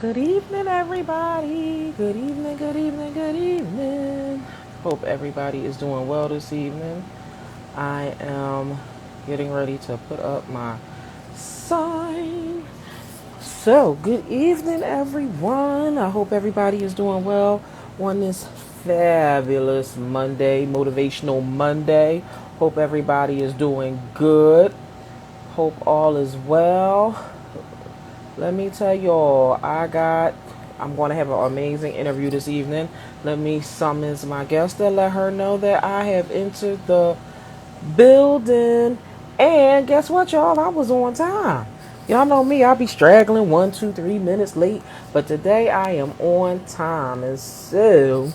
Good evening, everybody. Good evening, good evening, good evening. Hope everybody is doing well this evening. I am getting ready to put up my sign. So, good evening, everyone. I hope everybody is doing well on this fabulous Monday, motivational Monday. Hope everybody is doing good. Hope all is well. Let me tell y'all, I'm going to have an amazing interview this evening. Let me summons my guest and let her know that I have entered the building. And guess what, y'all? I was on time. Y'all know me, I'll be straggling 1, 2, 3 minutes late. But today I am on time. And so,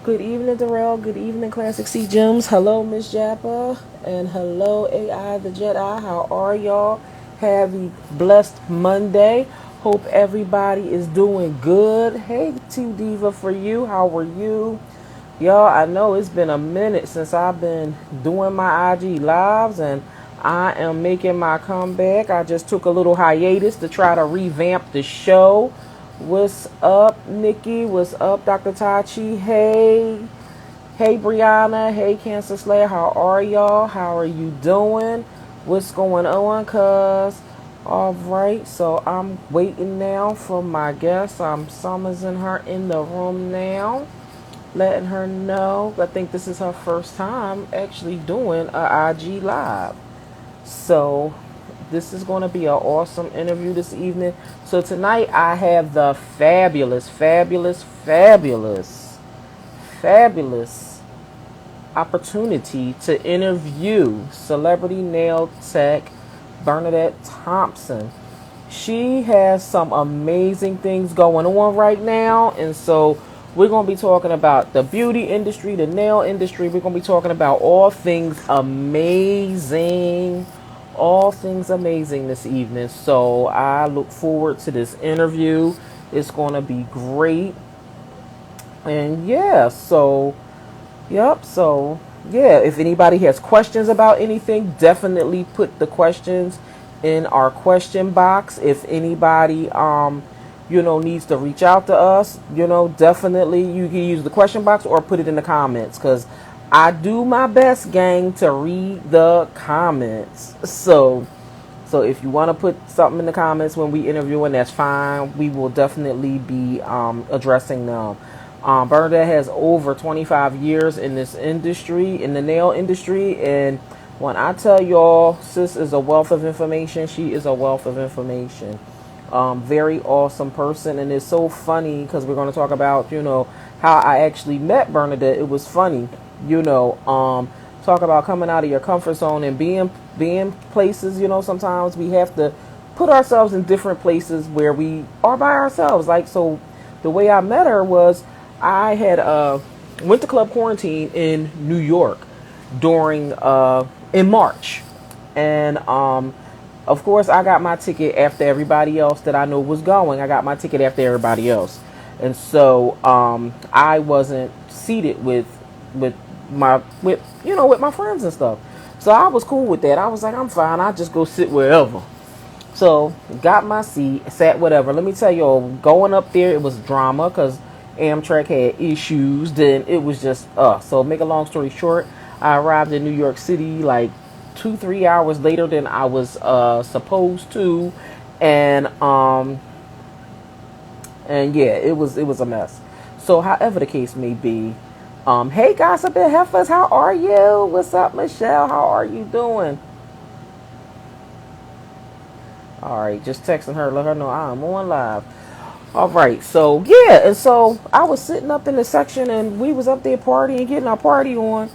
good evening, Darrell. Good evening, Classic C Gems. Hello, Miss Jappa. And hello, AI the Jedi. How are y'all? Have a blessed Monday. Hope everybody is doing good. Hey, T Diva for you. How are you? Y'all, I know it's been a minute since I've been doing my IG lives and I am making my comeback. I just took a little hiatus to try to revamp the show. What's up, Nikki? What's up, Dr. Tachi? Hey. Hey, Brianna. Hey, Cancer Slayer. How are y'all? How are you doing? What's going on, cuz? All right, so I'm waiting now for my guest. I'm summoning her in the room now, letting her know. I think this is her first time actually doing a IG live. So this is going to be an awesome interview this evening. So tonight I have the fabulous opportunity to interview celebrity nail tech Bernadette Thompson. She has some amazing things going on right now, and so we're going to be talking about the beauty industry, the nail industry. We're going to be talking about all things amazing this evening. So I look forward to this interview. It's going to be great. And yeah, if anybody has questions about anything, definitely put the questions in our question box. If anybody needs to reach out to us, definitely you can use the question box or put it in the comments, cuz I do my best, gang, to read the comments. So if you want to put something in the comments when we interviewing, that's fine. We will definitely be addressing them. Bernadette has over 25 years in this industry, in the nail industry. And when I tell y'all, sis is a wealth of information. She is a wealth of information. Very awesome person. And it's so funny because we're going to talk about, how I actually met Bernadette. It was funny, talk about coming out of your comfort zone and being places. Sometimes we have to put ourselves in different places where we are by ourselves. Like, so the way I met her was I had went to Club Quarantine in New York during in March, and of course I got my ticket after everybody else that I knew was going. I got my ticket after everybody else, and so I wasn't seated with my friends and stuff. So I was cool with that. I was like, I'm fine. I'll just go sit wherever. So got my seat, sat whatever. Let me tell y'all, going up there, it was drama because Amtrak had issues. Then it was just So make a long story short, I arrived in New York City like 2, 3 hours later than I was supposed to, and yeah, it was a mess. So however the case may be, hey gossip and heifers, how are you? What's up, Michelle? How are you doing? All right, just texting her, let her know I'm on live. All right, so yeah, and so I was sitting up in the section, and we was up there partying, getting our party on,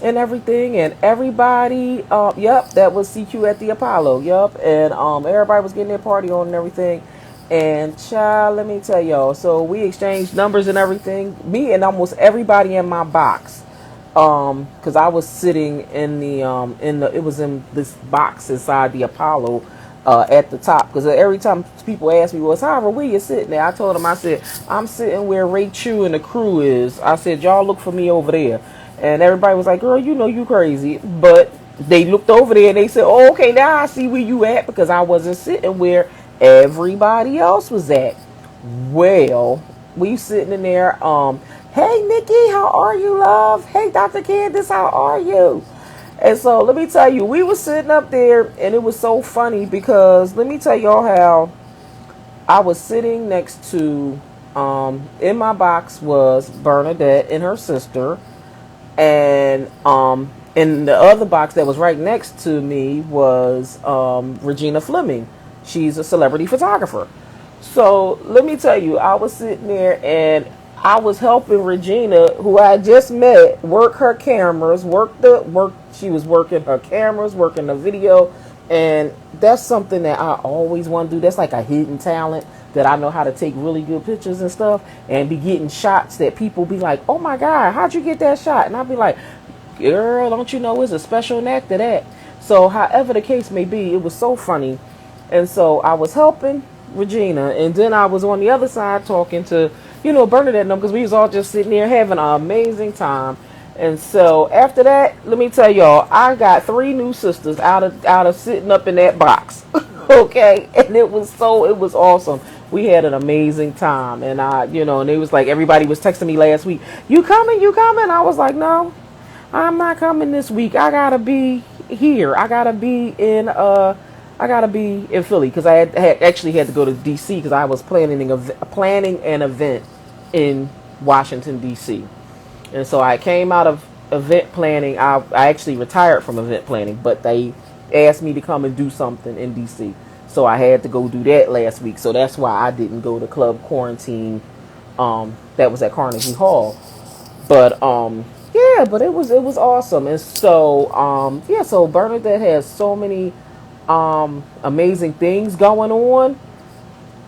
and everything, and everybody, yep, that was CQ at the Apollo, yep, and everybody was getting their party on and everything, and child, let me tell y'all, so we exchanged numbers and everything, me and almost everybody in my box, because I was sitting in it was in this box inside the Apollo, at the top, because every time people ask me, well, Tyra, where you sitting there? I told them, I said, I'm sitting where Ray Chu and the crew is. I said, y'all look for me over there. And everybody was like, girl, you crazy. But they looked over there and they said, oh, okay, now I see where you at, because I wasn't sitting where everybody else was at. Well, we sitting in there. Hey Nikki, how are you, love? Hey Dr. Candace, how are you? And so let me tell you, we were sitting up there, and it was so funny because let me tell y'all how I was sitting next to. In my box was Bernadette and her sister, and in the other box that was right next to me was Regina Fleming. She's a celebrity photographer. So let me tell you, I was sitting there and I was helping Regina, who I just met, work her cameras, work. She was working her cameras, working the video, and that's something that I always want to do. That's like a hidden talent that I know how to take really good pictures and stuff, and be getting shots that people be like, "Oh my God, how'd you get that shot?" And I'll be like, "Girl, don't you know it's a special knack to that?" So, however the case may be, it was so funny, and so I was helping Regina, and then I was on the other side talking to, Bernadette and them, because we was all just sitting there having an amazing time. And so after that, let me tell y'all, I got 3 new sisters out of sitting up in that box. Okay, and it was awesome. We had an amazing time, and and it was like everybody was texting me last week, "You coming? You coming?" I was like, "No, I'm not coming this week. I gotta be here. I gotta be in Philly because I actually had to go to DC because I was planning an event in Washington DC, and so I came out of event planning. I actually retired from event planning, but they asked me to come and do something in DC, so I had to go do that last week. So that's why I didn't go to Club Quarantine. That was at Carnegie Hall, but yeah, but it was awesome. And so so Bernadette has so many amazing things going on.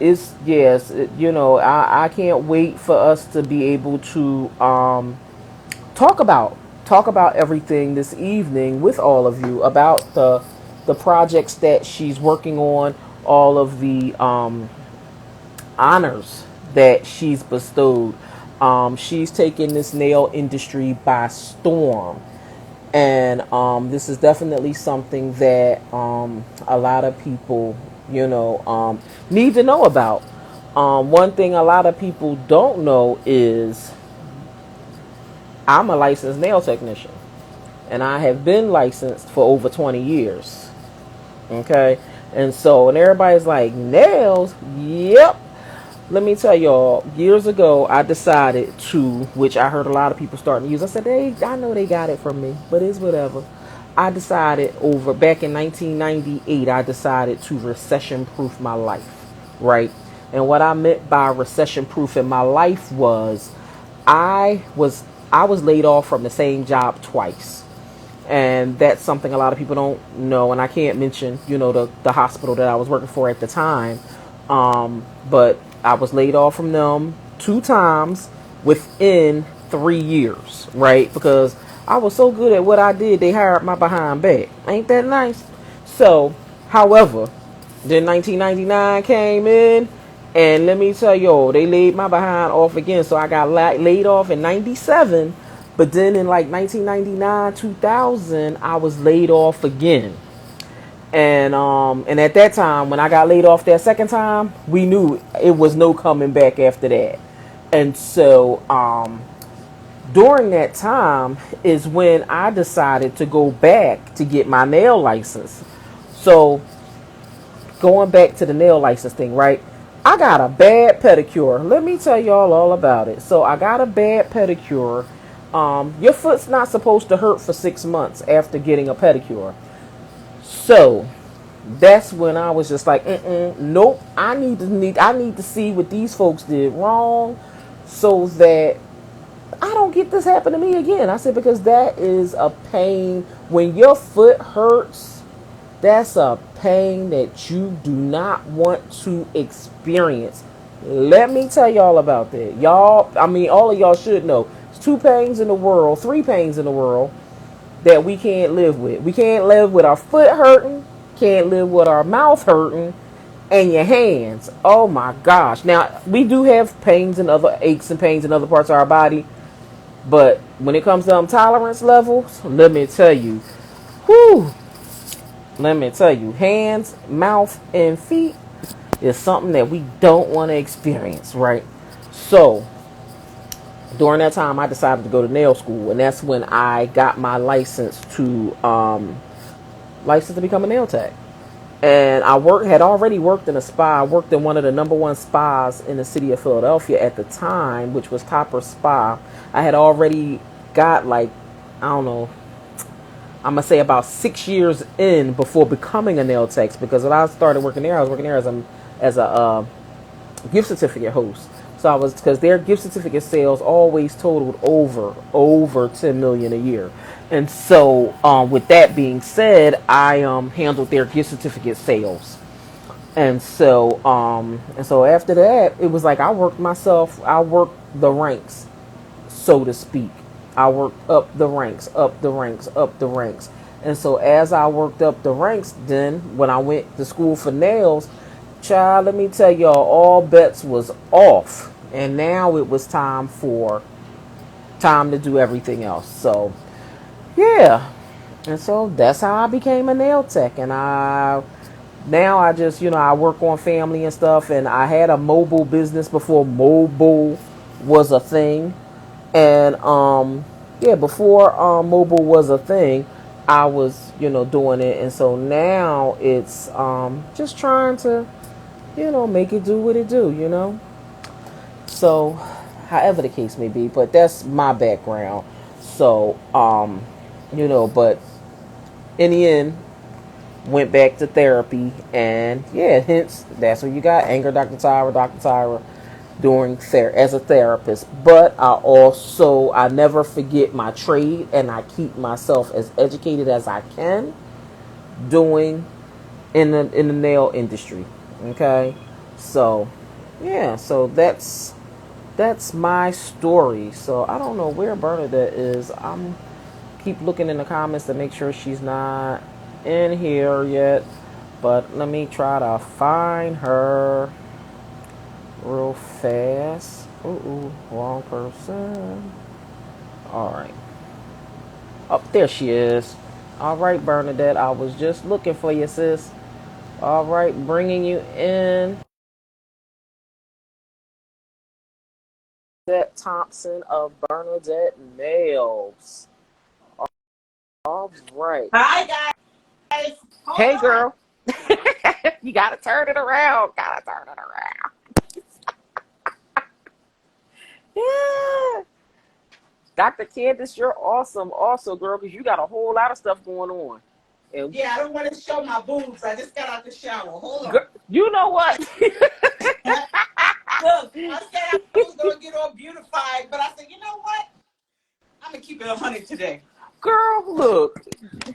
It's yes it, I can't wait for us to be able to talk about everything this evening with all of you about the projects that she's working on, all of the honors that she's bestowed. She's taken this nail industry by storm, and this is definitely something that a lot of people, need to know about. One thing a lot of people don't know is I'm a licensed nail technician, and I have been licensed for over 20 years. Okay, and so, and everybody's like, nails? Yep. Let me tell y'all, years ago, I decided to, which I heard a lot of people starting to use. I said, I know they got it from me, but it's whatever. I decided back in 1998, I decided to recession-proof my life, right? And what I meant by recession-proof in my life was I was laid off from the same job twice. And that's something a lot of people don't know. And I can't mention, the hospital that I was working for at the time. But I was laid off from them 2 times within 3 years, right? Because I was so good at what I did, they hired my behind back. Ain't that nice? So, however, then 1999 came in, and let me tell y'all, they laid my behind off again. So I got laid off in 97, but then in like 1999, 2000, I was laid off again. And at that time, when I got laid off that second time, we knew it was no coming back after that. And so during that time is when I decided to go back to get my nail license. So going back to the nail license thing, right? I got a bad pedicure. Let me tell y'all all about it. So I got a bad pedicure. Your foot's not supposed to hurt for 6 months after getting a pedicure. So that's when I was just like, nope. I need to see what these folks did wrong, so that I don't get this happen to me again. I said, because that is a pain when your foot hurts. That's a pain that you do not want to experience. Let me tell y'all about that. Y'all, all of y'all should know. There's 3 pains in the world that we can't live with. We can't live with our foot hurting, can't live with our mouth hurting, and your hands. Oh my gosh. Now, we do have aches and pains in other parts of our body, but when it comes to tolerance levels, let me tell you, hands, mouth, and feet, is something that we don't want to experience, right? So during that time, I decided to go to nail school, and that's when I got my license to become a nail tech. And had already worked in a spa. I worked in one of the number one spas in the city of Philadelphia at the time, which was Copper Spa. I had already got like, I don't know, I'm gonna say about 6 years in before becoming a nail tech, because when I started working there, I was working there as a gift certificate host. So I was, because their gift certificate sales always totaled over 10 million a year. And so with that being said, I handled their gift certificate sales. And so after that, it was like I worked the ranks, so to speak. I worked up the ranks, up the ranks, up the ranks. And so as I worked up the ranks, then when I went to school for nails, child, let me tell y'all, all bets was off. And now it was time to do everything else. So yeah. And so that's how I became a nail tech. And now I just, I work on family and stuff. And I had a mobile business before mobile was a thing. And yeah, before mobile was a thing, I was, doing it. And so now it's just trying to, make it do what it do. So however the case may be, but that's my background. So but in the end, went back to therapy, and yeah, hence that's where you got anger, Dr. Tyra, doing as a therapist. But I never forget my trade, and I keep myself as educated as I can doing in the nail industry. Okay, so yeah, so that's my story. So I don't know where Bernadette is. I'm keep looking in the comments to make sure she's not in here yet. But let me try to find her real fast. Ooh, wrong person. All right. Oh, there she is. All right, Bernadette. I was just looking for you, sis. All right, bringing you in. Bernadette Thompson of Bernadette Nails. All right. Hi guys. Hey, girl. You gotta turn it around. Gotta turn it around. Yeah. Dr. Candace, you're awesome also, girl, because you got a whole lot of stuff going on. And Yeah, I don't want to show my boobs. I just got out the shower. Hold on. girl, you know what? Look, I said I was going to get all beautified, but I said, you know what? I'm going to keep it 100 today. Girl, look.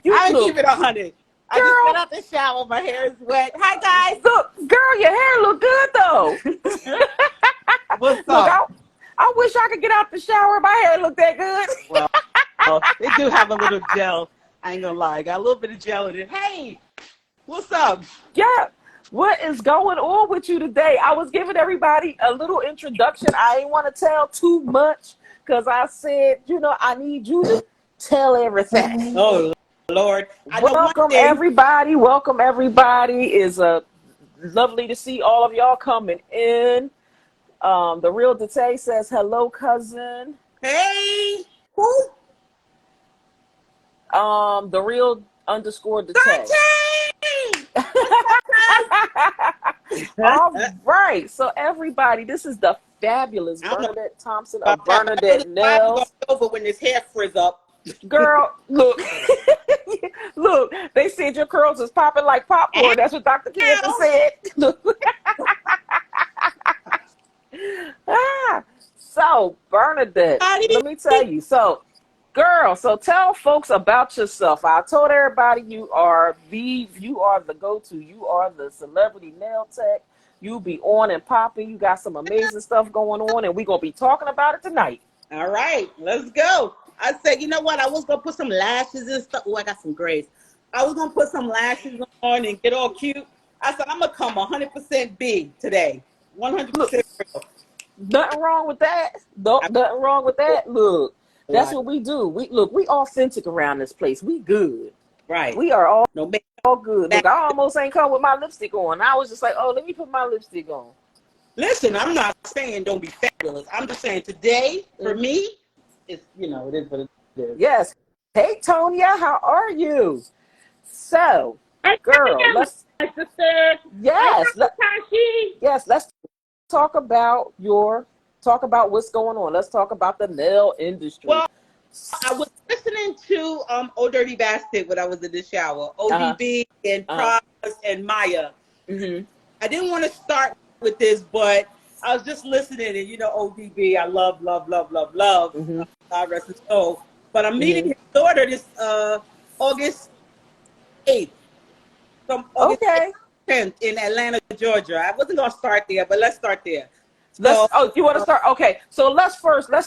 I'm going to keep it 100. I just got out the shower. My hair is wet. Hi, guys. Look, girl, your hair look good, though. What's Look, up? I wish I could get out the shower. My hair look that good. Well, they do have a little gel. I ain't going to lie. Got a little bit of gel in it. Hey, what's up? Yeah. What is going on with you today? I was giving everybody a little introduction. I ain't want to tell too much because I said, I need you to tell everything. Oh, Lord. I know one Welcome, thing. everybody. Welcome, everybody. Is lovely to see all of y'all coming in. The real Detae says, hello, cousin. Hey. Who? The real _ Detae. All right. So everybody, this is the fabulous Bernadette Thompson of Bernadette Nails. Over when this hair frizz up. Girl, look. Look, they said your curls is popping like popcorn. That's what Dr. Candace said. So, Bernadette, let me tell you. So, girl, so tell folks about yourself. I told everybody you are the go-to. You are the celebrity nail tech. You be on and popping. You got some amazing stuff going on, and we're going to be talking about it tonight. All right, let's go. I said, you know what? I was going to put some lashes and stuff. Oh, I got some grays. I was going to put some lashes on and get all cute. I said, I'm going to come 100% big today. 100% real. Nothing wrong with that. Nothing wrong with that. Look, that's what we do. We authentic around this place. We good. Right. We are all no makeup, all good. Look, I almost ain't come with my lipstick on. I was just like, oh, let me put my lipstick on. Listen, I'm not saying don't be fabulous. I'm just saying today, for me, it's, it is what it is. Yes. Hey, Tonya, how are you? So, Hey, girl, let's my sister. yes, Tashi. let's talk about what's going on. Let's talk about the nail industry. Well, I was listening to Oh Dirty Bastard when I was in the shower. ODB and Praz and Maya. Mm-hmm. I didn't want to start with this, but I was just listening, and ODB, I love, love, love, love, love. Mm-hmm. God rest his soul. But I'm meeting his daughter this August 8th, from August Okay. 10th in Atlanta, Georgia. I wasn't gonna start there, but let's start there. Let's. So, Oh, you want to start? Okay. So let's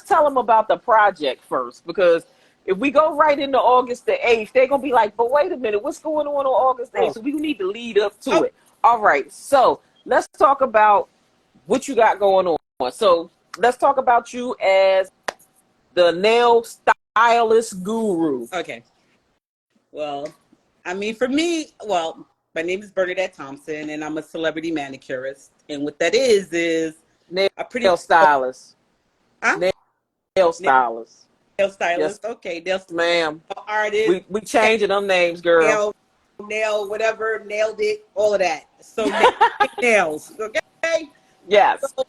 tell them about the project first, because if we go right into August the 8th, they're gonna be like, but wait a minute, what's going on August the 8th? So we need to lead up to it. All right. So let's talk about what you got going on. So let's talk about you as the nail stylist guru. okay. Well, I mean, for me, my name is Bernadette Thompson, and I'm a celebrity manicurist. And what that is Nail a pretty stylist. huh? Nail stylist. Nail stylist. Yes, Okay, nail ma'am. artist. We changing them names, girl. Nail, whatever, nailed it, all of that. So nails. Okay. Yes. So,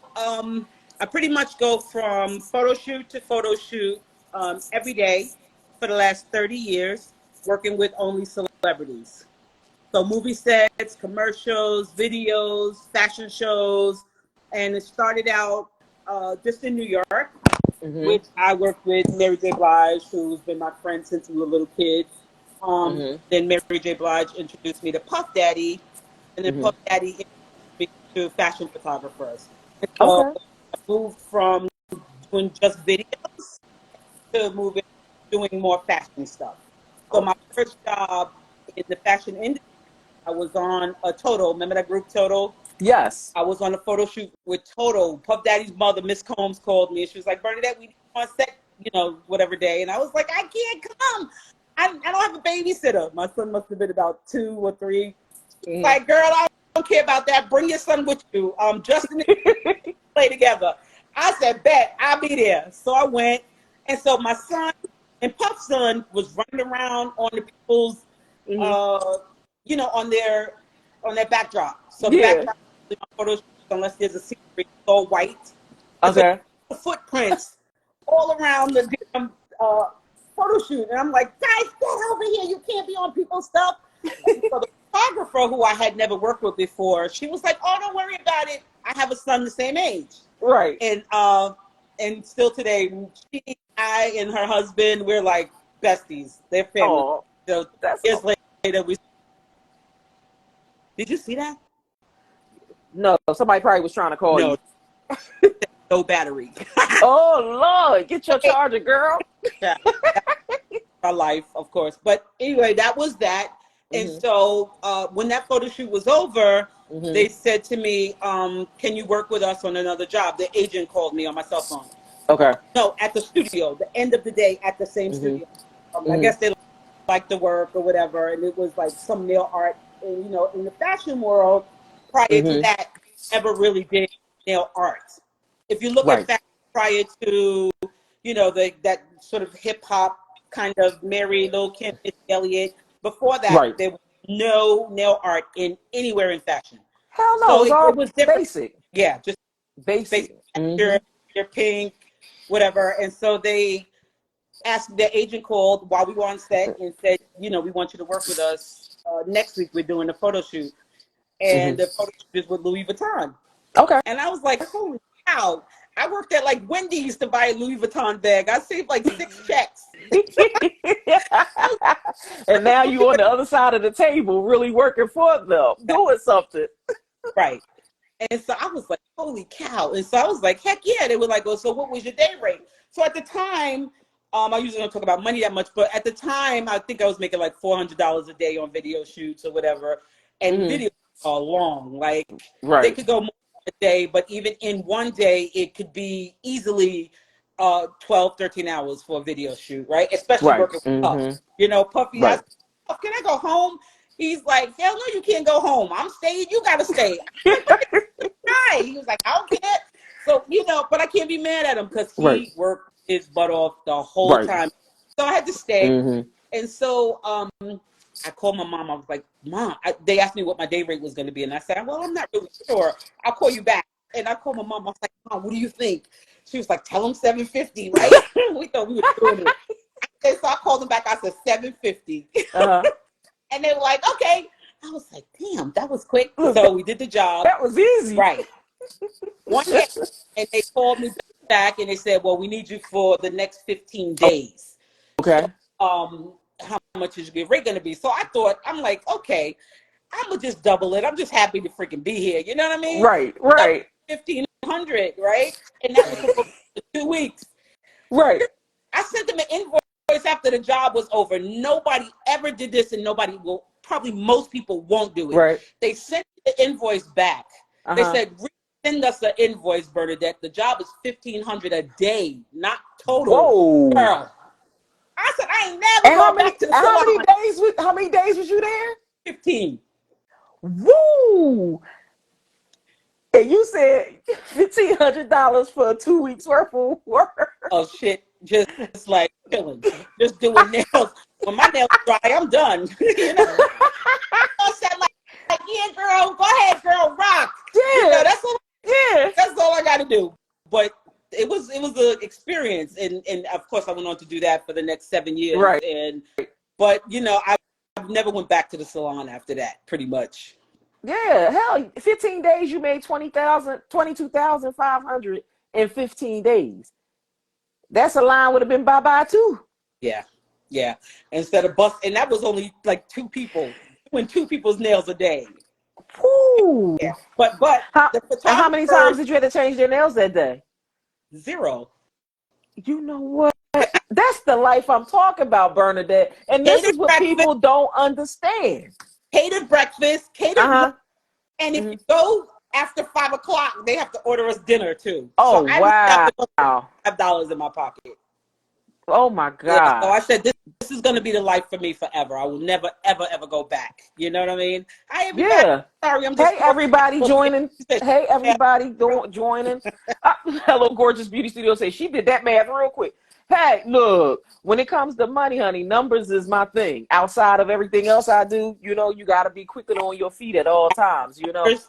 I pretty much go from photo shoot to photo shoot every day for the last 30 years, working with only celebrities. So movie sets, commercials, videos, fashion shows, and it started out just in New York, Mm-hmm. which I worked with Mary J. Blige, who's been my friend since we were little kids. Then Mary J. Blige introduced me to Puff Daddy, and then Puff Daddy introduced me to fashion photographers. And so Okay. I moved from doing just videos to moving doing more fashion stuff. So my first job in the fashion industry, I was on a Total. Remember that group Total? Yes. I was on a photo shoot with Total. Puff Daddy's mother, Miss Combs, called me and she was like, Bernadette, we need you on set, whatever day. And I was like, I can't come. I don't have a babysitter. My son must have been about 2 or 3. Like, girl, I don't care about that. Bring your son with you. Justin and play together. I said, bet, I'll be there. So I went. And so my son and Puff's son was running around on the people's, on their backdrop. So the backdrop photos, unless there's a secret, it's all white. And so the footprints all around the damn photo shoot. And I'm like, guys, get over here. You can't be on people's stuff. So the photographer, who I had never worked with before, she was like, oh, don't worry about it. I have a son the same age. Right. And still today, I and her husband, we're like besties. They're family. Oh, so that's years later, did you see that? No, somebody probably was trying to call you. No battery. Oh, Lord, get your charger, girl. Yeah. My life, of course. But anyway, that was that. And so when that photo shoot was over, they said to me, can you work with us on another job? The agent called me on my cell phone. Okay. No, at the studio, the end of the day at the same studio. I guess they liked the work or whatever. And it was like some nail art. And, in the fashion world, prior to that, never really did nail art. If you look at fashion prior to, that sort of hip hop kind of Mary, Lil' Kim, Missy Elliott, before that, there was no nail art anywhere in fashion. Hell no, so it was all was different. basic. Yeah, just basic. Your pink, whatever. And so they asked, the agent called while we were on set and said, we want you to work with us. Next week we're doing a photo shoot. And the photo shoot is with Louis Vuitton. Okay. And I was like, holy cow. I worked at like Wendy's to buy a Louis Vuitton bag. I saved like 6 checks. And now you on the other side of the table really working for them, doing something. Right. And so I was like, holy cow. And so I was like, heck yeah. They were like, oh, so what was your day rate? So at the time, I usually don't talk about money that much, but at the time, I think I was making like $400 a day on video shoots or whatever. And videos are long. Like, they could go more a day, but even in one day, it could be easily 12, 13 hours for a video shoot, right? Especially working with Puff. Puffy, I said, Puff, can I go home? He's like, hell no, you can't go home. I'm staying. You got to stay. I'm like, what the guy? He was like, I don't care. So, but I can't be mad at him because Right. he worked his butt off the whole Right. time. So I had to stay. Mm-hmm. And so I called my mom. I was like, Mom, they asked me what my day rate was going to be. And I said, well, I'm not really sure. I'll call you back. And I called my mom. I was like, Mom, what do you think? She was like, tell him $750, right? We thought we were doing it. And so I called them back. I said, $750. Uh-huh. And they were like, okay. I was like, damn, that was quick. So we did the job. That was easy. Right. One day, and they called me back and they said, well, we need you for the next 15 days. Okay. So, how much is your rate going to be? So I'm like, okay, I'm going to just double it. I'm just happy to freaking be here. You know what I mean? Right. Right. 1,500, right? And that was supposed to be 2 weeks. Right. I sent them an invoice after the job was over. Nobody ever did this, and probably most people won't do it. Right. They sent the invoice back. They said, send us an invoice, Bernadette. The job is $1,500 a day, not total. Whoa. Girl. I said, I ain't never going back to the salon. How many days was you there? 15. Woo! And you said $1,500 for 2 weeks worth of work. Oh shit! Just like chilling, just doing nails. When my nails dry, I'm done. I said like, yeah, girl, go ahead, girl, rock. Yeah, that's all I got to do. But it was an experience, and of course I went on to do that for the next 7 years. Right. But I've never went back to the salon after that. Pretty much. Yeah, hell, 15 days you made 22,500 in 15 days. That salon would have been bye-bye too. Yeah. Instead of and that was only like 2 people doing 2 people's nails a day. Woo. Yeah. But how many times did you have to change their nails that day? 0. You know what? That's the life I'm talking about, Bernadette. And this is what people don't understand. Catered breakfast, and if you go after 5 o'clock, they have to order us dinner too. Oh, so wow! $5 in my pocket. Oh my God! Yeah, so I said, this is going to be the life for me forever. I will never, ever, ever go back. You know what I mean? Sorry, I'm just. Hey, everybody joining. Hey, everybody joining. Hello, Gorgeous Beauty Studio. Say she did that math real quick. Hey, look, when it comes to money, honey, numbers is my thing. Outside of everything else I do, you got to be quicker on your feet at all times,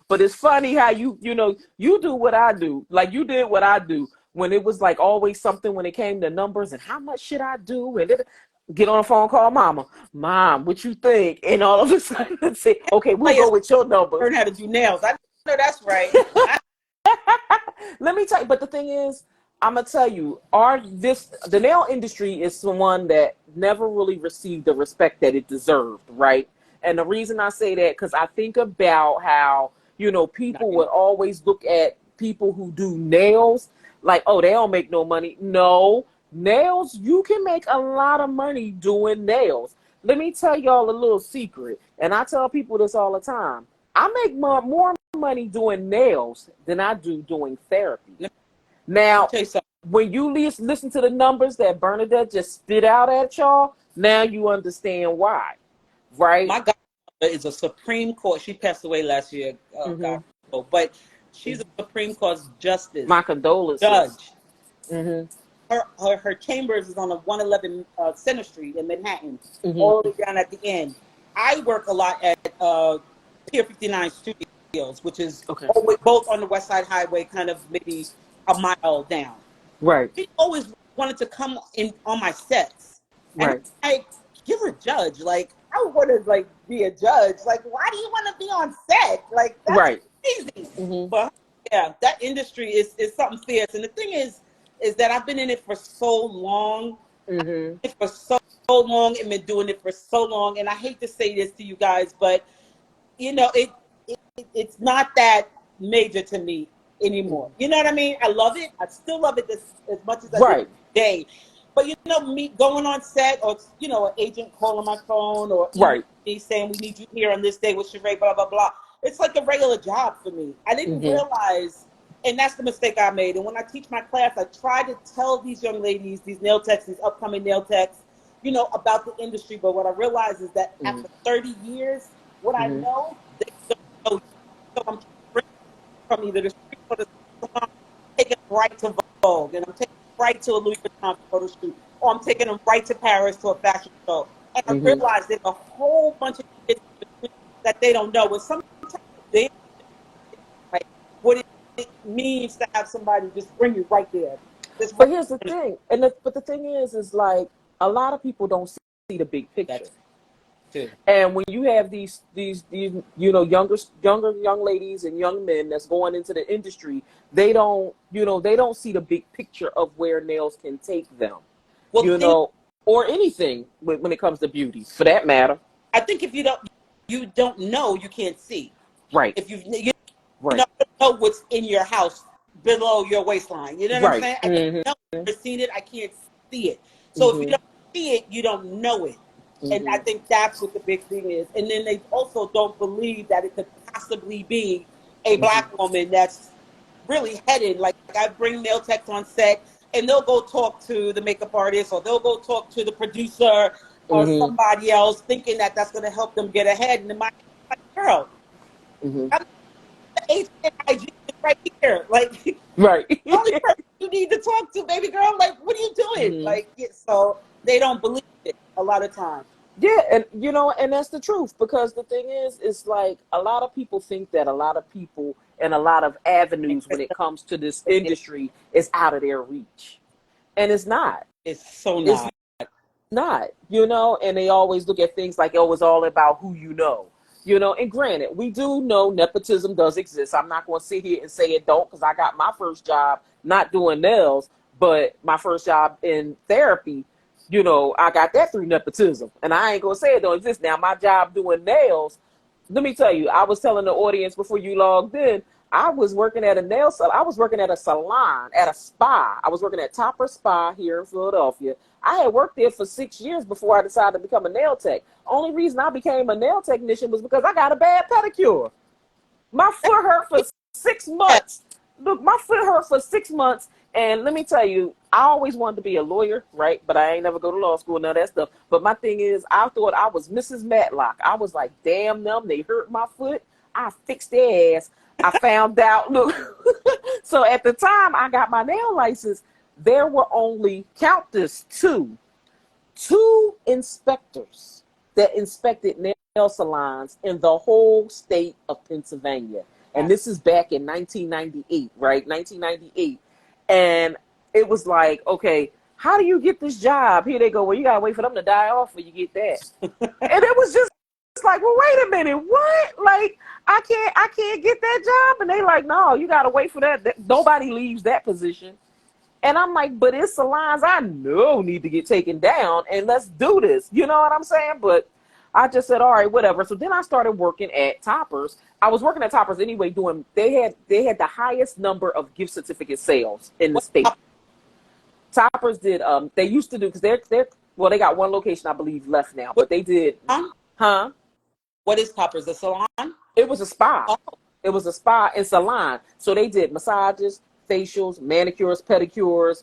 But it's funny how you do what I do. Like you did what I do when it was like always something when it came to numbers and how much should I do? And get on a phone call, Mom, what you think? And all of a sudden say, okay, we'll go with your numbers. Learn how to do nails. I know that's right. Let me tell you, but the thing is, I'm gonna tell you, the nail industry is someone that never really received the respect that it deserved, right? And the reason I say that, because I think about how, people would always look at people who do nails like, oh, they don't make no money. No, nails, you can make a lot of money doing nails. Let me tell y'all a little secret, and I tell people this all the time. I make more money doing nails than I do doing therapy. Now, when you listen to the numbers that Bernadette just spit out at y'all, now you understand why, right? My godmother is a Supreme Court. She passed away last year, but she's a Supreme Court justice. My condolences. Judge. Her chambers is on the 111 Center Street in Manhattan, all the way down at the end. I work a lot at Pier 59 Studios, which is both on the West Side Highway, kind of maybe a mile down. Right. She always wanted to come in on my sets. And you're a judge. Like, I want to be a judge. Like, why do you want to be on set? Like, that's crazy. But yeah, that industry is something fierce. And the thing is that I've been in it for so long. For so long, and been doing it for so long. And I hate to say this to you guys, but it's not that major to me anymore. You know what I mean? I love it. I still love it as much as I did today. But me going on set, or an agent calling my phone, or me saying we need you here on this day with Sheree, blah blah blah. It's like a regular job for me. I didn't realize, and that's the mistake I made. And when I teach my class, I try to tell these young ladies, these nail techs, these upcoming nail techs, about the industry. But what I realize is that after 30 years, What I Mhm. know, they don't know yet. So I'm bringing from either the street or the salon, taking them right to Vogue, and I'm taking them right to a Louis Vuitton photo shoot, or I'm taking them right to Paris to a fashion show. And I Mhm. realize there's a whole bunch of kids in between that they don't know. And sometimes they like what it means to have somebody just bring you right there. Just But right here's the there. thing, but the thing is like a lot of people don't see the big picture. That's too. And when you have these younger young ladies and young men that's going into the industry, they don't see the big picture of where nails can take them, Well, the you thing know, or anything when it comes to beauty, for that matter. I think if you don't know, you can't see. Right, If you right, know what's in your house below your waistline, you know what I'm right. saying? I don't Mhm, know. I've never seen it. I can't see it. So if you mhm, don't see it, you don't know it. And I mhm, think that's what the big thing is. And then they also don't believe that it could possibly be a mhm, black woman that's really headed. Like I bring nail techs on set and they'll go talk to the makeup artist or they'll go talk to the producer or mhm, somebody else thinking that that's going to help them get ahead. And in my like, girl, mhm. I'm the agent IG is right here. Like the Right. only person you need to talk to, baby girl. Like, what are you doing? Mhm. Like, so they don't believe it a lot of times. Yeah, and and that's the truth because the thing is, it's like a lot of people think that a lot of people and a lot of avenues when it comes to this industry is out of their reach, and it's not. It's so It's not. not, and they always look at things like, oh, it's all about who you know. And granted, we do know nepotism does exist. I'm not going to sit here and say it don't because I got my first job not doing nails, but my first job in therapy, I got that through nepotism. And I ain't going to say it don't exist. Now, my job doing nails, let me tell you, I was telling the audience before you logged in, I was working at a nail salon. I was working at a salon, at a spa. I was working at Topper Spa here in Philadelphia. I had worked there for 6 years before I decided to become a nail tech. Only reason I became a nail technician was because I got a bad pedicure. My foot hurt for 6 months. Look, my foot hurt for 6 months. And let me tell you, I always wanted to be a lawyer, right? But I ain't never go to law school, none of that stuff. But my thing is, I thought I was Mrs. Matlock. I was like, damn them, they hurt my foot. I fixed their ass. I found out, look, so at the time I got my nail license, there were only, count this, two inspectors that inspected nail salons in the whole state of Pennsylvania. And this is back in 1998, right? 1998. And it was like, okay, how do you get this job? Here they go, well, you got to wait for them to die off before you get that. And it was just like, well, wait a minute, what? Like, I can't get that job. And they like, no, you got to wait for that. Nobody leaves that position. And I'm like, but it's salons I know need to get taken down, and let's do this. You know what I'm saying? But I just said, all right, whatever. So then I started working at Toppers. I was working at Toppers anyway, doing they had the highest number of gift certificate sales in the What, state. Toppers did they used to do because they're well, they got one location I believe left now, what, but they did huh? what is Toppers? A salon? It was a spa. Oh, It was a spa and salon. So they did massages, facials, manicures, pedicures.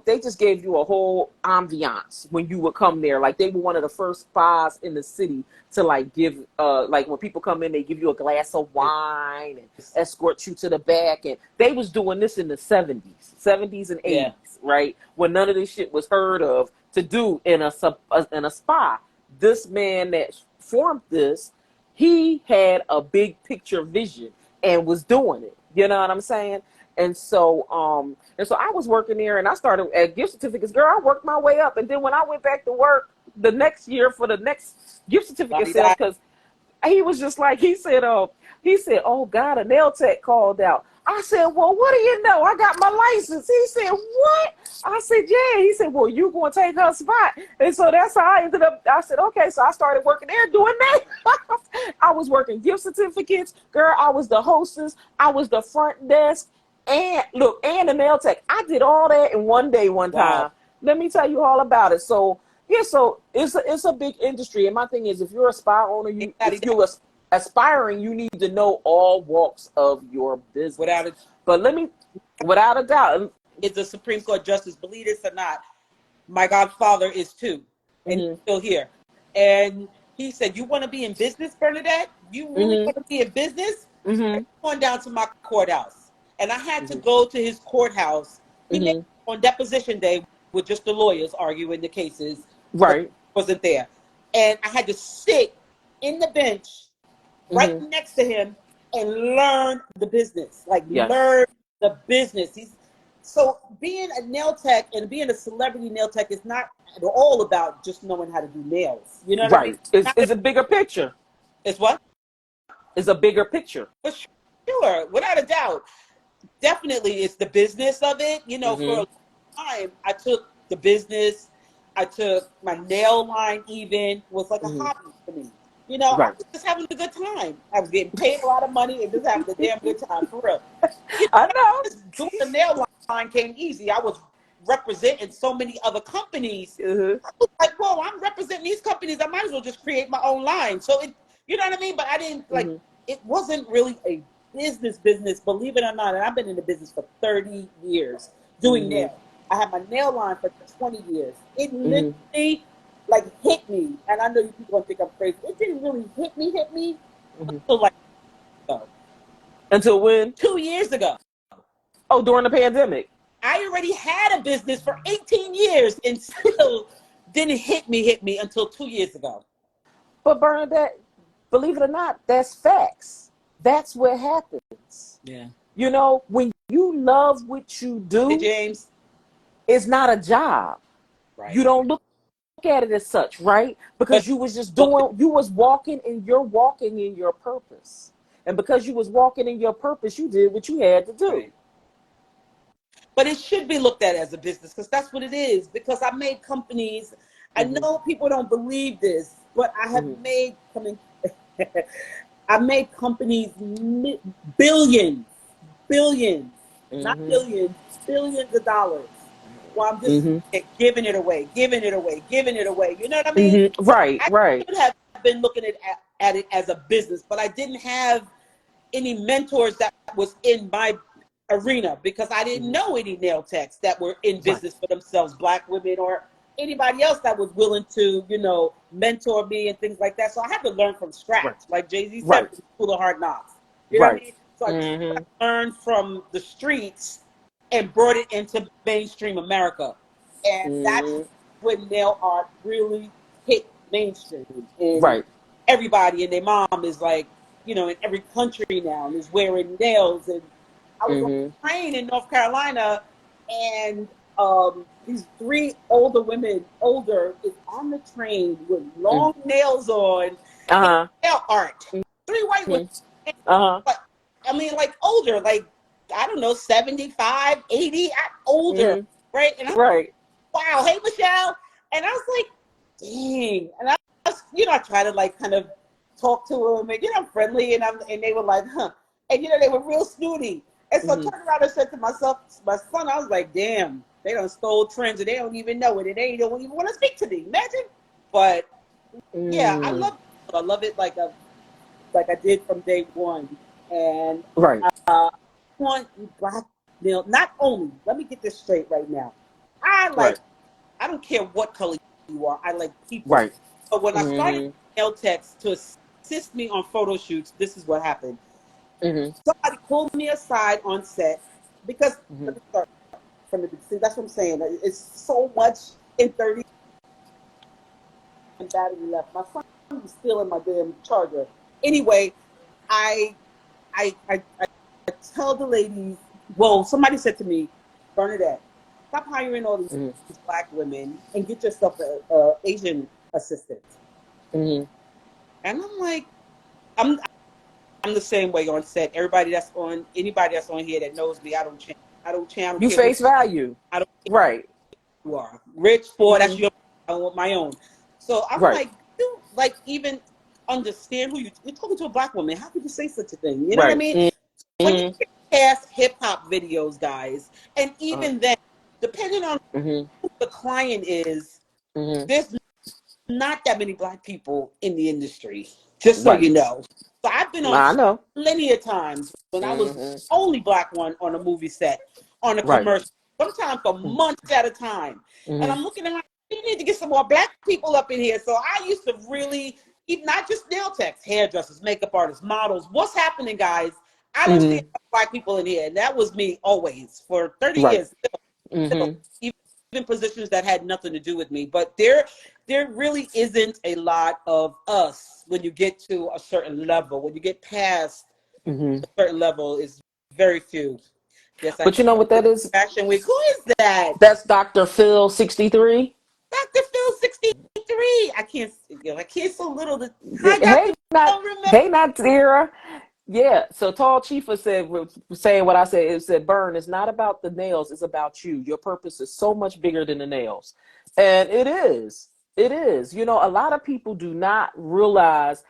They just gave you a whole ambiance when you would come there. Like they were one of the first spas in the city to like give like when people come in, they give you a glass of wine and escort you to the back. And they was doing this in the 70s and yeah. 80s, right? When none of this shit was heard of to do in a spa. This man that formed this, he had a big picture vision and was doing it. You know what I'm saying? And so I was working there and I started at gift certificates. Girl, I worked my way up. And then when I went back to work the next year for the next gift certificate sales, because he was just like, he said, oh God, a nail tech called out. I said, well, what do you know? I got my license. He said, what? I said, yeah. He said, well, you going to take her spot. And so that's how I ended up. I said, okay. So I started working there doing that. I was working gift certificates. Girl, I was the hostess. I was the front desk. And look, and the nail tech. I did all that in one day, one Wow. time. Let me tell you all about it. So yeah, so it's a big industry, and my thing is, if you're a spa owner, if you're aspiring, you need to know all walks of your business. Without a But without a doubt, is the Supreme Court justice, believe this or not, my godfather is too, and he's mhm, still here. And He said, "You want to be in business, Bernadette? You really Mhm. want to be in business? Mhm. Going down to my courthouse." And I had to Mhm. go to his courthouse. He made Mhm. on deposition day with just the lawyers arguing the cases because Right. I wasn't there. And I had to sit in the bench right Mhm. next to him and learn the business. Like Yes. learn the business. He's so being a nail tech and being a celebrity nail tech is not at all about just knowing how to do nails. You know what I mean? Right. It's Not, it's a bigger picture. it's what? It's a bigger picture. For sure, without a doubt. Definitely it's the business of it. You know, for a Mhm. long time, I took the business, I took my nail line even, was like a Mhm. hobby for me. You know, I Right. was just having a good time. I was getting paid a lot of money and just having a damn good time, for real. You I know, know. just doing the nail line came easy. I was representing so many other companies. Mhm. I was like, whoa, I'm representing these companies. I might as well just create my own line. So it, you know what I mean? But I didn't like, Mhm. it wasn't really a business, believe it or not. And I've been in the business for 30 years doing Mhm. nails. I had my nail line for 20 years. It Mhm. literally like hit me. And I know you people gonna think I'm crazy. It didn't really hit me Mhm. until like uh, Until when? 2 years ago. Oh, during the pandemic. I already had a business for 18 years and still didn't hit me until 2 years ago. But Bernadette, believe it or not, that's facts. That's what happens. Yeah. You know, when you love what you Hey, do, James. it's not a job. You Right. don't look at it as such, right? But Because you was just look, doing, you was walking and you're walking in your purpose. And because you was walking in your purpose, you did what you had to do. right. But it should be looked at as a business because that's what it is. Because I made companies. I Mm-hmm. know people don't believe this, but I have Mm-hmm. made I made companies billions, billions, not Mm-hmm. billions, billions of dollars. While I'm just Mm-hmm. giving it away, giving it away, giving it away. You know what I mean? Mm-hmm. So Right, I right, should have been looking at it as a business, but I didn't have any mentors that was in my arena because I didn't mm-hmm. know any nail techs that were in Right, business for themselves, black women or anybody else that was willing to, mentor me and things like that. So I had to learn from right, scratch, like Jay-Z said, right, from School of Hard Knocks. You know what I right. mean? So I took what Mm-hmm. I learned from the streets and brought it into mainstream America. And that's Mm-hmm. when nail art really hit mainstream. And Right. everybody and their mom is like, in every country now and is wearing nails. And I was on Mm-hmm. a train in North Carolina, and these three older women, is on the train with long nails on, and Uh-huh. nail art. Three white women, Mm-hmm. Uh-huh. but I mean, like older, like I don't know, 75, 80, older, Mm-hmm. right? And I'm Right. wow, hey Michelle, and I was like, dang, and I try to like kind of talk to them, and I'm friendly, and they were like, huh, and they were real snooty, and so I Mm-hmm. turned around and said to myself, my son, I was like, damn, they done stole trends, and they don't even know it, and they don't even want to speak to me. Imagine, but yeah, Mm. I love it like I did from day one, and Right. I want black male. Not only, let me get this straight right now. I Right. like I don't care what color you are. I like people. Right. But when I started Mm-hmm. nail techs to assist me on photo shoots, this is what happened. Mm-hmm. Somebody pulled me aside on set because Mm-hmm. let me start from the beginning. That's what I'm saying. It's so much in 30 and battery left. My phone was still in my damn charger. Anyway, I I tell the ladies. Well, somebody said to me, Bernadette, stop hiring all these Mm-hmm. black women and get yourself a Asian assistant. Mm-hmm. And I'm like, I'm I'm the same way on set. Anybody that's on here that knows me, I don't change. I don't change. I don't You care what face value. I don't care Right. who you are. Rich, poor, that's Mm-hmm. your. I want my own. So I'm Right. like, you like even understand who you're talking to a black woman. How could you say such a thing? You know what I Right. mean? When you Mm-hmm. cast hip hop videos, guys, and Uh, even then, depending on mm-hmm. who the client is, Mm-hmm. there's not that many black people in the industry, just so Right. you know. So I've been on I know. plenty of times when I was Mm-hmm. only black one on a movie set, on a Right. commercial, sometimes for months at a time. And Mm-hmm. I'm looking around, you need to get some more black people up in here. So I used to really not just nail techs, hairdressers, makeup artists, models. What's happening, guys? I don't see Mm-hmm. enough Black people in here. And that was me always for 30 Right. years. Still, Mm-hmm. even positions that had nothing to do with me. But there really isn't a lot of us when you get to a certain level. When you get past Mm-hmm. a certain level, is very few. Yes, I But you know what that is? Fashion Week. Who is that? That's Dr. Phil 63. Dr. Phil 63. I can't so little. Hi, Hey, Dr. not Phil. Remember? hey, not Tira. Yeah. So Tall Chifa said, was saying what I said. It said, Burn, it's not about the nails. It's about you. Your purpose is so much bigger than the nails, and it is. It is. You know, a lot of people do not realize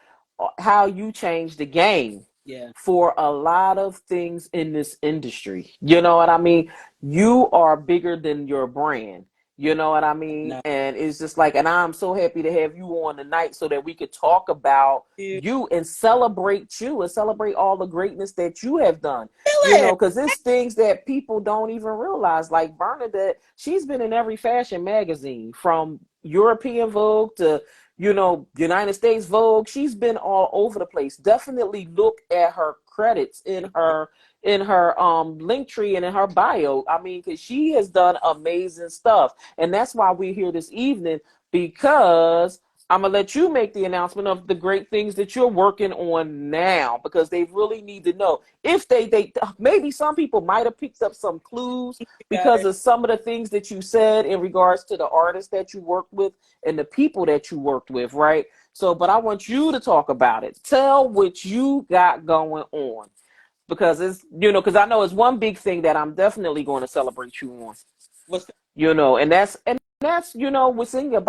how you change the game Yeah. for a lot of things in this industry. You know what I mean? You are bigger than your brand. You know what I mean? No. And it's just like, and I'm so happy to have you on tonight so that we could talk about You you and celebrate you and celebrate all the greatness that you have done. You feel know, it. because it's things that people don't even realize. Like Bernadette, she's been in every fashion magazine from European Vogue to, you know, United States Vogue. She's been all over the place. Definitely look at her credits in her link tree and in her bio. I mean, because she has done amazing stuff. And that's why we're here this evening, because I'm gonna let you make the announcement of the great things that you're working on now, because they really need to know. If they maybe some people might have picked up some clues because Guys. of some of the things that you said in regards to the artists that you worked with and the people that you worked with, right? So, but I want you to talk about it. Tell what you got going on, because it's, you know, because I know it's one big thing that I'm definitely going to celebrate you on. What's You know, and that's you know what's in your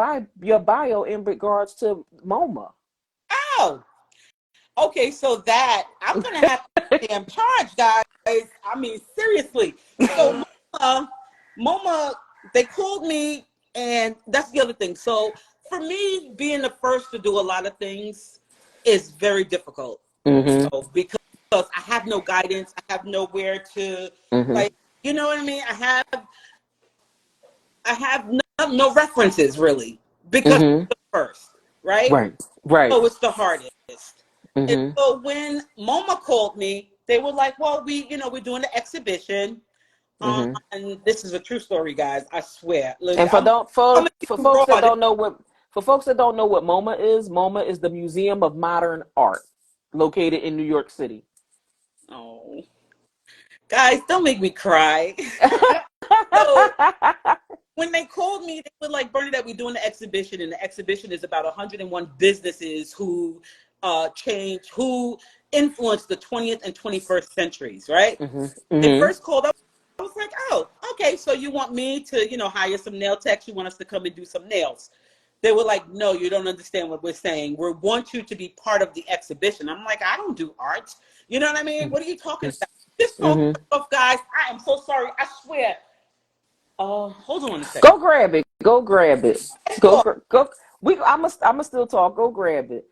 bio in regards to MoMA. oh, okay. So that I'm gonna have to damn charge, guys. I mean, seriously. So MoMA, they called me, and that's the other thing. So for me, being the first to do a lot of things is very difficult. Mm-hmm. Because I have no guidance, I have nowhere to, Mm-hmm. like, you know what I mean. I have no references really because Mm-hmm. it's the first, right? Right. Right. So it's the hardest. And Mm-hmm. so when MoMA called me, they were like, "Well, we're doing the exhibition." Mm-hmm. And this is a true story, guys. I swear. Look, And for don't I'm gonna for keep it folks that raw. don't know what for folks that don't know what MoMA is the Museum of Modern Art located in New York City. Oh, guys, don't make me cry. So when they called me, they were like, Bernadette, we're doing the exhibition, and the exhibition is about 101 businesses who who influenced the 20th and 21st centuries, right? Mm-hmm. They Mm-hmm. first called up, I was like, oh, okay, so you want me to, hire some nail techs, you want us to come and do some nails. They were like, no, you don't understand what we're saying. We want you to be part of the exhibition. I'm like, I don't do art. You know what I mean? What are you talking about? This phone Mm-hmm. off, guys. I am so sorry. I swear. Hold on a second. Go grab it. Go grab it. Let's go. Go. I'm still talk. Go grab it.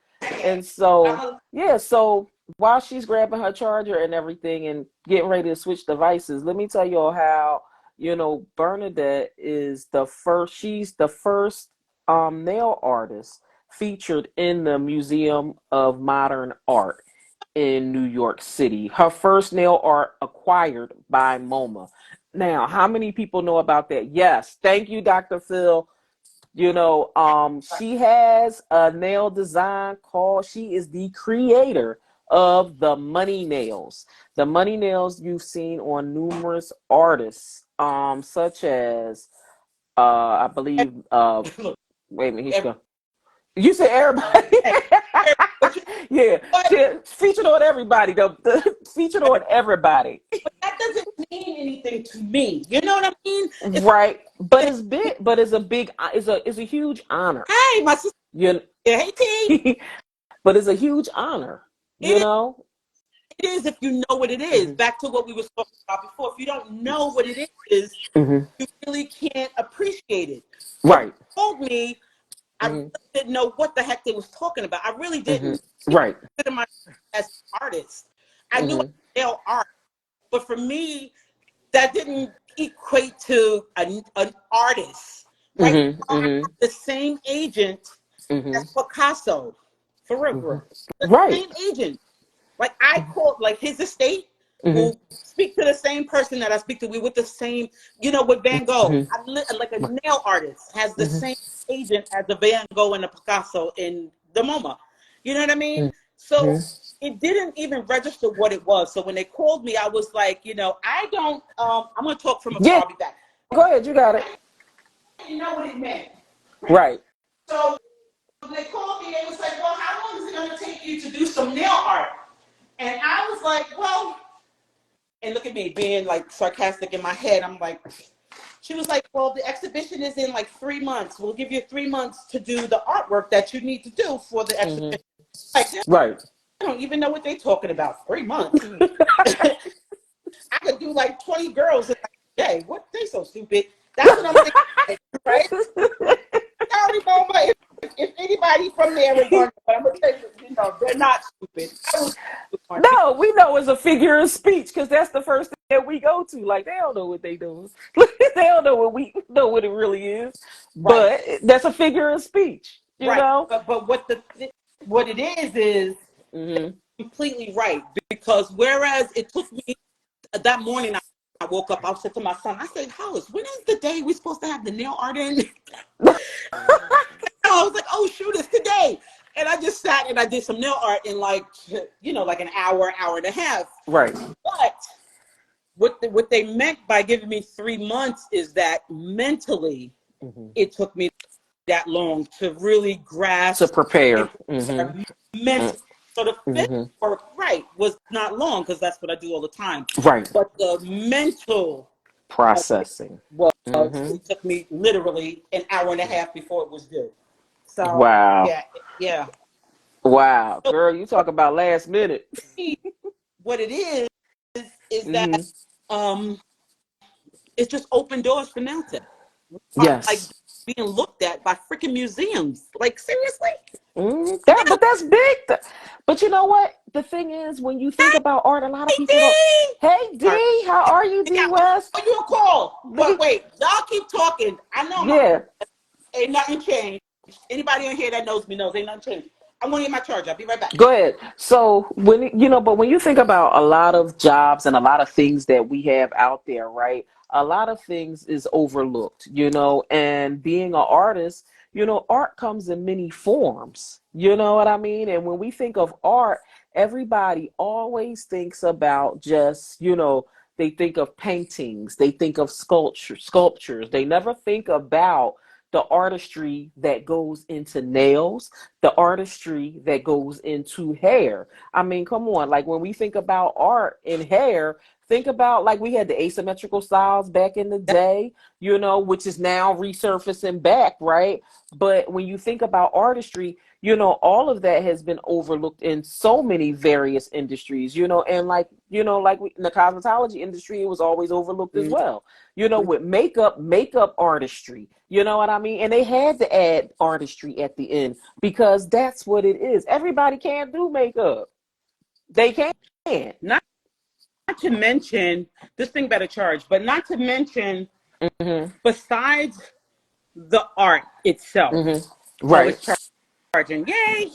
And I'm so a, yeah. So while she's grabbing her charger and everything and getting ready to switch devices, let me tell y'all how, you know, Bernadette is the first. She's the first nail artist featured in the Museum of Modern Art in New York City. Her first nail art acquired by MoMA. Now, how many people know about that? Yes. Thank you, Dr. Phil. You know, she has a nail design called, she is the creator of the money nails. The money nails you've seen on numerous artists, such as, I believe, look, wait a minute, he's every, going. You said everybody. hey, but you know Yeah, what? she featured on everybody. The featured on everybody. But that doesn't mean anything to me. You know what I mean? It's Right, but like, it's big, but it's a huge honor. hey, my sister, You hey, T. but it's a huge honor, you It know. it is if you know what it is. Hmm. Back to what we were talking about before. If you don't know what it is, Hmm. you really can't appreciate it. So when Right. they told me, I really Hmm. didn't know what the heck they was talking about. I really Hmm. didn't. I didn't Right. consider myself as an artist. I knew I Hmm. could nail art, but for me, that didn't equate to an artist. Right Hmm. now, I Hmm. have the same agent as Hmm. Picasso. For real, for real. The Right. same agent. Like I called, like his estate Mm-hmm. will speak to the same person that I speak to. We with the same, with Van Gogh. Mm-hmm. Like a nail artist has the Mm-hmm. same agent as the Van Gogh and the Picasso in the MoMA. You know what I mean? So it didn't even register what it was. So when they called me, I was like, I don't. I'm gonna talk from afar. Yeah. I'll be back. Go ahead. You got it. You know what it meant. Right. So they called me. They was like, "Well, how long is it gonna take you to do some nail art?" And I was like, "Well," and look at me being like sarcastic in my head. I'm like, she was like, "Well, the exhibition is in like 3 months. We'll give you 3 months to do the artwork that you need to do for the exhibition." Like, Right. I don't even know what they're talking about. 3 months. I could do like 20 girls in like a day. What? They so stupid. That's what I'm thinking, right? Sorry, Mama, if anybody from there is on, but I'm gonna tell you, they're not stupid. I was stupid. No, we know it's a figure of speech because that's the first thing that we go to. Like they don't know what they doing. They don't know what we know what it really is. Right, But that's a figure of speech, you right. know? But what it is Mm-hmm. completely right, because whereas it took me that morning, I woke up. I said to my son, I said, "Hollis, when is the day we're supposed to have the nail art in?" I was like, "Oh shoot, it's today." And I just sat and I did some nail art in like like an hour and a half. Right. But what they meant by giving me 3 months is that mentally Mm-hmm. it took me that long to really To grasp prepare. and Mm-hmm. prepare mentally. So the physical Mm-hmm. work, right, was not long because that's what I do all the time. Right. But the mental of it Processing. was, Mm-hmm. it took me literally an hour and a half before it was due. So Wow. yeah, yeah. Wow. So Girl, you for talk about last minute. me, what it is that Mm-hmm. um it's just open doors for nail tech. Like Yes. being looked at by freaking museums. Like seriously? But that's big. But you know what? The thing is, when you think about art, a lot of Hey people don't. D! Hey Sorry. D, how are you, D Yeah, West? oh, you a call. But wait, y'all keep talking. I know my Yeah. ain't nothing changed. Anybody in here that knows me knows ain't nothing changed. I'm gonna get my charger. I'll be right back. Go ahead. So but when you think about a lot of jobs and a lot of things that we have out there, right? A lot of things is overlooked, and being an artist, art comes in many forms. You know what I mean? And when we think of art, everybody always thinks about just, they think of paintings, they think of sculptures. They never think about the artistry that goes into nails, the artistry that goes into hair. I mean, come on. Like when we think about art in hair, think about like we had the asymmetrical styles back in the day, which is now resurfacing back, right? But when you think about artistry, all of that has been overlooked in so many various industries, and in the cosmetology industry, it was always overlooked as Mhm. well, with makeup artistry, you know what I mean? And they had to add artistry at the end because that's what it is. Everybody can't do makeup. They can't. Not to mention this thing better charge, but not to mention Mm-hmm. besides the art itself. Mm-hmm. Oh, Right. it's charging. Yay!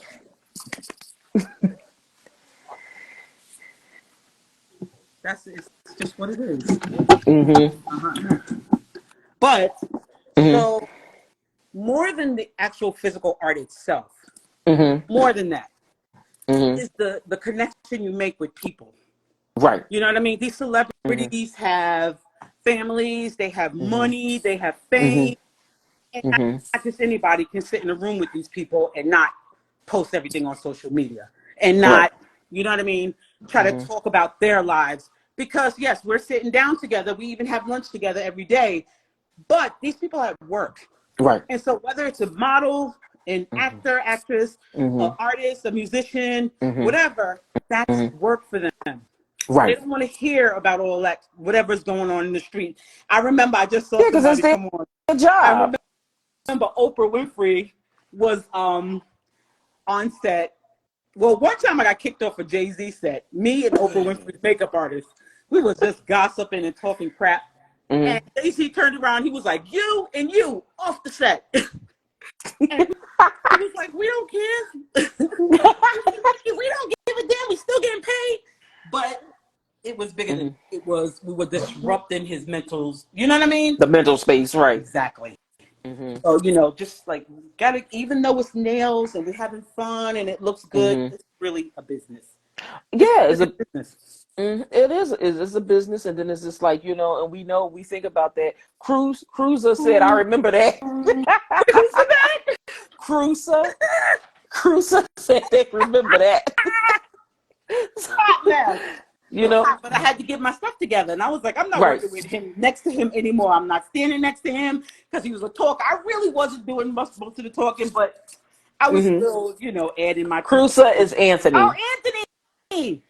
It's just what it is. Mm-hmm. Uh-huh. But Mm-hmm. so more than the actual physical art itself, Mm-hmm. more than that Mm-hmm. is the connection you make with people. Right. You know what I mean? These Mm-hmm. celebrities have families, they have Mm-hmm. money, they have Mm-hmm. fame, and Mm-hmm. not just anybody can sit in a room with these people and not post everything on social media and Right. not, you know what I mean, try to Mm-hmm. talk about their lives. Because yes, we're sitting down together, we even have lunch together every day, but these people have work. Right. And so whether it's a model, an Mm-hmm. actor, actress, an Mm-hmm. artist, a musician, Mm-hmm. whatever, that's Mm-hmm. work for them. They Right. don't want to hear about all that, whatever's going on in the street. I remember I just saw Yeah, because it's somebody their come on. I job. remember Oprah Winfrey was on set. Well, one time I got kicked off a Jay-Z set. Me and Oprah Winfrey's makeup artist. We was just gossiping and talking crap. And Mm-hmm. Jay-Z turned around. He was like, "You and you off the set." And he was like, we don't care. We don't give a damn. We still getting paid. But it was bigger than it was. We were disrupting his mentals. You know what I mean? The mental space, right? Exactly. Mm-hmm. So, just like, gotta, even though it's nails and we're having fun and it looks good, Mm-hmm. it's really a business. It's Yeah, really a business. it is. It's a business, and then it's just like, and we think about that. Cruiser said, I remember that. Who's that? Cruiser, Cruiser said they remember that. Hot now. You know, But I had to get my stuff together, and I was like, I'm not right? working with him next to him anymore. I'm not standing next to him because he was a talker. I really wasn't doing most of the talking, but I was Mm-hmm. still, adding my 2 cents. Cruiser is Oh, Anthony. Anthony!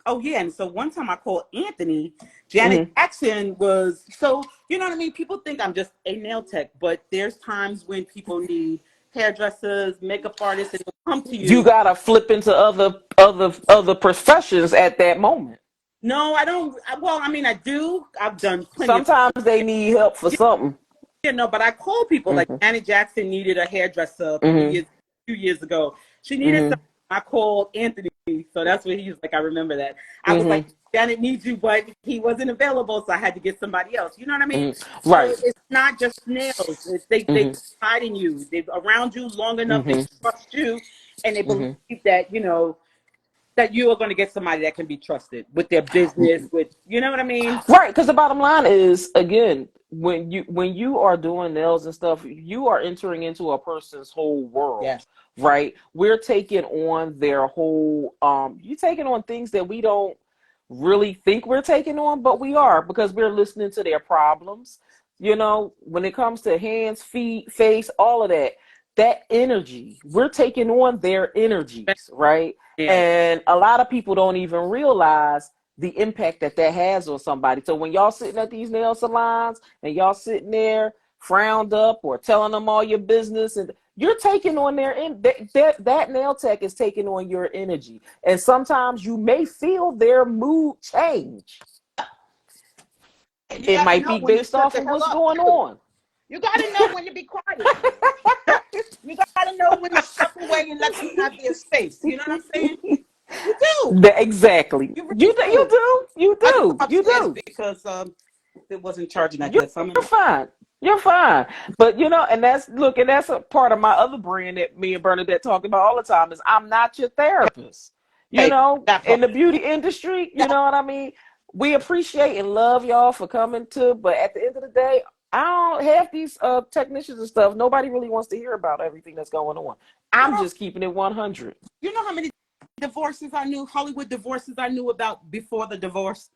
Oh, yeah. And so one time I called Anthony, Janet Mm-hmm. Jackson was, so, you know what I mean? People think I'm just a nail tech, but there's times when people need hairdressers, makeup artists, and they'll come to You you. gotta flip into other professions at that moment. No, I don't. Well, I mean, I do. I've done plenty of. Sometimes they need help for something. Yeah, no, but I call people like Mm-hmm. Janet Jackson needed a hairdresser Mm-hmm. 2 years ago. She needed Mm-hmm. some. I called Anthony, so that's what he was like. I remember that. I was like, Mm-hmm. Janet needs you, but he wasn't available, so I had to get somebody else. You know what I mean? Mm-hmm. So Right. it's not just nails. They Mm-hmm. confide in you. They're around you long enough. They Mm-hmm. trust you, and they believe Mm-hmm. that that you are going to get somebody that can be trusted with their business. With you know what I mean? Right, because the bottom line is, again, when you are doing nails and stuff, you are entering into a person's whole world, Yes. right? We're taking on their whole you taking on things that we don't really think we're taking on, but we are, because we're listening to their problems. When it comes to hands, feet, face, all of that energy, we're taking on their energies, right? Nails. And a lot of people don't even realize the impact that has on somebody. So when y'all sitting at these nail salons and y'all sitting there frowned up or telling them all your business, and you're taking on that nail tech is taking on your energy. And sometimes you may feel their mood change. And you It got to might know be when to based shut off the of hell what's up, going too. on. You got to know when to be quiet. You got to know when to step away and let them have their space. You know what I'm saying? You do. Exactly. You You really do. You do. do. You I just come do. You upstairs do. because it wasn't charging that You're good. So I'm in my. fine. You're fine. But and that's a part of my other brand that me and Bernadette talk about all the time is I'm not your therapist. Hey, that In part. the beauty industry, you That, know what I mean? We appreciate and love y'all for coming to, but at the end of the day, I don't have these technicians and stuff. Nobody really wants to hear about everything that's going on. I'm girl, just keeping it 100. you know how many Hollywood divorces I knew about before the divorce?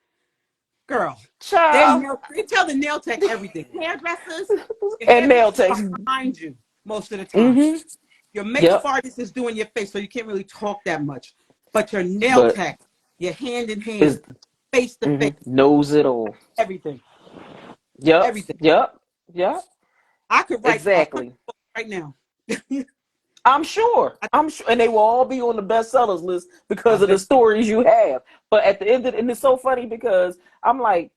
Girl, Child they tell the nail tech everything. Your and nail hairdressers techs. are behind you most of the time. Mm-hmm. Your makeup Yep. artist is doing your face, so you can't really talk that much. But your nail But tech, your hand in hand, is face to face, knows it all. everything, Yep. everything. Yep. Yep. I could write 100 Exactly. books right now. I'm sure. I'm sure, and they will all be on the bestsellers list I because of the bet. stories you have. But at the end of it, and it's so funny because I'm like,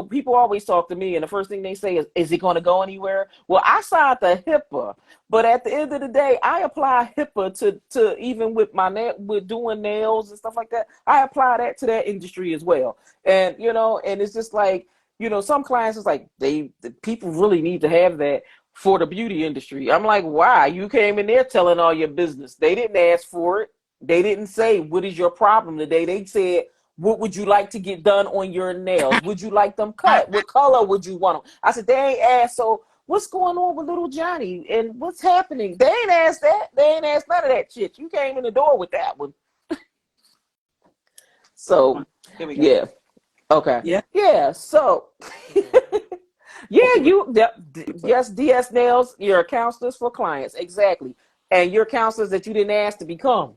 people always talk to me, and the first thing they say is it going to go anywhere? Well, I signed the HIPAA, but at the end of the day, I apply HIPAA to even with with doing nails and stuff like that. I apply that to that industry as well, and and it's just like some clients is like the people really need to have that for the beauty industry. I'm like, why? You came in there telling all your business. They didn't ask for it. They didn't say, what is your problem today? They said, what would you like to get done on your nails? Would you like them cut? What color would you want them? I said, they ain't asked, so what's going on with little Johnny? And what's happening? They ain't asked that. They ain't asked none of that shit. You came in the door with that one. So, Here we go. yeah. Okay. Yeah. Yeah. So, yeah, Okay. yes, DS Nails, you're counselors for clients. Exactly. And you're counselors that you didn't ask to become.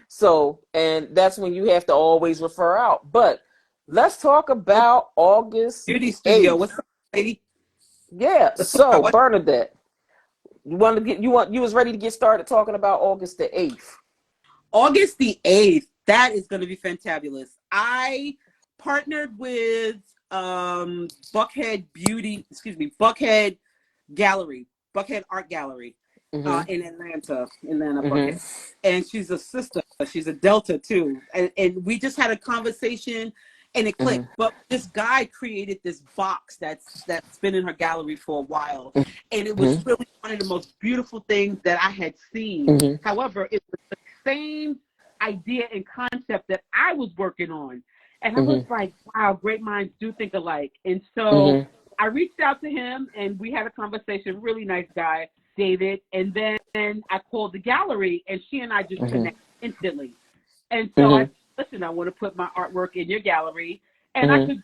So, and that's when you have to always refer out. But let's talk about August Beauty studio. 8th. What's up, lady? Yeah. Let's talk So, about what Bernadette, you was ready to get started talking about August the 8th. August the 8th. That is going to be fantabulous. I partnered with Buckhead Art Gallery. Mhm. in Atlanta, Mhm. Buckhead. And she's a sister. She's a Delta too. And we just had a conversation and it clicked. Mhm. But this guy created this box that's been in her gallery for a while. And it was Mhm. really one of the most beautiful things that I had seen. Mhm. However, it was the same idea and concept that I was working on. And I was Mhm. like, wow, great minds do think alike. And so Mhm. I reached out to him and we had a conversation, really nice guy. David, and then I called the gallery, and she and I just Mhm. connected instantly. And so I Mhm. said, listen, I want to put my artwork in your gallery, and I Mhm. could.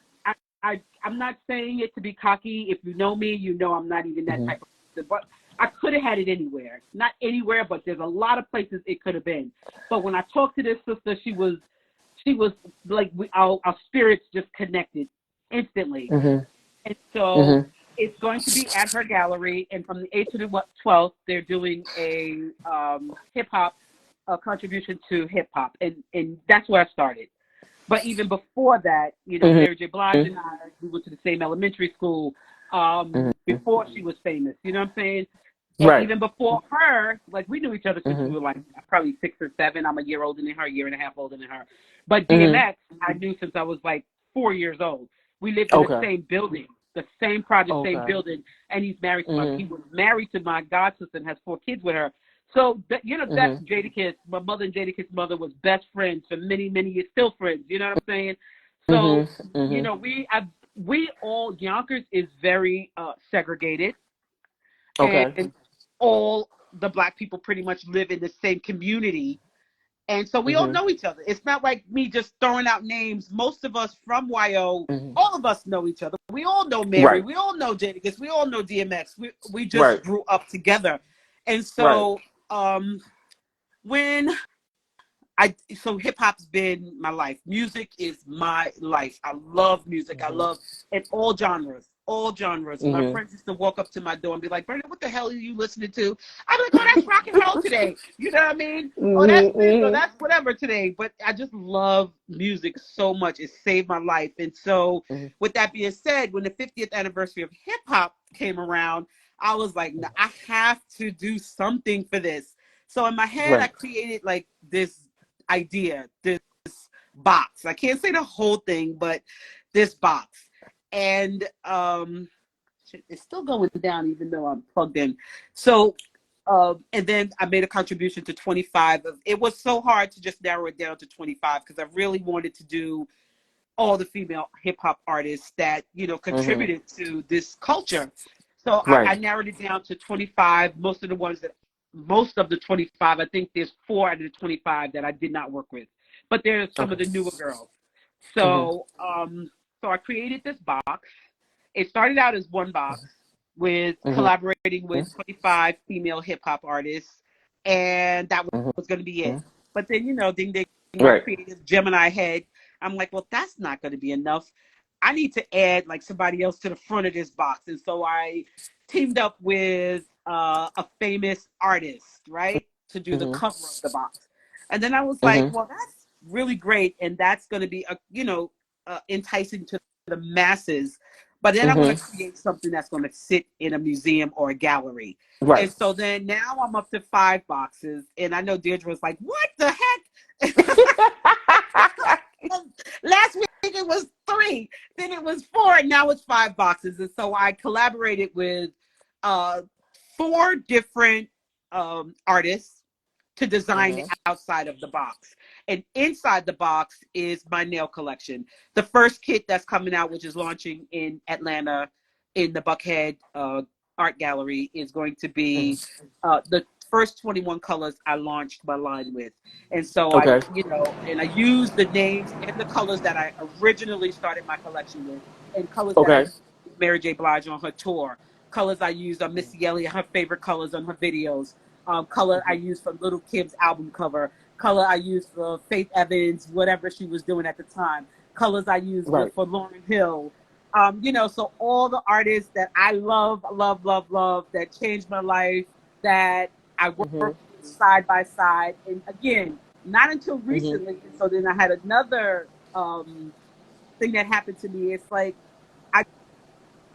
I'm not saying it to be cocky. If you know me, you know I'm not even that Mhm. type of person. But I could have had it anywhere, not anywhere, but there's a lot of places it could have been. But when I talked to this sister, she was like our spirits just connected instantly. Mhm. And so Mhm. it's going to be at her gallery. And from the 8th to the 12th, they're doing a hip hop contribution to hip hop. And that's where I started. But even before that, you know, Mhm. Mary J. Blige and I, we went to the same elementary school Mhm. before she was famous. You know what I'm saying? And Right. even before her, like we knew each other since we Mhm. were like probably 6 or 7. I'm a year older than her, a year and a half older than her. But Mhm. DMX, I knew since I was like 4 years old. We lived in the Okay. same building, the same project, same Okay. building, and he's married to Mhm. he was married to my god sister and has 4 kids with her. So that, you know, that's Mhm. Jadakiss. My mother and Jadakiss' mother was best friends for many, many years, still friends. You know what I'm saying? Mhm. So, you Mhm. know, we all Yonkers is very segregated, Okay. and all the black people pretty much live in the same community. And so we all Mhm. know each other. It's not like me just throwing out names. Most of us from YO, Mhm. all of us know each other. We all know Mary. Right. We all know Jadakiss. We all know DMX. We just Right. grew up together. And Right. so when so hip hop's been my life. Music is my life. I love music. I Mhm. love in all genres. All genres. My Mhm. friends used to walk up to my door and be like, Bernadette, what the hell are you listening to? I'd be like, oh, that's rock and roll today. You know what I mean? Oh, that's Mhm. this or Mhm. that's whatever today. But I just love music so much. It saved my life. And so Mhm. with that being said, when the 50th anniversary of hip hop came around, I was like, nah, I have to do something for this. So in my head, I Right. created like this idea, this box. I can't say the whole thing, but this box. And it's still going down even though I'm plugged in. So and then I made a contribution to 25 of it was so hard to just narrow it down to 25 because I really wanted to do all the female hip hop artists that, you know, Mhm. contributed to this culture. So I Right. narrowed it down to 25. Most of the 25, I think there's 4 out of the 25 that I did not work with, but there's some Okay. of the newer girls. Mhm. So I created this box. It started out as one box with Mhm. collaborating with 25 female hip hop artists, and that Mhm. was going to be it. But then, you know, ding ding, my Right. creative Gemini head, I'm like, well, that's not going to be enough. I need to add like somebody else to the front of this box, and so I teamed up with a famous artist, right, to do the Mhm. cover of the box. And then I was like, Mhm. well, that's really great, and that's going to be enticing to the masses. But then I'm going Mhm. to create something that's going to sit in a museum or a gallery. Right. And so then now I'm up to 5 boxes, and I know Deirdre was like, "What the heck?" Last week it was 3, then it was 4, and now it's 5 boxes. And so I collaborated with uh, 4 different artists to design the Mhm. outside of the box. And inside the box is my nail collection. The first kit that's coming out, which is launching in Atlanta in the Buckhead Art Gallery, is going to be Mhm. the first 21 colors I launched my line with. And so Okay. I used the names and the colors that I originally started my collection with, and colors that I Okay. used with Mary J. Blige on her tour, colors I used on Missy Elliott, her favorite colors on her videos, color I Mhm. used for Little Kim's album cover, color I used for Faith Evans, whatever she was doing at the time, colors I used Right. for Lauryn Hill. So all the artists that I love, love, love, love, that changed my life, that I Mhm. worked with side by side. And again, not until Mhm. recently. And so then I had another thing that happened to me. It's like I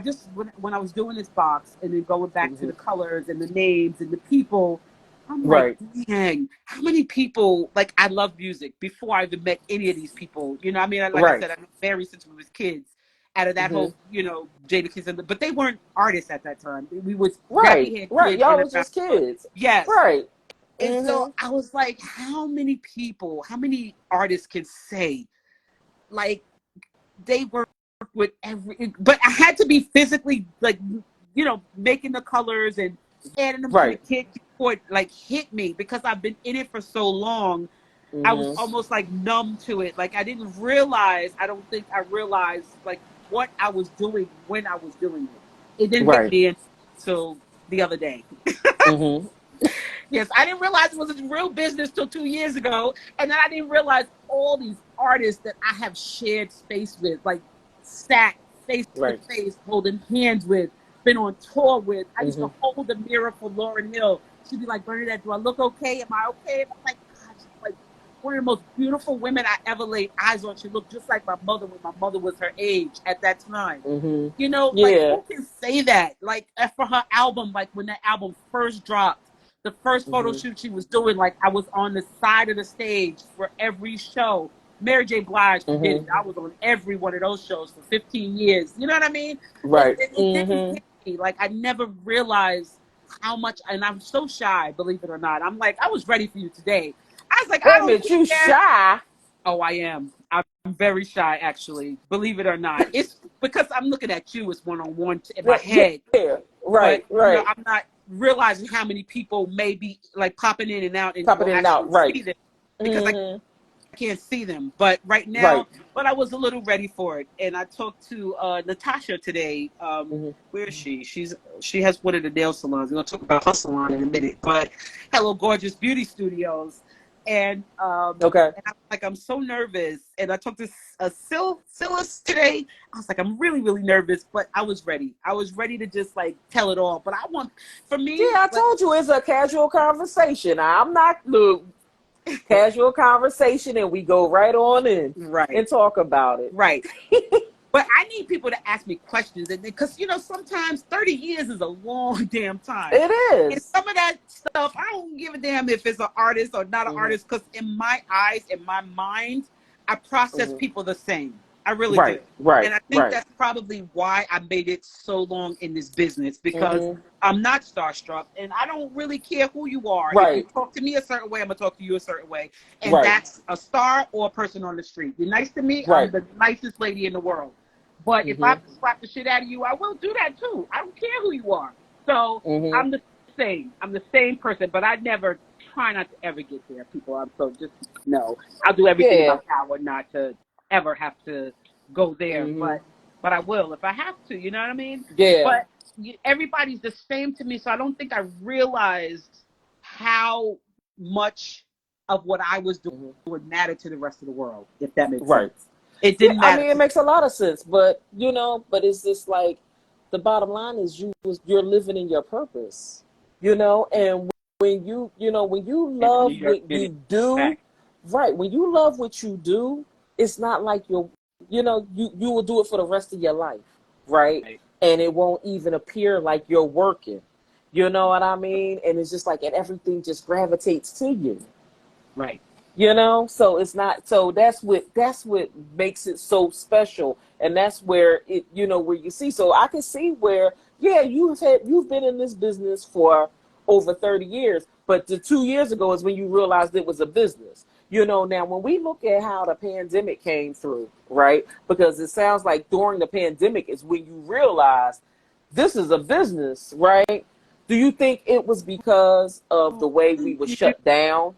just when I was doing this box and then going back to Hmm. the colors and the names and the people, I'm like, Right. dang, how many people, like, I love music before I even met any of these people. You know, I mean, like I Right. said, I know Barry since we was kids. Out of that Hmm. whole, Jada Kids, but they weren't artists at that time. We was Right. nappy head Right. kids Y'all running was around. just kids. Yes. Right. And so Hmm. I was like, how many people, how many artists can say, like, they work with but I had to be physically, like, making the colors and adding them to the Right. kit before it, like, hit me, because I've been in it for so long. I was Hmm. almost like numb to it. Like, I don't think I realized, like, what I was doing when I was doing it. It didn't hit Right. me until the other day. Hmm. Yes, I didn't realize it was a real business till 2 years ago. And then I didn't realize all these artists that I have shared space with, like, sat face to Right. face, holding hands with, been on tour with. I used to Hmm. hold the mirror for Lauryn Hill. She'd be like, Bernadette, do I look okay? Am I okay? And I'm like, God, she's like one of the most beautiful women I ever laid eyes on. She looked just like my mother when my mother was her age at that time. Hmm. Like, Yeah. who can say that? Like, for her album, like, when that album first dropped, the first photo Hmm. shoot she was doing, like, I was on the side of the stage for every show. Mary J. Blige did Hmm. it. I was on every one of those shows for 15 years. You know what I mean? But Right. it didn't Hmm. hit me. Like, I never realized how much, and I'm so shy, believe it or not. I'm like, I was ready for you today. I was like, I Wait a don't minute. You care. shy? Oh, I am. I'm very shy, actually. Believe it or not. It's because I'm looking at you as one on one in my Yeah. head, Yeah. but Right. Right. I'm not realizing how many people may be, like, popping in and out and Popping will in and out. actually Right. see this, because I Hmm. can't see them. But right Right. now, I was a little ready for it, and I talked to Natasha today. Hmm. Where is she? She has one of the nail salons. We're gonna talk about her salon in a minute. But Hello Gorgeous Beauty Studios, and Okay. and I'm like, I'm so nervous. And I talked to Stylist today. I was like, I'm really, really nervous, but I was ready. I was ready to just, like, tell it all. But I want, for me, Yeah, I like, told you it's a casual conversation. I'm not look casual conversation, and we go right on in right, and talk about it. right. But I need people to ask me questions, and because, sometimes 30 years is a long damn time. It And is. some of that stuff, I don't give a damn if it's an artist or not an Hmm. artist, because in my eyes, in my mind, I process Hmm. people the same. I really do. Right. Right. And I think Right. that's probably why I made it so long in this business, because Hmm. I'm not starstruck, and I don't really care who you are. If you Right. talk to me a certain way, I'm going to talk to you a certain way. And Right. that's a star or a person on the street. You're nice to me, I'm Right. the nicest lady in the world. But if I Hmm. have to slap the shit out of you, I will do that too. I don't care who you are. So Hmm. I'm the same. I'm the same person, but I never try not to ever get there, people. I'm so just no. I'll do everything in my Yeah. power not to ever have to go there, Hmm. but I will if I have to. You know what I mean? Yeah. But everybody's the same to me, so I don't think I realized how much of what I was Hmm. doing mattered to the rest of the world. If that makes Right. sense, it Yeah. didn't I matter mean, it to makes a lot of sense, but but it's just like the bottom line is you're living in your purpose, and when you me. And love New York what did it. you do, Back. right? When you love what you do, it's not like you will do it for the rest of your life, right? Right. And it won't even appear like you're working. You know what I mean? And it's just like, and everything just gravitates to you. Right. So it's not, so that's what makes it so special, and that's where where you see, so I can see where, yeah, you've been in this business for over 30 years, but the 2 years ago is when you realized it was a business. Now when we look at how the pandemic came through, right, because it sounds like during the pandemic is when you realize this is a business, right? Do you think it was because of the way we were shut down?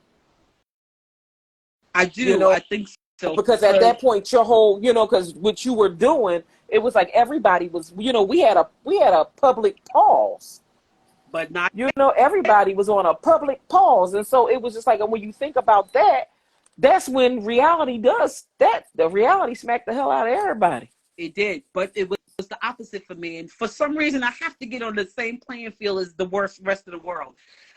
I you do. know I think so. because at that point your whole, because what you were doing, it was like everybody was, we had a public pause. But not. Everybody was on a public pause, and so it was just like, and when you think about that, that's when reality does that. The reality smacked the hell out of everybody. It did, but it was the opposite for me. And for some reason, I have to get on the same playing field as the worst rest of the world.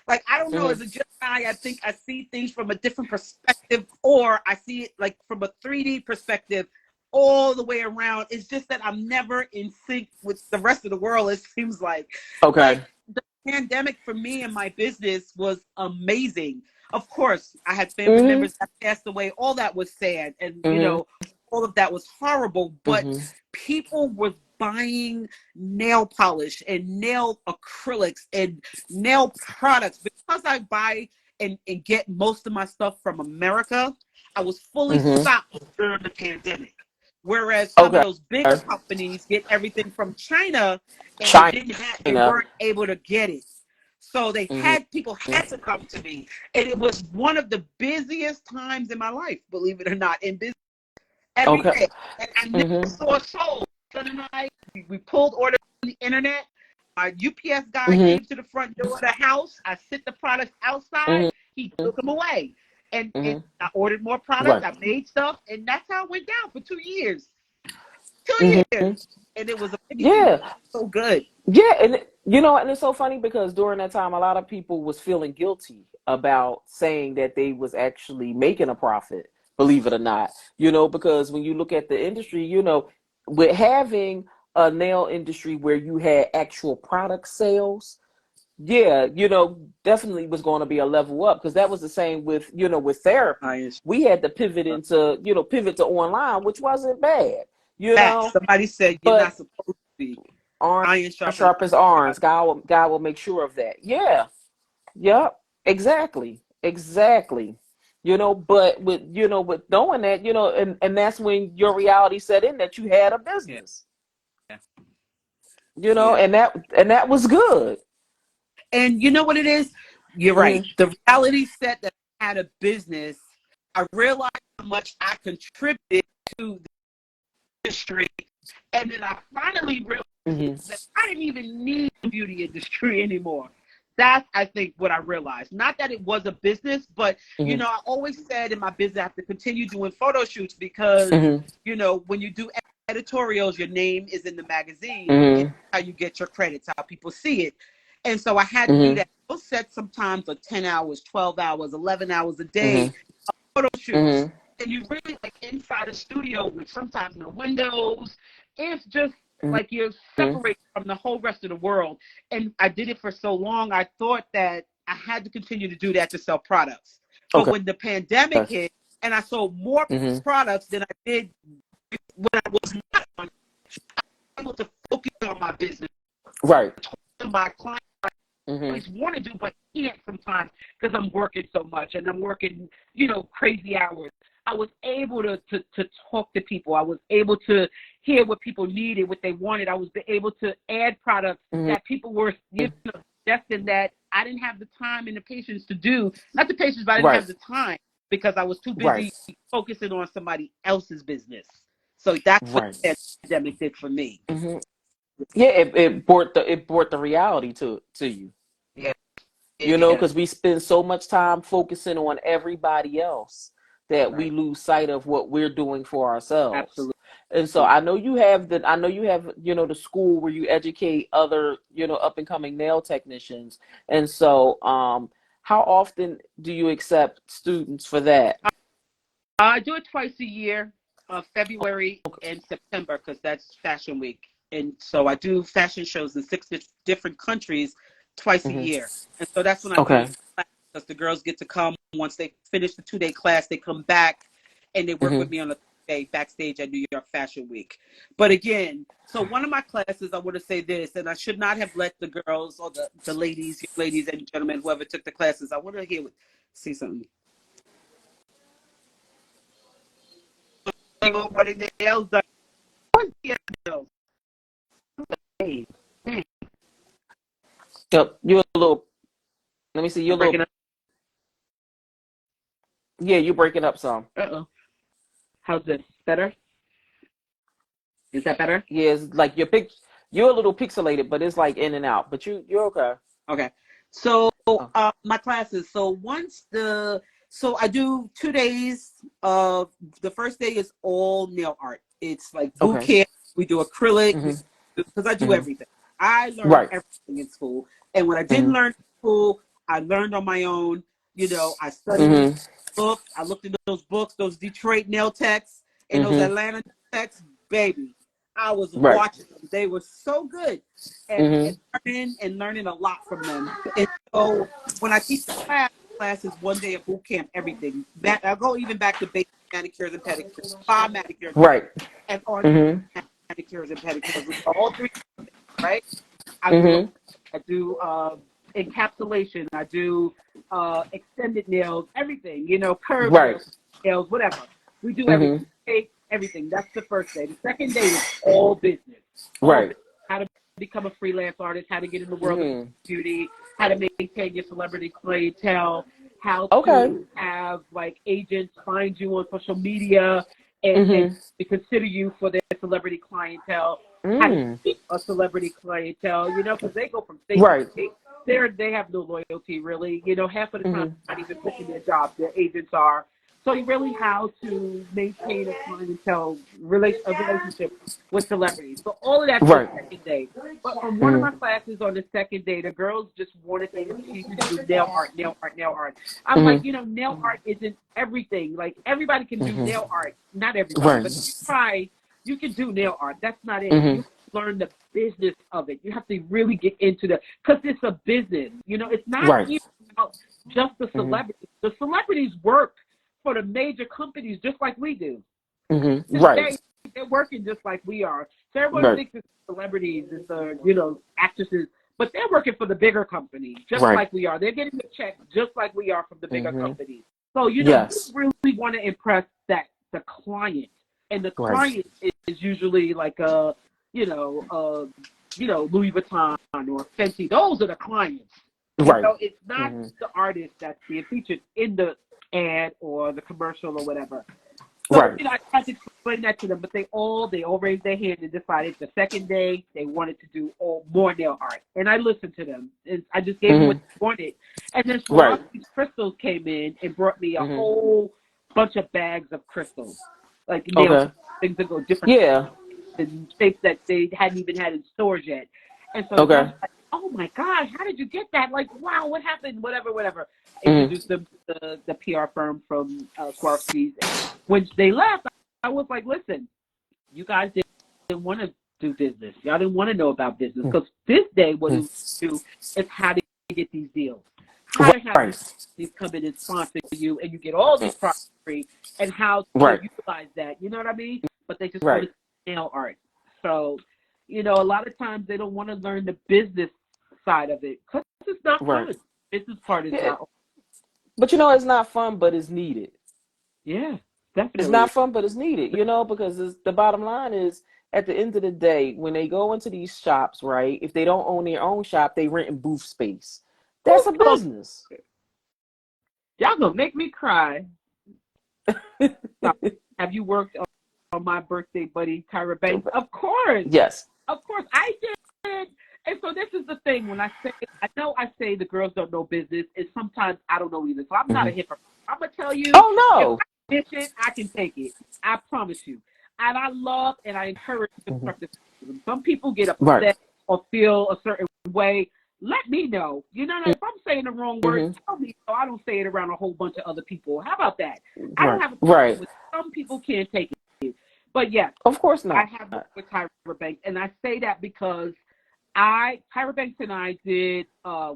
Like, I don't know, Hmm. as a Gemini, I think I see things from a different perspective, or I see it like from a 3D perspective. all the way around. It's just that I'm never in sync with the rest of the world, it seems like. Okay. But the pandemic for me and my business was amazing. Of course, I had family Mhm. members that passed away. All that was sad. And, Mhm. all of that was horrible. But Mhm. people were buying nail polish and nail acrylics and nail products because I buy and get most of my stuff from America. I was fully Mhm. stocked during the pandemic. Whereas some of Okay. those bigger companies get everything from China and they China. weren't able to get it. So Mhm. people had to come to me. And it was one of the busiest times in my life, believe it or not, in business every Okay. day. And I never Mhm. saw a soul. Son and I, we pulled orders on the internet. Our UPS guy Mhm. came to the front door of the house. I sent the products outside. Mhm. He took them away. And Mhm. I ordered more products. Right. I made stuff. And that's how it went down for 2 years. 2 years. Mhm. And it was amazing. Yeah. So good. Yeah, and and it's so funny because during that time, a lot of people was feeling guilty about saying that they was actually making a profit. Believe it or not, because when you look at the industry, with having a nail industry where you had actual product sales, yeah, definitely was going to be a level up because that was the same with therapy. We had to pivot to online, which wasn't bad, Facts. Somebody said you're not but supposed to be. iron Iron sharpens sharpens irons. God will make sure of that. Yeah. Yep. Exactly. But with knowing that, and that's when your reality set in that you had a yeah. business. Yeah. Yeah. And that was good. And you know what it is? You're right. Mm-hmm. The reality set that I had a business, I realized how much I contributed to the industry. And then I finally realized Mm-hmm. that I didn't even need the beauty industry anymore. That's, I think, what I realized. Not that it was a business, but, Mm-hmm. I always said in my business, I have to continue doing photo shoots because, Mm-hmm. when you do editorials, your name is in the magazine. And Mm-hmm. how you get your credits, how people see it. And so I had to do Mm-hmm. that. Those sets sometimes are 10 hours, 12 hours, 11 hours a day, Mm-hmm. photo shoots. Mm-hmm. And you really like inside a studio with sometimes no windows. It's just like you're Mm-hmm. separated from the whole rest of the world. And I did it for so long, I thought that I had to continue to do that to sell products. But Okay. when the pandemic hit and I sold more Mm-hmm. products than I did when I was not able to focus on my business, Right. to my clients, Mm-hmm. always want to do, but can't sometimes because I'm working so much and I'm working, crazy hours. I was able to talk to people. I was able to hear what people needed, what they wanted. I was able to add products Mm-hmm. that people were suggesting that I didn't have the time and the patience to do. Not the patience, but I didn't Right. have the time because I was too Right. busy focusing on somebody else's business. So that's what Right. the pandemic did for me. Mm-hmm. Yeah, it brought the reality to you. Yeah, yeah, Because we spend so much time focusing on everybody else that we right. lose sight of what we're doing for ourselves. Absolutely. And so I know you have the school where you educate other, up and coming nail technicians. And so how often do you accept students for that? I do it twice a year, February and September, because that's Fashion Week. And so I do fashion shows in six different countries twice a Hmm. year. And so that's when I do Okay. the class, because the girls get to come. Once they finish the 2-day class, they come back and they work with Hmm. me on a day backstage at New York Fashion Week. But again, so one of my classes, I want to say this, and I should not have let the girls or the ladies and gentlemen, whoever took the classes, I want to see something. Nobody else done. Hey, hey, Yep. You're a little. Let me see. You're I'm a breaking little. up. Yeah, you're breaking up some. Uh-oh. How's this? Better? Is that better? Yeah, it's like you're a little pixelated, but it's like in and out. But you're okay. Okay. So Oh, my classes. So I do 2 days. The first day is all nail art. It's like boot okay. camp. We do acrylic Hmm. because I do Hmm. everything. I learned Right. everything in school, and when I didn't Hmm. learn in school, I learned on my own. I studied Hmm. books. I looked at those books, those Detroit nail techs, and those Atlanta texts, baby, I was Right. watching them. They were so good, and Mm-hmm. learning a lot from them. And so when I teach the class is 1 day of boot camp, everything. That I'll go even back to basic manicures and pedicures, spa manicures and pedicures, Right. and ortho Mm-hmm. manicures and pedicures, which are all three, right? I do Mm-hmm. I do encapsulation. I do extended nails, everything. Curved Right. nails, whatever. We do Mm-hmm. everything. Everything. That's the first day. The second day is all business. All Right. business. How to become a freelance artist. How to get in the world of Mm-hmm. beauty. How to maintain your celebrity clientele. How Okay. to have like agents find you on social media and Mm-hmm. to consider you for their celebrity clientele. How to Mm. keep a celebrity clientele, because they go from state to Right. state. They have no loyalty really. Half of the time Mm-hmm. they're not even pushing their jobs. Their agents are. So you really how to maintain a clientele a relationship with celebrities. So all of that's the Right. second day. But on one of my Mm-hmm. classes on the second day, the girls just wanted me to teach to do nail art, nail art, nail art. I'm like, Mm-hmm. nail art isn't everything. Like everybody can do nail Mm-hmm. art. Not everybody, but if you Right. try, you can do nail art. That's not it. Mm-hmm. You learn the business of it. You have to really get into because it's a business. It's not Right. even about just the Mm-hmm. celebrities. The celebrities work for the major companies just like we do. Mm-hmm. Today, Right. they're working just like we are. So everyone Right. thinks it's celebrities, it's actresses, but they're working for the bigger companies just Right. like we are. They're getting the check just like we are from the bigger Mm-hmm. companies. So you Yes. really want to impress the client, and the Right. client is usually like Louis Vuitton or Fenty. Those are the clients. Right. It's not Mm-hmm. the artist that's being featured in the ad or the commercial or whatever. So, Right. I tried to explain that to them, but they all raised their hand and decided the second day they wanted to do more nail art. And I listened to them. And I just gave them what Mm-hmm. they wanted. And then Right. Swarovski's crystals came in and brought me a Mm-hmm. whole bunch of bags of crystals, like nail Okay. things that go different Yeah. in shapes that they hadn't even had in stores yet. And so the girls Okay. were like, oh my God, how did you get that? Like, wow, what happened? Whatever. Mm-hmm. Introduced them to the PR firm from Swarovski's. When they left, I was like, listen, you guys didn't want to do business. Y'all didn't want to know about business because this day what we do is how to get these deals, how to have these Right. come in and sponsor you, and you get all these products free, and how to Right. utilize that. You know what I mean? But they just want Right. to nail art. So, a lot of times they don't want to learn the business side of it because it's not Right. fun. Business part is Yeah. not. But it's not fun, but it's needed. Yeah, It's definitely. not fun, but it's needed, because the bottom line is at the end of the day, when they go into these shops, right? If they don't own their own shop, they rent in booth space. That's a business. Y'all gonna make me cry. Have you worked on my birthday buddy, Tyra Banks? Of course. Yes. Of course. I did. And so this is the thing. When I say the girls don't know business, and sometimes I don't know either. So I'm not a hypocrite. I'm going to tell you, Oh if no. I dish it, I can take it. I promise you. And I love and I encourage constructive criticism. Some people get Right. upset or feel a certain way. Let me know. If I'm saying the wrong word, tell me so I don't say it around a whole bunch of other people. How about that? I don't Right. have a problem Right. with it. Some people can't take it. But yes, Of course I not. have worked with Tyra Banks, and I say that because Tyra Banks and I did,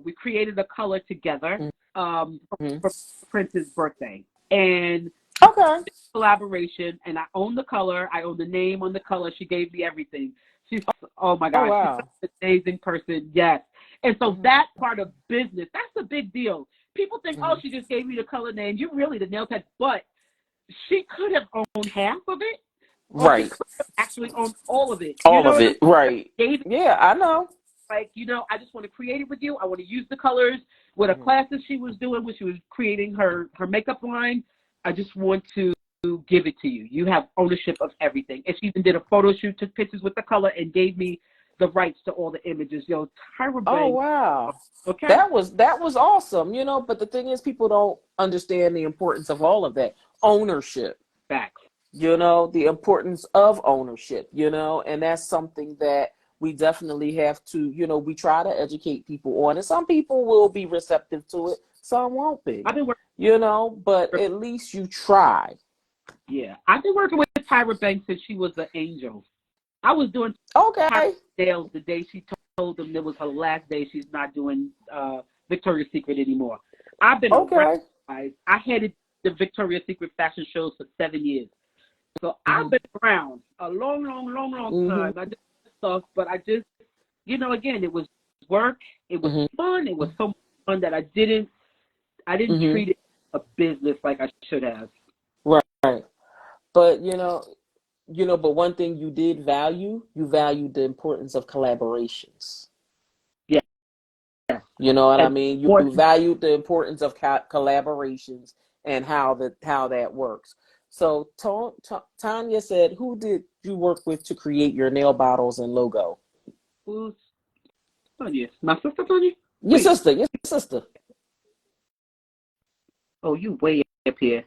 we created a color together for Prince's birthday. And Okay. collaboration, and I own the color. I own the name on the color. She gave me everything. She's, oh my Oh God, she's wow. such an amazing person. Yes. And so that part of business, that's a big deal. People think, oh, she just gave me the color name. You really the nail tech, but she could have owned half of it, or she Right. could have actually owned all of it. You All know of what I it. mean? Right. Gave it, Yeah, I know. like, I just want to create it with you. I want to use the colors. With a class that she was doing when she was creating her makeup line, I just want to give it to you. You have ownership of everything. And she even did a photo shoot, took pictures with the color, and gave me the rights to all the images. Tyra Banks. Oh wow. Okay. That was awesome, but the thing is people don't understand the importance of all of that. Ownership. Facts. The importance of ownership, and that's something that we definitely have to, we try to educate people on, and some people will be receptive to it, some won't be, I've been working. but at least you try. Yeah, I've been working with Tyra Banks since she was an angel. I was doing Tyra Okay. nails the day she told them it was her last day. She's not doing Victoria's Secret anymore. I've been around, Okay. guys. I headed the Victoria's Secret fashion shows for 7 years. So I've Mhm. been around a long, long, long, long Mhm. time. I did stuff, but I just, again, it was work. It was Mhm. fun. It was so much fun that I didn't Mhm. treat it a business like I should have. Right. But but one thing you valued the importance of collaborations. Yeah, yeah. You know what I And mean? You more, valued the importance of collaborations and how that works. So Tanya said, "Who did you work with to create your nail bottles and logo?" who's Tanya? My sister Tanya? Your Wait. sister. Your sister. Oh, you way up here.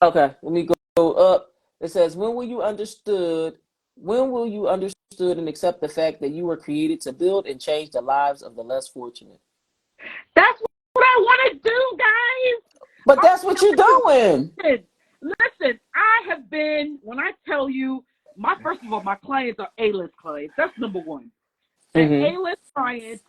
Okay, let me go up. It says, "When will you understood? When will you understood and accept the fact that you were created to build and change the lives of the less fortunate?" That's what I want to do, guys. But I'm that's what you're telling you. doing. Listen, I have been, when I tell you, first of all, my clients are A-list clients. That's number one. They're Mhm. A-list clients.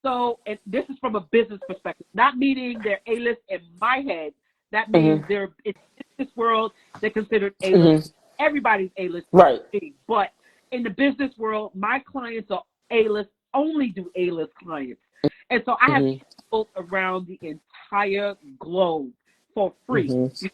So, and this is from a business perspective, not meaning they're A-list in my head. That means Mhm. they're in this world, they're considered A-list. Mhm. Everybody's A-list, Right. but in the business world, my clients are A-list, only do A-list clients. And so I have Mhm. people around the entire globe for free. Mhm.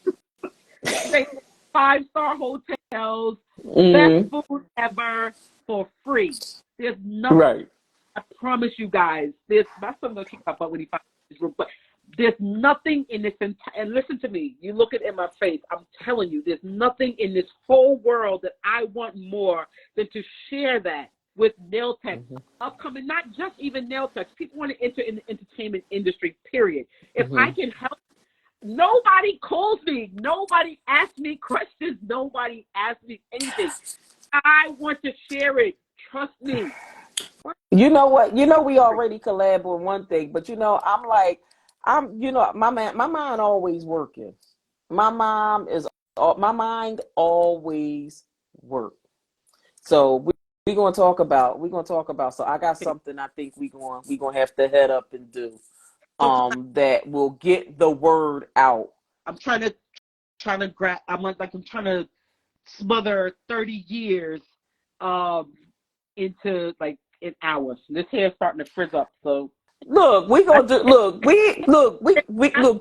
Stay 5-star hotels, best Mhm. food ever for free. There's nothing. Right. I promise you guys. My son gonna kick my butt when he finds this room, but there's nothing in this entire. And listen to me. You look it in my face. I'm telling you, there's nothing in this whole world that I want more than to share that with nail tech. Mhm. Upcoming, not just even nail techs. People want to enter in the entertainment industry. Period. If I Mhm. can help. Nobody calls me. Nobody asks me questions. Nobody asks me anything. I want to share it. Trust me. You know what? We already collab on one thing, but I'm like, my mind always working. My mind always work. So we're gonna talk about. So I got something I think we gonna have to head up and do. So That will get the word out. I'm trying to grab. I'm trying to smother 30 years um into like an hour. So this hair's starting to frizz up. So Look, we I, gonna do. Look.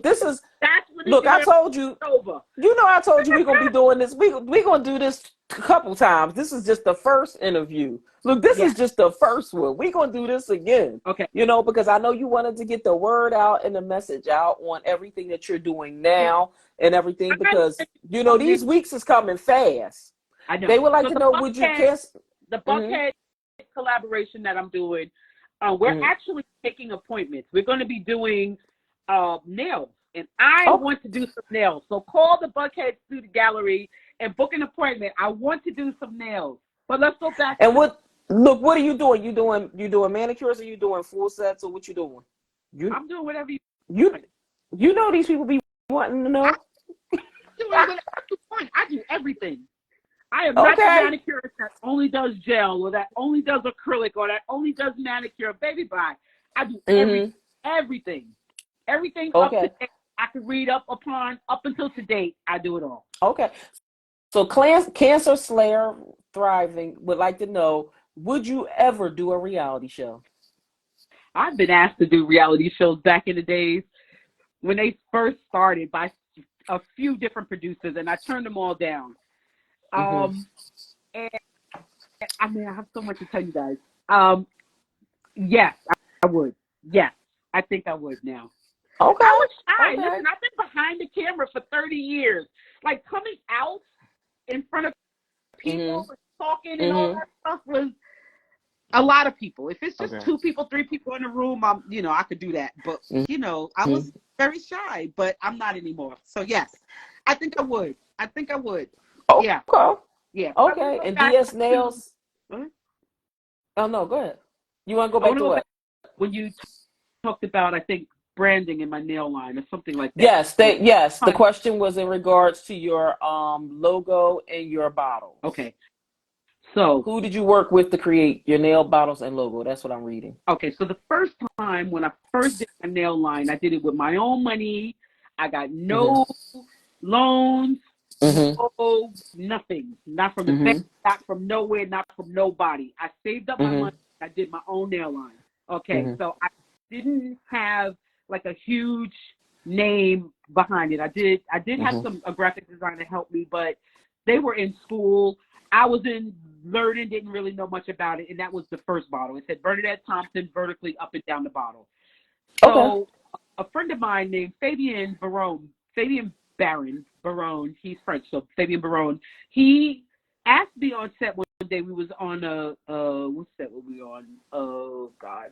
This is. that's when the Look, I year is told you. over. I told you we're gonna be doing this. We gonna do this a couple times. This is just the first interview. Look, this Yeah. is just the first one. We gonna do this again. Okay. Because I know you wanted to get the word out and the message out on everything that you're doing now and everything because these weeks is coming fast. I know. They would like So to know, would you cancel? the Mm-hmm. Buckhead collaboration that I'm doing, we're Mm-hmm. actually taking appointments. We're going to be doing nails, and I Oh, want to do some nails. So call the Buckhead Student Gallery and book an appointment. I want to do some nails. But let's go back and to what are you doing? You doing manicures or you doing full sets or what you doing? You I'm doing whatever you you want. these people be wanting to I'm know. doing whatever you want. I do everything. I am not the Okay. manicurist that only does gel or that only does acrylic or that only does manicure. Baby, bye. I do Mm-hmm. everything. Everything up to Okay. date. I can read up until to date. I do it all. Okay. So Cancer Slayer Thriving would like to know, would you ever do a reality show? I've been asked to do reality shows back in the days when they first started by a few different producers, and I turned them all down. Mm-hmm. And I mean, I have so much to tell you guys. Yes, I would. Yes, I think I would now. I Okay. was shy. Okay. Listen, I've been behind the camera for 30 years. Like coming out in front of people Mm-hmm. and talking and all Mm-hmm. that stuff was a lot of people. If it's just Okay. 2 people, 3 people in a room, I could do that. But I Mm-hmm. was very shy, but I'm not anymore. So yes, I think I would. I think I would. Yeah, Okay. yeah. But I want to Okay. go And back DS to. Nails. Oh no, go ahead. You want to go I back want to to go back what? when you talked about. I think branding in my nail line or something like that. Yes, the question was in regards to your logo and your bottles. Okay. So who did you work with to create your nail bottles and logo? That's what I'm reading. Okay, so the first time when I first did my nail line, I did it with my own money. I got no loans, no nothing. Not from the bank, not from nowhere, not from nobody. I saved up my money. I did my own nail line. Okay, so I didn't have like a huge name behind it. I did have a graphic designer help me, but they were in school. I was in learning, didn't really know much about it, and that was the first bottle. It said Bernadette Thompson vertically up and down the bottle. So a friend of mine named Fabian Baron, he's French, so Fabian Baron, he asked me on set one day. We was on what set were we on? Oh God.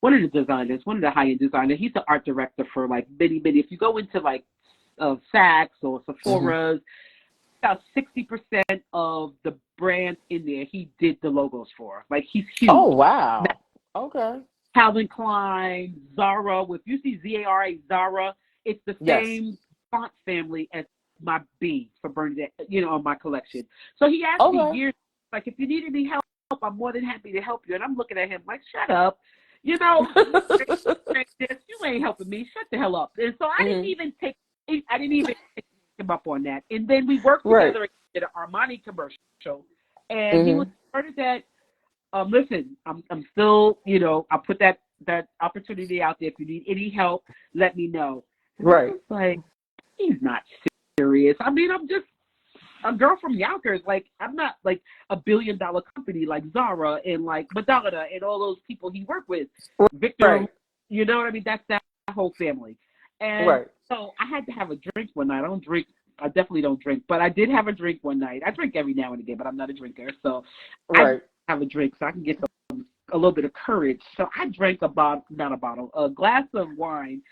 One of the designers, one of the high-end designers, he's the art director for like many. If you go into like Saks or Sephora's, about 60% of the brands in there, he did the logos for. Like, he's huge. Oh, wow. Okay. Calvin Klein, Zara. If you see Zara, Zara, it's the same font family as my B for Bernadette, on my collection. So he asked me years, like, if you need any help, I'm more than happy to help you. And I'm looking at him like, shut up. You ain't helping me. Shut the hell up. And so I didn't even take him up on that. And then we worked together and did an Armani commercial. And he was part of that. Listen, I'm still, I'll put that opportunity out there. If you need any help, let me know. And I was like, he's not serious. I mean, I'm just a girl from Yonkers. Like, I'm not like a $1 billion company like Zara and like Madonna and all those people he worked with. Victor, you know what I mean? That's that whole family. And so I had to have a drink one night. I definitely don't drink, but I did have a drink one night. I drink every now and again, but I'm not a drinker. So I have a drink so I can get a little bit of courage. So I drank a glass of wine,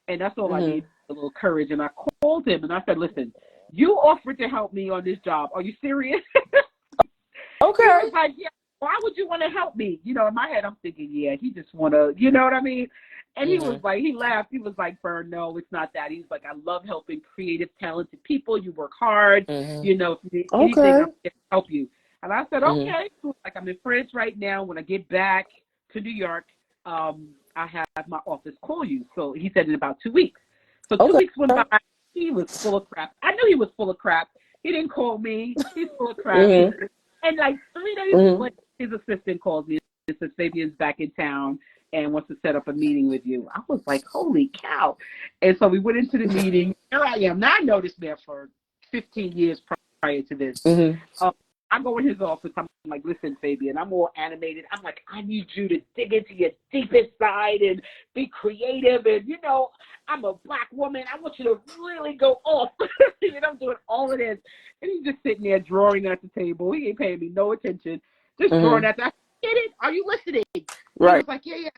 and that's all I need, a little courage. And I called him and I said, listen, you offered to help me on this job. Are you serious? Okay. He was like, yeah, why would you want to help me? In my head, I'm thinking, yeah, he just want to, you know what I mean? And he was like, he laughed. He was like, Bern, no, it's not that. He's like, I love helping creative, talented people. You work hard. If you need anything, I'm here to help you. And I said, okay. Like, I'm in France right now. When I get back to New York, I have my office call you. So he said in about 2 weeks. So 2 weeks went by. He was full of crap. I knew he was full of crap. He didn't call me. He's full of crap. And like 3 days later, his assistant calls me and says, Fabian's back in town and wants to set up a meeting with you. I was like, holy cow. And so we went into the meeting. Here I am. Now, I know this man for 15 years prior to this. I go in his office. I'm like, listen, Fabian, I'm all animated. I'm like, I need you to dig into your deepest side and be creative. And, I'm a Black woman. I want you to really go off. I'm doing all of this. And he's just sitting there drawing at the table. He ain't paying me no attention. Just drawing at the table. Get it? Are you listening? Right. He was like, yeah.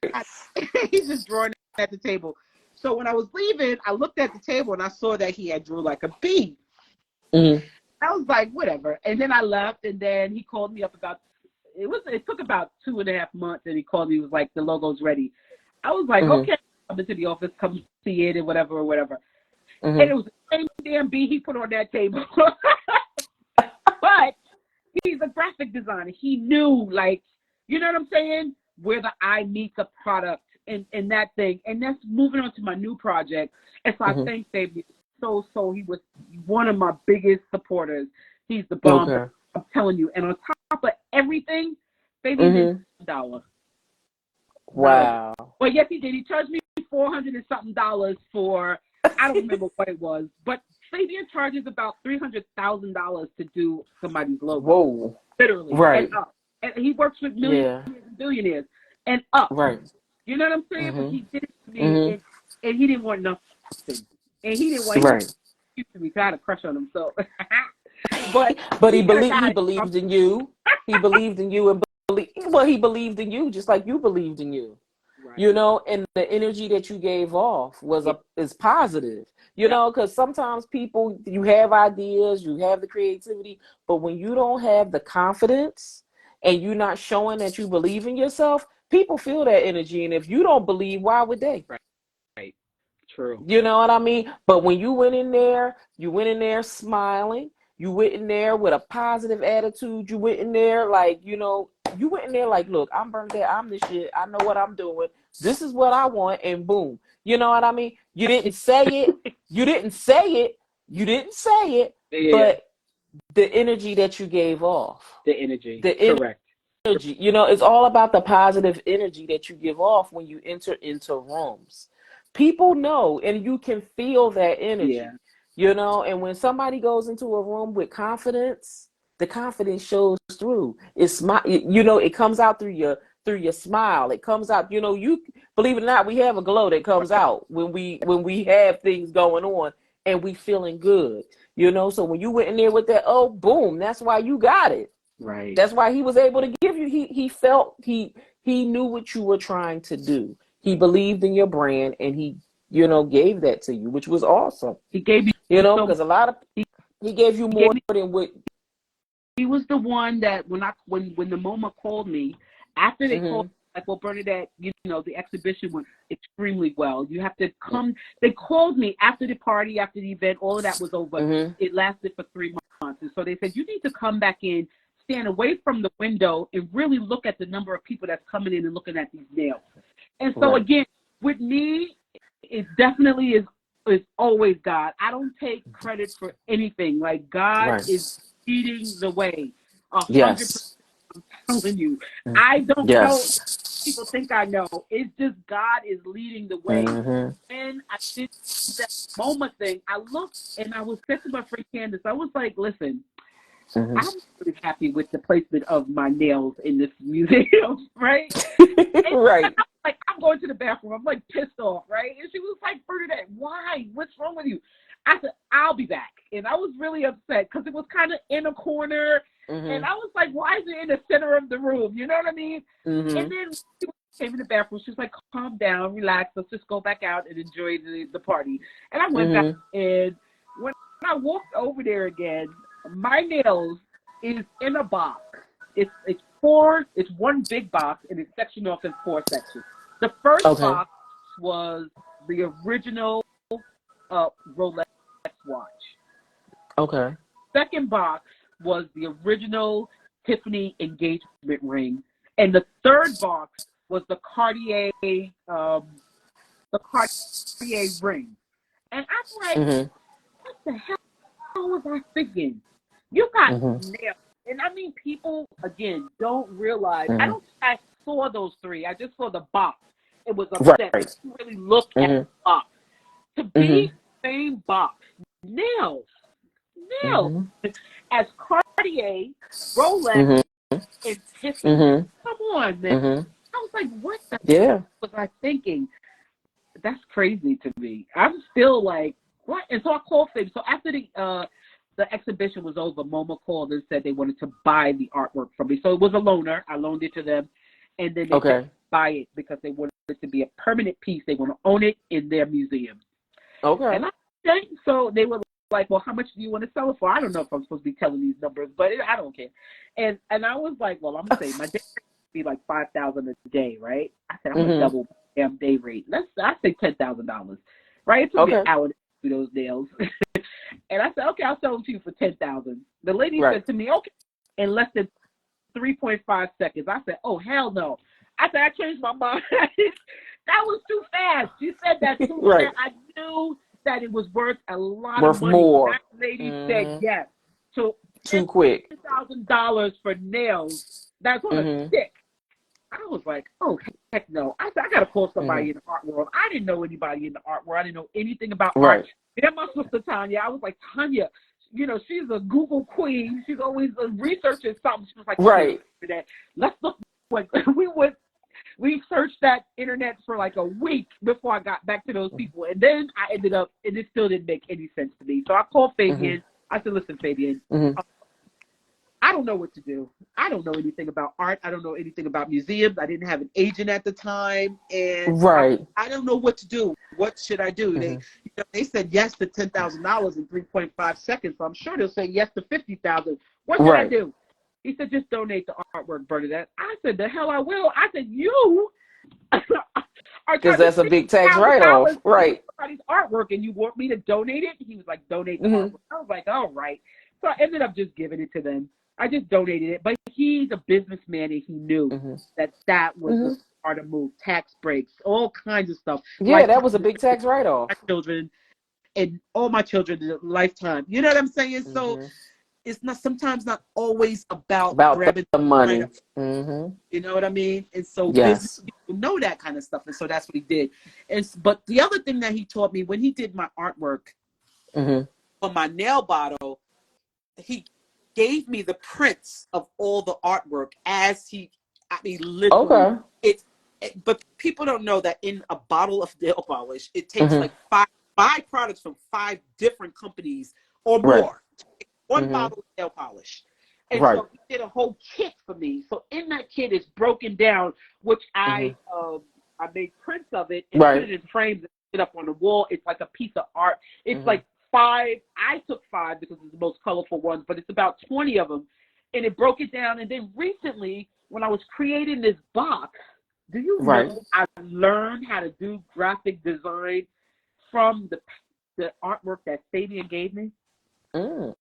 He's just drawing at the table. So when I was leaving, I looked at the table and I saw that he had drew like a bee. I was like, whatever. And then I left, and then he called me up it took about 2.5 months, and he called me. He was like, the logo's ready. I was like, okay, come into the office, come see it, and whatever. And it was the same damn bee he put on that table. But he's a graphic designer. He knew, like, you know what I'm saying, where the eye meets a product and that thing. And that's moving on to my new project. And so I thank Fabian. So he was one of my biggest supporters. He's the bomb. I'm telling you. And on top of everything, Fabian did $1. Wow. Well, yes, he did. He charged me $400 and something for, I don't remember what it was, but Fabian charges about $300,000 to do somebody's logo. Whoa. Literally. Right. And he works with millionaires and billionaires and up. Right. You know what I'm saying? But he did it to me, and he didn't want nothing. And he didn't want to be trying to crush on him. So, but he believed in you. He believed in you, and he believed in you just like you believed in you. Right. And the energy that you gave off is positive. Because sometimes people, you have ideas, you have the creativity, but when you don't have the confidence and you're not showing that you believe in yourself, people feel that energy. And if you don't believe, why would they? Right. True. You know what I mean? But when you went in there smiling. You went in there with a positive attitude. You went in there like, you went in there like, look, I'm Bernadette. I'm the shit. I know what I'm doing. This is what I want. And boom. You know what I mean? You didn't say it. You didn't say it. You didn't say it. Yeah. But the energy that you gave off. The energy. The Correct. energy. It's all about the positive energy that you give off when you enter into rooms. People know, and you can feel that energy. Yeah. And when somebody goes into a room with confidence, the confidence shows through. It comes out through your smile. It comes out, you believe it or not, we have a glow that comes out when we have things going on and we feeling good. So when you went in there with that, oh boom, that's why you got it. Right. That's why he was able to give you. He felt he knew what you were trying to do. He believed in your brand, and he gave that to you, which was awesome. He gave you, because a lot of he gave you more than what. He was the one that when the MoMA called me after they called, like, well, Bernadette, the exhibition went extremely well. You have to come. They called me after the party, after the event, all of that was over. It lasted for 3 months, and so they said you need to come back in, stand away from the window, and really look at the number of people that's coming in and looking at these nails. And so again, with me, it definitely is always God. I don't take credit for anything. Like, God is leading the way. 100%. I'm telling you, I don't know. People think I know. It's just God is leading the way. And I did that MoMA thing. I looked and I was said to my friend Candace, I was like, listen, I'm really happy with the placement of my nails in this museum, right? Right. Like, I'm going to the bathroom. I'm like pissed off, right? And she was like, Bernadette, why? What's wrong with you? I said, I'll be back. And I was really upset because it was kind of in a corner. And I was like, why is it in the center of the room? You know what I mean? And then she came in the bathroom. She was like, calm down, relax. Let's just go back out and enjoy the party. And I went back. And when I walked over there again, my nails is in a box. It's one big box, and it's sectioned off in 4 sections. The first box was the original Rolex watch. Okay. Second box was the original Tiffany engagement ring, and the third box was the Cartier ring. And I'm like, what the hell was I thinking? You got nails. And I mean, people, again, don't realize. I don't think I saw those 3. I just saw the box. It was upset. I didn't really look at the box. To be the same box, nails, as Cartier, Rolex, and Tiffany. Come on, man. I was like, what the hell was I thinking? That's crazy to me. I'm still like, what? And so I called Fabi. So after the exhibition was over, MoMA called and said they wanted to buy the artwork from me. So it was a loaner. I loaned it to them. And then they said buy it because they wanted it to be a permanent piece. They want to own it in their museum. Okay. And so they were like, well, how much do you want to sell it for? I don't know if I'm supposed to be telling these numbers, but I don't care. And I was like, well, I'm going to say my day rate would be like $5,000 a day, right? I said, I'm going to double my damn day rate. I say $10,000, right? It took me an hour to do those nails. And I said, okay, I'll sell them to you for $10,000. The lady said to me, okay, in less than 3.5 seconds. I said, oh, hell no. I said, I changed my mind. That was too fast. She said that too fast. I knew that it was worth a lot of money. More. That lady said yes. So too quick. $10,000 for nails. That's on a stick. I was like, oh, heck no. I said, I got to call somebody in the art world. I didn't know anybody in the art world. I didn't know anything about art. And my sister Tanya, I was like, Tanya, she's a Google queen. She's always researching something. She was like, let's look. We searched that internet for like a week before I got back to those people. And then I ended up, and it still didn't make any sense to me. So I called Fabian. I said, listen, Fabian, I don't know what to do. I don't know anything about art. I don't know anything about museums. I didn't have an agent at the time. And I don't know what to do. What should I do? They said yes to $10,000 in 3.5 seconds. So I'm sure they'll say yes to $50,000. What should I do? He said, just donate the artwork, Bernadette. I said, the hell I will. I said, you are because that's a big tax write-off. Right. somebody's artwork and you want me to donate it? He was like, donate the Mm-hmm. artwork. I was like, all right. So I ended up just giving it to them. I just donated it. But he's a businessman and he knew Mm-hmm. that was a Mm-hmm. part move, tax breaks, all kinds of stuff. Yeah, that Lifetime was a big tax my write-off. children and all my children in a lifetime. You know what I'm saying? So Mm-hmm. it's not sometimes not always about About grabbing the right money. up. Mm-hmm. You know what I mean? And so business Yes. people know that kind of stuff, and so that's what he did. But the other thing that he taught me when he did my artwork Mm-hmm. on my nail bottle, he gave me the prints of all the artwork as he. I mean, literally, Okay. but people don't know that in a bottle of nail polish, it takes Mm-hmm. like five products from 5 different companies or Right. more. One Mm-hmm. bottle of nail polish. And Right. so he did a whole kit for me. So in that kit is broken down, which Mm-hmm. I made prints of it and put Right. it in frames and put it up on the wall. It's like a piece of art. It's Mm-hmm. like 5. I took 5 because it's the most colorful ones, but it's about 20 of them. And it broke it down. And then recently, when I was creating this box, do you Right. know I learned how to do graphic design from the artwork that Fabian gave me? Mm.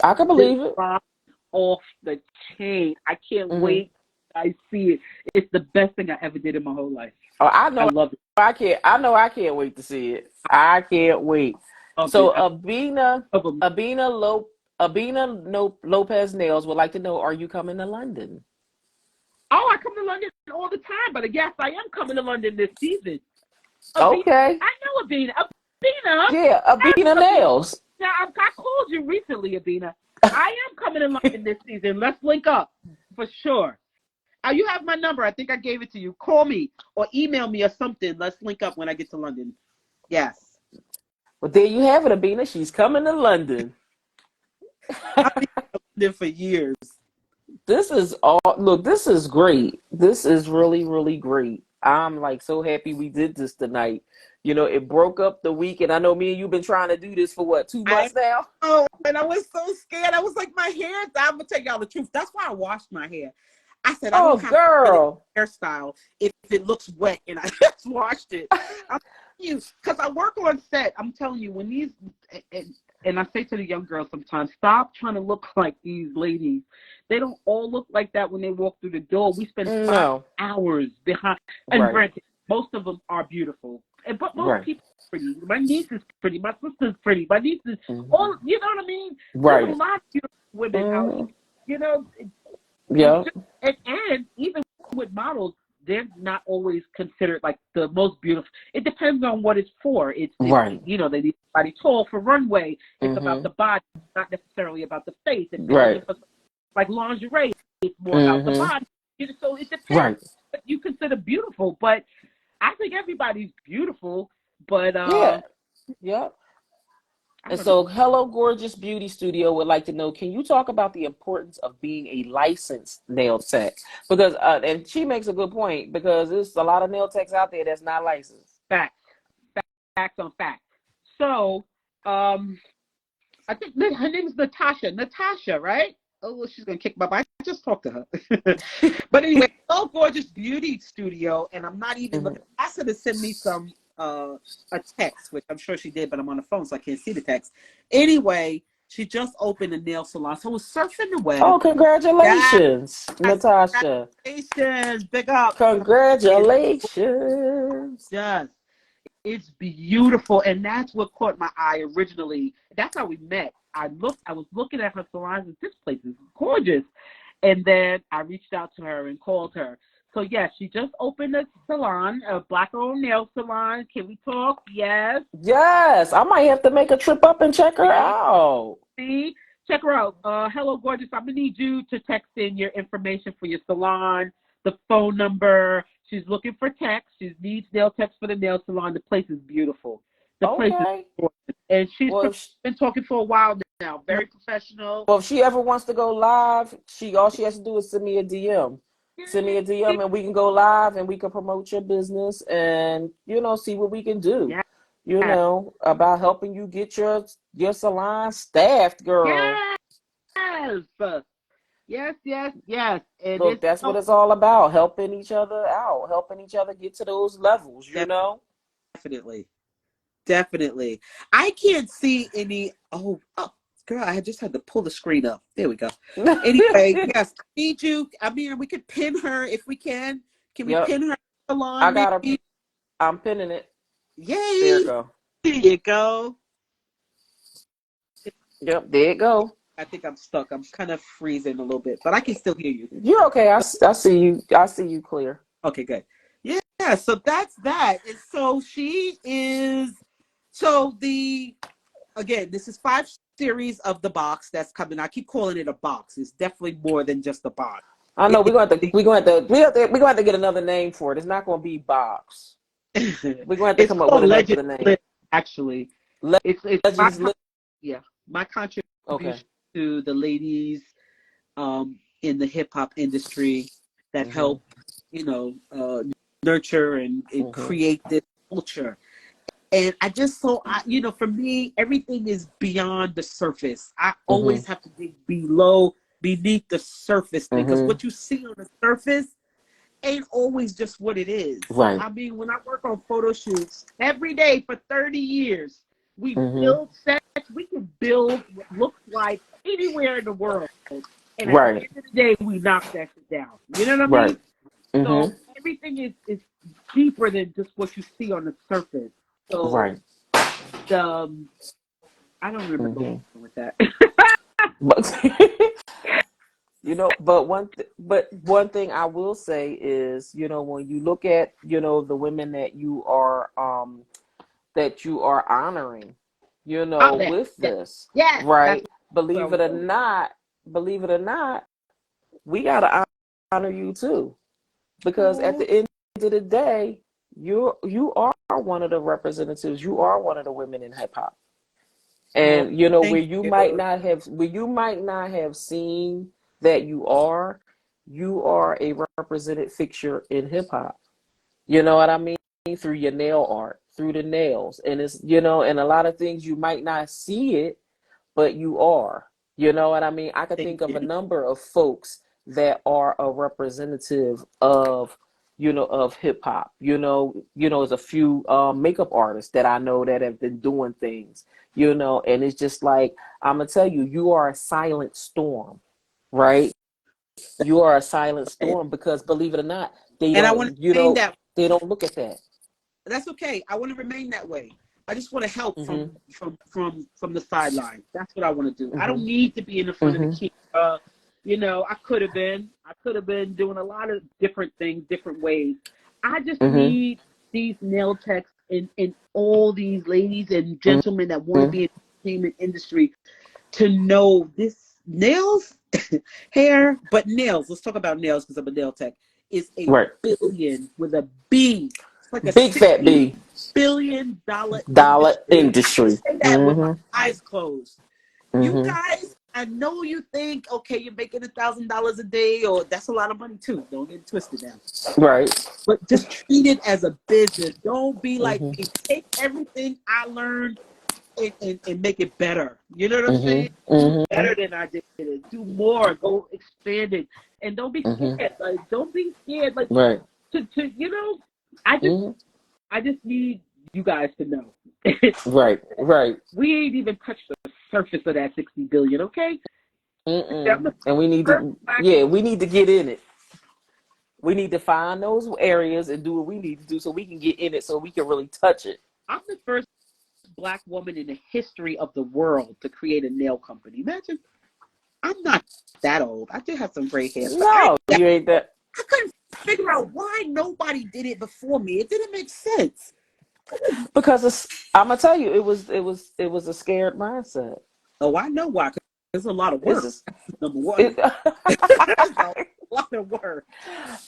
I can This believe it. box off the chain. I can't Mm-hmm. wait. I see it. It's the best thing I ever did in my whole life. Oh, I I know. love it. I can't. I know. I can't wait to see it. I can't wait. I love So it. I love them. Abina no, Lopez Nails would like to know: are you coming to London? Oh, I come to London all the time, but yes, I am coming to London this season. Abina, Okay. I know Abina. Abina, Yeah, Abina Abina. Nails. Now, I called you recently, Abina. I am coming to London this season. Let's link up for sure. You have my number. I think I gave it to you. Call me or email me or something. Let's link up when I get to London. Yes. Well, there you have it, Abina. She's coming to London. I've been in London for years. This is all. Look, this is great. This is really, really great. I'm like so happy we did this tonight. You know, it broke up the week, and I know me and you've been trying to do this for what, 2 months I now? know, and I was so scared. I was like, my hair. I'm gonna tell y'all the truth. That's why I washed my hair. I said I Oh, don't have to really girl. hairstyle if it looks wet, and I just washed it. I'm telling you, because I work on set. I'm telling you, when these and I say to the young girls sometimes, stop trying to look like these ladies. They don't all look like that when they walk through the door. We spend 5 No. hours behind, and Right. granted, most of them are beautiful, but most Right. people are pretty. My niece is pretty. My sister's pretty. My niece is Mm-hmm. all. You know what I mean? There's a Right. lot of beautiful women out here. Mm-hmm. You know, it's Yep. just, and even with models, they're not always considered like the most beautiful. It depends on what it's for. It's Right. you know, they need somebody tall for runway. It's about Mm-hmm. the body, not necessarily about the face. If they're looking Right. for like lingerie, it's more about the Mm-hmm. body. You know, so it depends Right. what you consider beautiful. But I think everybody's beautiful. But Yeah. Yep. I And don't know. so, Hello Gorgeous Beauty Studio would like to know, can you talk about the importance of being a licensed nail tech? Because, and she makes a good point, because there's a lot of nail techs out there that's not licensed. Facts, facts on facts. So, I think her name is Natasha. Natasha, right? Oh, well, she's gonna kick my butt. I just talked to her. But anyway, Hello Gorgeous Beauty Studio, and I'm not even looking. I asked her to send me some a text, which I'm sure she did, but I'm on the phone, so I can't see the text. Anyway, she just opened a nail salon, so I was surfing the web. Oh, Yes, congratulations, Natasha. congratulations, big up. It's Congratulations. just it's beautiful, and that's what caught my eye originally. That's how we met. I was looking at her salons, and this place is gorgeous. And then I reached out to her and called her. So yes, she just opened a salon, a black-owned nail salon. Can we talk? Yes. Yes, I might have to make a trip up and check her out. See, check her out. Hello, gorgeous. I'm gonna need you to text in your information for your salon, the phone number. She's looking for techs. She needs nail techs for the nail salon. The place is beautiful. The place is Okay. gorgeous. And she's Well, been talking for a while now. Very professional. if she ever wants to go live, all she has to do is send me a DM. Send me a DM and we can go live and we can promote your business and see what we can do. Yes. About helping you get your salon staffed, girl. Yes. Yes, yes, yes. And Look, it's that's what it's all about, helping each other out, helping each other get to those levels, definitely. Definitely. I can't see any. Oh, girl, I just had to pull the screen up. There we go. Anyway, yes, I need you. I mean, we could pin her if we can. Can we Yep. pin her I salon, got her. maybe? I'm pinning it. There Yay! it go. There you go. Yep. There it go. I think I'm stuck. I'm kind of freezing a little bit, but I can still hear you. You're okay. I see you. I see you clear. Okay, good. Yeah, so that's that. And so she is. So the again, this is 5 series of the box that's coming. I keep calling it a box. It's definitely more than just a box. I know It- we're gonna have to get another name for it. It's not gonna be box. We're gonna have to it's come up with called another Legend name. List, actually. It's my Legends. yeah, my Okay. contribution to the ladies in the hip hop industry that help, you know, nurture and create this culture. And I just for me, everything is beyond the surface. I always have to dig beneath the surface thing, because what you see on the surface ain't always just what it is. Right. I mean, when I work on photo shoots every day for 30 years, we build sets. We can build what looks like anywhere in the world. And at the Right. end of the day, we knock that shit down. You know what I Right. mean? So everything is deeper than just what you see on the surface. So Right. I don't remember with that. But but one thing I will say is, when you look at, the women that you are honoring, with this, Yes, that's right? what I Believe was it or going. not, believe it or not, we gotta honor you too, because at Oh, the end of the day, you are one of the representatives. You are one of the women in hip hop. oh, And where thank you. you might not have seen that you are a represented fixture in hip hop. You know what I mean? Through your nail art, through the nails. And it's, and a lot of things you might not see it, but you are. You know what I mean? I could Thank think of a you. number of folks that are a representative of, of hip hop. There's a few makeup artists that I know that have been doing things, and it's just like, I'm gonna tell you, you are a silent storm, right? You are a silent storm, because believe it or not, they And I want to don't, remain that. they don't look at that. That's okay. I want to remain that way. I just want to help Mhm. from the sidelines. That's what I want to do. I don't Mhm. need to be in the front of the Mhm. camera. I could have been. I could have been doing a lot of different things, different ways. I just Mhm. need these nail techs and all these ladies and gentlemen that want to Mhm. be in the entertainment industry to know this nails, hair, but nails. Let's talk about nails, because I'm a nail tech. Is a Right. billion with a B. It's like a Big fat B. $60 billion Dollar industry. I industry. say that with my Mhm. eyes closed. You Mhm. guys, I know you think, okay, you're making $1,000 a day, or that's a lot of money too. Don't get it twisted now. Right. But just treat it as a business. Don't be like Mhm. me. Take everything I learned and make it better. You know what I'm saying? Mhm. Do Mhm. better than I did it. Do more. Go expand it. And don't be Mhm. scared. Like, don't be scared. Like, Right. to I just Mhm. I just need you guys to know. Right. Right. We ain't even touched the surface of that 60 billion, okay? I'm Mm-mm. the And we need first to, black yeah, we need to get in it. We need to find those areas and do what we need to do so we can get in it, so we can really touch it. I'm the first black woman in the history of the world to create a nail company. Imagine. I'm not that old. I do have some gray hairs, but I ain't No, that you ain't that. I couldn't figure out why nobody did it before me. It didn't make sense. Because I'm gonna tell you, it was a scared mindset. Oh, I know why. 'Cause there's a lot of It's work. just Number one, it. there's a lot of work.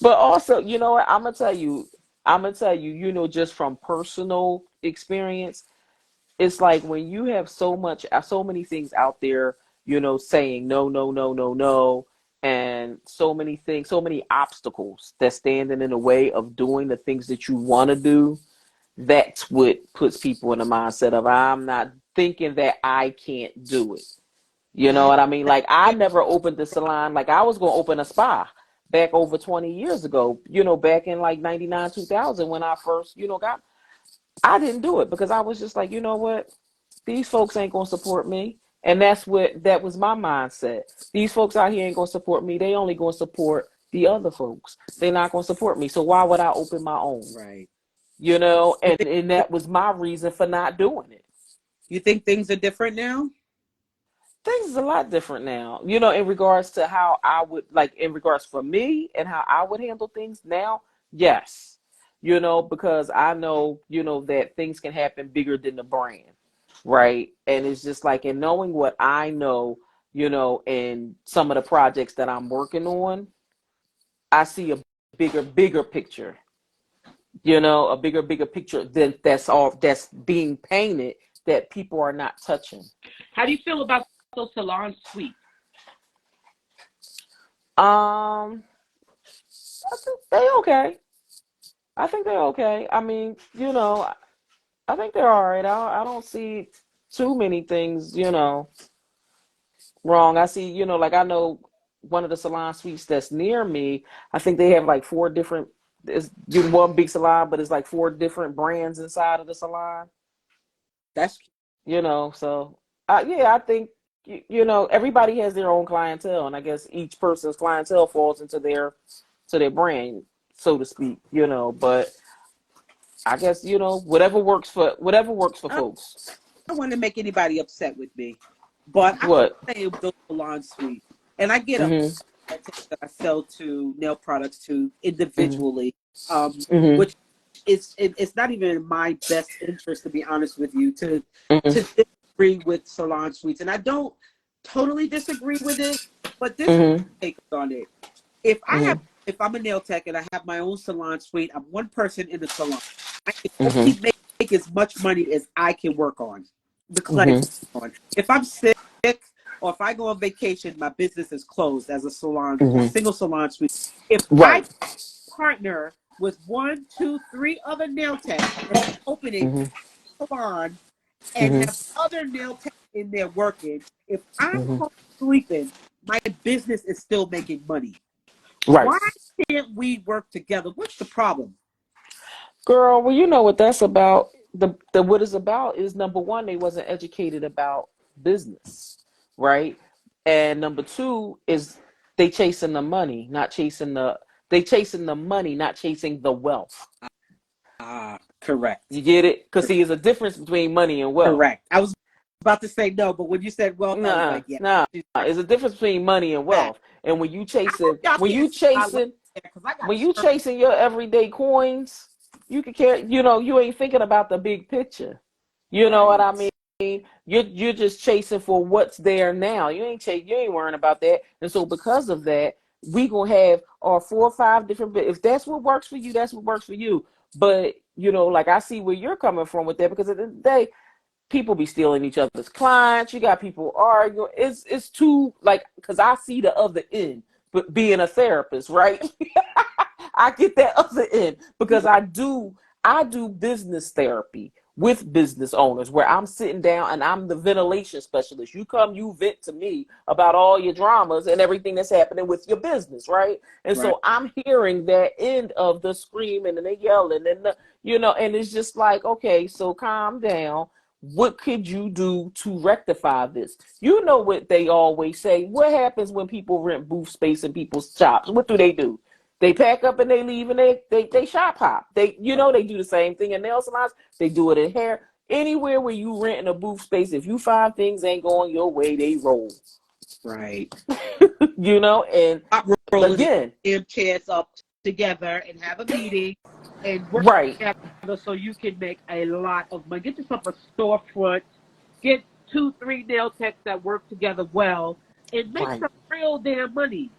But also, you know what? I'm gonna tell you. I'm gonna tell you. Just from personal experience, it's like when you have so many things out there, saying no, no, no, no, no, and so many things, so many obstacles that standing in the way of doing the things that you want to do. That's what puts people in the mindset of, I'm not thinking that I can't do it. You know Mm, what I mean? Like, I never opened the salon. Like, I was going to open a spa back over 20 years ago, back in like 99, 2000, when I first, got. I didn't do it because I was just like, you know what? These folks ain't gonna support me. And that was my mindset. These folks out here ain't gonna support me. They only gonna support the other folks. They're not gonna support me. So why would I open my own? Right. You know, You and, think and that was my reason for not doing it. you think things are different now? Things is a lot different now, you know, in regards to how I would like in regards for me and how I would handle things now. Yes, you know, because I know, you know, that things can happen bigger than the brand, right? And it's just like in knowing what I know, you know, and some of the projects that I'm working on, I see a bigger picture, you know, a bigger picture than that's being painted that people are not touching. How do you feel about those salon suites? Um, I think they okay. I think they're okay. I mean, you know, I think they're all right. I don't see too many things, you know, wrong. I see, you know, like I know one of the salon suites that's near me. I think they have like four different. It's one big salon, but it's like four different brands inside of the salon. That's You know, so yeah, I think you know everybody has their own clientele, and I guess each person's clientele falls into their brand, so to speak. You know, but I guess you know whatever works for I folks. don't want to make anybody upset with me, but I What? say those salon suites, and I get a Mhm. that I sell to nail products to Mhm. individually, Mhm. which it's not even in my best interest, to be honest with you, to Mhm. disagree with salon suites, and I don't totally disagree with it, but this is Mhm. my take on it. If I have, Mhm. if I'm a nail tech and I have my own salon suite, I'm one person in the salon. I can Mhm. only make as much money as I can work on the client Mhm. on. If I'm sick or if I go on vacation, my business is closed as a salon, a Mhm. single salon suite. If I Right. partner with one, two, three other nail techs and open a Mhm. salon and Mhm. have other nail techs in there working, if I'm Mhm. home sleeping, my business is still making money. Right. Why can't we work together? What's the problem? Girl, well, you know what that's about. The what it's about is number one, they wasn't educated about business, right? And number two is they chasing the money, not chasing they chasing the money, not chasing the wealth. Correct. You get it? Because see, there's a difference between money and wealth. Correct. I was about to say no, but when you said wealth, I was Nah, like, yeah, nah. she's right. There's a difference between money and Back. wealth. And when you I hope chasing, y'all when can't you see my light chasing, there because I got a when you shirt. chasing your everyday coins, you can care. You know, you ain't thinking about the big picture. You know what I Right. mean? You're just chasing for what's there now. You ain't worrying about that. And so because of that, we gonna have our 4 or 5 different. If that's what works for you, that's what works for you. But you know, like I see where you're coming from with that because at the end of the day, people be stealing each other's clients. You got people arguing. It's too like because I see the other end, but being a therapist, right? I get that other end because Right. I do business therapy with business owners where I'm sitting down and I'm the ventilation specialist. You come, you vent to me about all your dramas and everything that's happening with your business, right? And Right. so I'm hearing that end of the screaming and the yelling and the, you know, and it's just like, okay, so calm down. What could you do to rectify this? You know what they always say. What happens when people rent booth space in people's shops? What do? They pack up and they leave and they shop hop. They you know they do the same thing in nail salons. They do it in hair. Anywhere where you rent in a booth space, if you find things ain't going your way, they roll. Right. You know, and Stop rolling again, them chairs up together and have a meeting and work right, together so you can make a lot of money. Get yourself a storefront. Get two, three nail techs that work together well and make right, some real damn money.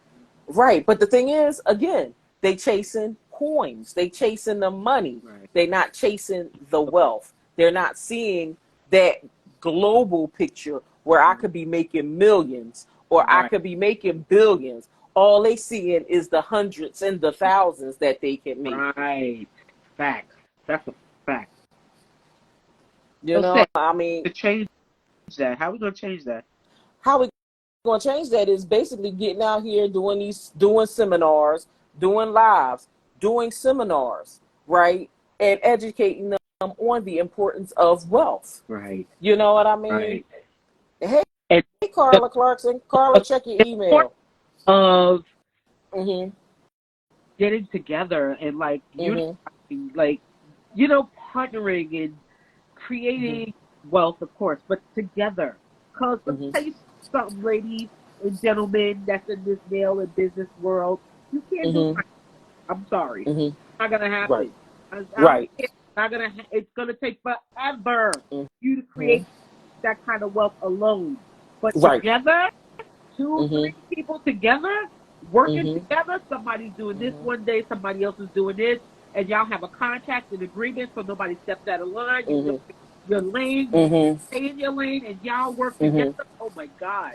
right. But the thing is, again, they chasing coins. They chasing the money. Right. They're not chasing the wealth. They're not seeing that global picture where I could be making millions or I Right. could be making billions. All they seeing is the hundreds and the thousands that they can make. Right. Facts. That's a fact. You So know, say I mean, to change that. How are we gonna change that? how we going to change that is basically getting out here doing seminars, doing lives, doing seminars, right? And educating them on the importance of wealth. Right. You know what I mean? Right. Hey, And Carla Clarkson. Carla, check your email. of Mhm. getting together and like Mhm. unifying, like, you know, partnering and creating wealth, of course, but together. Because let me Mhm. tell you something, ladies and gentlemen, that's in this nail and business world. You can't do it. Mhm. I'm sorry, Mhm. it's not gonna Right. happen. Right. It's not gonna. It's gonna take forever for you to Mhm. create that kind of wealth alone. But Right. together, two, Mhm. three people together, working Mhm. together, somebody's doing this Mhm. one day, somebody else is doing this, and y'all have a contract and agreement so nobody steps out of line. You know Mhm. your lane, you Mhm. stay in your lane, and y'all work together. Mhm. Oh my God.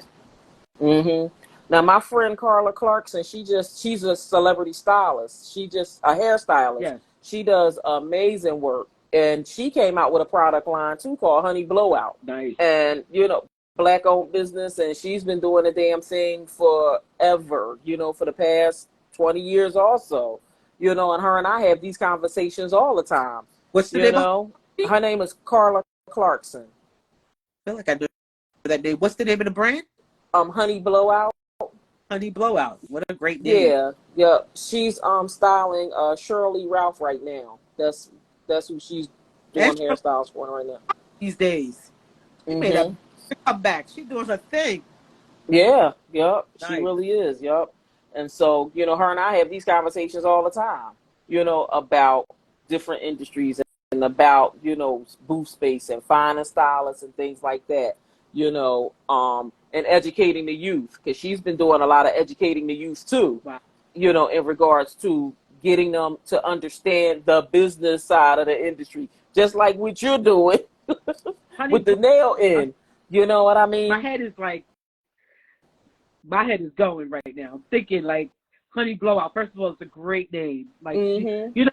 Mhm. Now my friend Carla Clarkson, she's a celebrity stylist. She just a hairstylist. Yes. She does amazing work, and she came out with a product line too called Honey Blowout. Nice. And black owned business, and she's been doing the damn thing forever. For the past 20 years also. And her and I have these conversations all the time. What's the You name of know, it? her name is Carla Clarkson. I feel like I know that name. What's the name of the brand? Honey Blowout. Honey Blowout. What a great name. Yeah, yeah. She's styling Shirley Ralph right now. That's who she's doing And hairstyles for right now. these days. She made a Mhm. comeback. She's doing her thing. Yeah, yep. She Nice. really is, yep. And so, her and I have these conversations all the time, about different industries and about, booth space and finding stylists and things like that, and educating the youth, because she's been doing a lot of educating the youth too, Wow. in regards to getting them to understand the business side of the industry, just like what you're doing Honey, with the nail in. You know what I my mean? head is like, my head is going right now. I'm thinking like Honey Blowout. First of all, it's a great name. Like she, Mm-hmm. you know,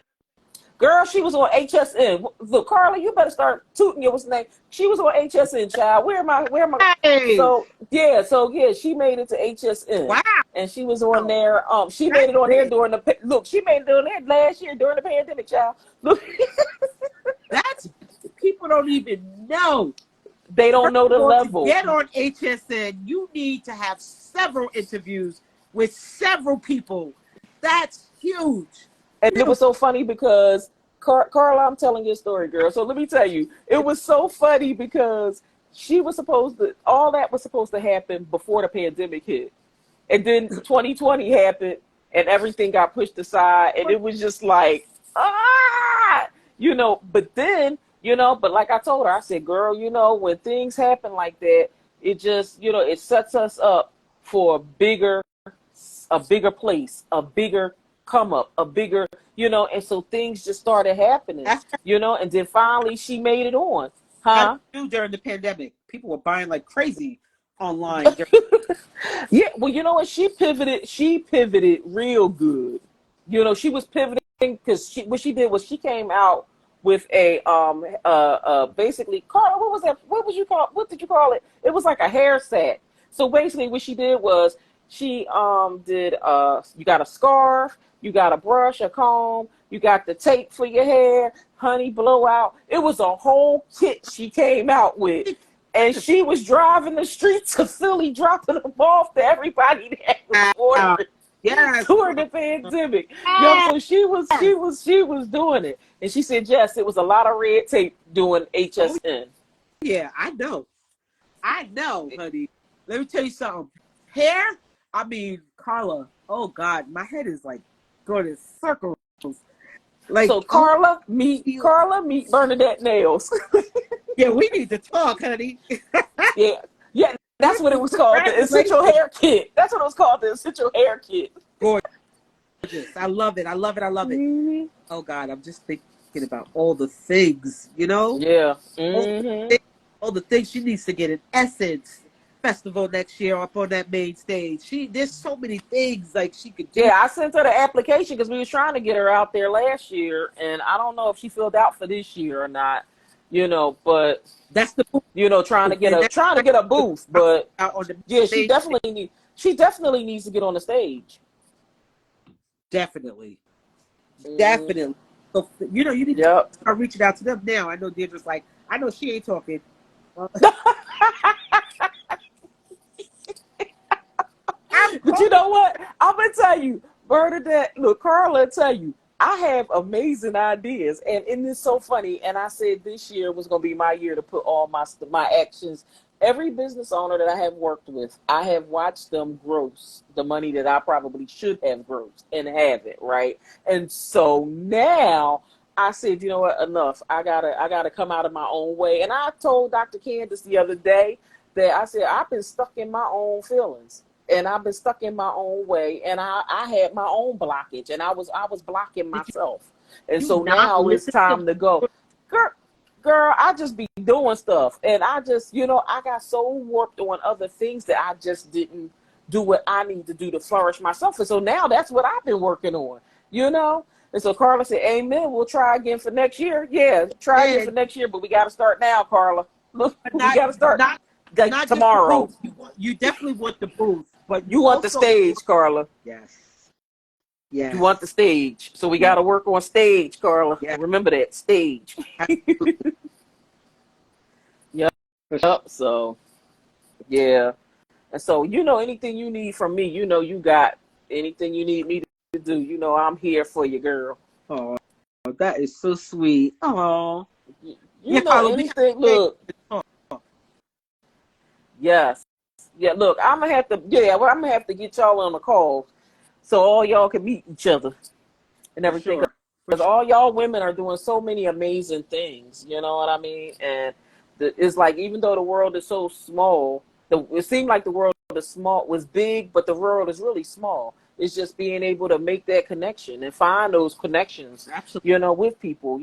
Girl, she was on HSN. Look, Carla, you better start tooting your what's the name. She was on HSN, child. Where am I? Hey. So she made it to HSN. Wow. And she was on there. She made That's it on there big. during she made it on there last year during the pandemic, child. Look, That's people don't even know. they don't First know of the all, to level. get on HSN, you need to have several interviews with several people. That's huge. And it Huge. was so funny because Carla, I'm telling you a story, girl. So let me tell you, it was so funny because all that was supposed to happen before the pandemic hit. And then 2020 happened and everything got pushed aside. And it was just like, but then, but like I told her, I said, girl, when things happen like that, it just, it sets us up for a bigger place, a bigger come up, a bigger, and so things just started happening, That's and then finally she made it on. how to Huh? do during the pandemic. People were buying like crazy online. Yeah, well, you know what? She pivoted real good. She was pivoting because what she did was she came out with a basically, Carla, what did you call it? It was like a hair set. So basically what she did was she did you got a scarf, you got a brush, a comb, you got the tape for your hair, honey blowout. It was a whole kit she came out with. And she was driving the streets of Philly, dropping them off to everybody that was Wow. ordering Yes. during the pandemic. So she was doing it, and she said, yes, it was a lot of red tape doing Oh HSN. yeah, I know. I know, honey. Let me tell you something. Hair, I mean, Carla, oh God, my head is like going in circles. Like, So oh, Carla meet Bernadette Nails. yeah, we need to talk, honey. Yeah, yeah, that's what it was called, the essential Congratulations. hair kit. That's what it was called, the essential hair kit. Gorgeous. I love it. I love it. I love it. Mm-hmm. Oh God, I'm just thinking about all the things, you know? Yeah. All the Mm-hmm. things, all the things she needs to get an Essence festival next year up on that main stage. There's so many things like she could do. Yeah, I sent her the application because we was trying to get her out there last year, and I don't know if she filled out for this year or not. But That's the move. trying to get And a that's trying to get a booth, but out on the yeah, she main stage. definitely needs to get on the stage. Definitely. Mm-hmm. Definitely. So, you know, you need to Yep. start reaching out to them now. I know Deirdre's like, I know she ain't talking. I'm But you calling. know what? I'm gonna tell you, Bernadette. Look, Carla, tell you, I have amazing ideas, and it's so funny. And I said this year was gonna be my year to put all my actions. Every business owner that I have worked with, I have watched them gross the money that I probably should have grossed and have it right. And so now I said, you know what? Enough. I gotta come out of my own way. And I told Dr. Candace the other day that I said I've been stuck in my own feelings and I've been stuck in my own way, and I had my own blockage, and I was blocking Did myself, and you so not now it's listen to time to go. Girl, girl, I just be doing stuff, and I just, I got so warped on other things that I just didn't do what I need to do to flourish myself, and so now that's what I've been working on, And so Carla said, "Amen. We'll try again for next year. Yeah, try again yeah, for next year, but we got to start now, Carla. Look, but we got to start not like not just the tomorrow. booth. You definitely want the booth, but You you want the also stage, Carla. yes, You yes, want the stage. So we got yes, to work on stage, Carla. yes. Remember that stage. Yep. So, yeah. And so, anything you need from me, you got anything you need me to do. I'm here for you, girl. Oh, that is so sweet. Oh, You yeah, know Carla, we have anything. to Look, yes. Yeah, look, I'm going to have to, well, I'm going to have to get y'all on the call so all y'all can meet each other and for everything. sure. For Because sure. all y'all women are doing so many amazing things, you know what I mean? And it's like, even though the world is so small, it seemed like the world was big, but the world is really small. It's just being able to make that connection and find those connections, Absolutely. with people,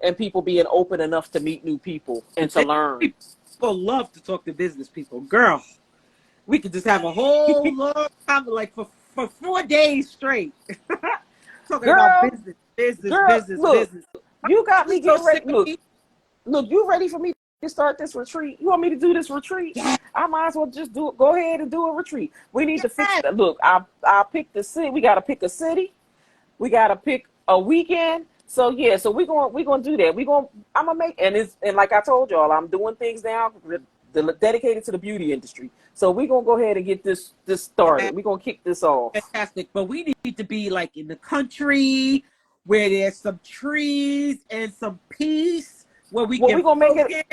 and people being open enough to meet new people and to learn. People love to talk to business people. Girl, we could just have a whole long time, like for 4 days straight, talking about Girl, business, business, girl, business, look, business. you got We me so getting ready. sick of me. Look, you ready for me to start this retreat? You want me to do this retreat? Yes, I might as well just do it. Go ahead and do a retreat. We need to fix yes. that. Look, I picked the city. We got to pick a city. We got to pick a weekend. So yeah, so we gonna do that. I'm gonna make and like I told y'all, I'm doing things now dedicated to the beauty industry. So we gonna go ahead and get this Yes. started. We gonna kick this off. Fantastic. But we need to be like in the country where there's some trees and some peace where we Well, can we gonna make it.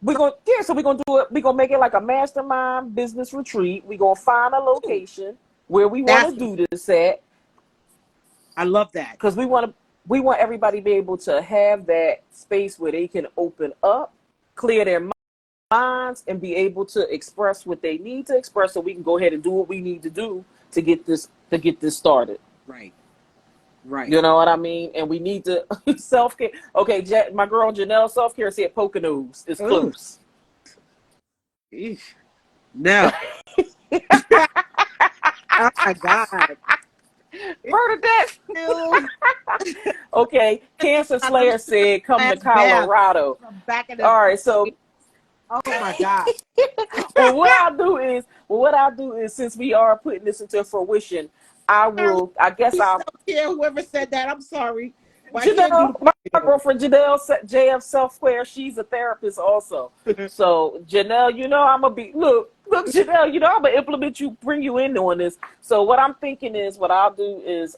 focus. So we're gonna do it. We're gonna make it like a mastermind business retreat. We're gonna find a location where we want to That's do this at, I love that. because we want everybody to be able to have that space where they can open up, clear their minds, and be able to express what they need to express, so we can go ahead and do what we need to do to get this started. Right. Right. You know what I mean? And we need to self-care. Okay, my girl Janelle, self-care said Poconos is Ooh. close. Eesh. No. Oh my God. It's Bernadette. still Okay, Cancer I'm Slayer still said come to last bath Colorado. from back in the All right, so oh my God. well, what I'll do is since we are putting this into fruition, I guess Please I'll don't care whoever said that. I'm sorry. But I can't do Janelle, my the girlfriend Janelle, JF Self Care, she's a therapist also. So Janelle, I'm gonna be Janelle, I'm gonna implement you, bring you in on this. So what I'm thinking is, what I'll do is,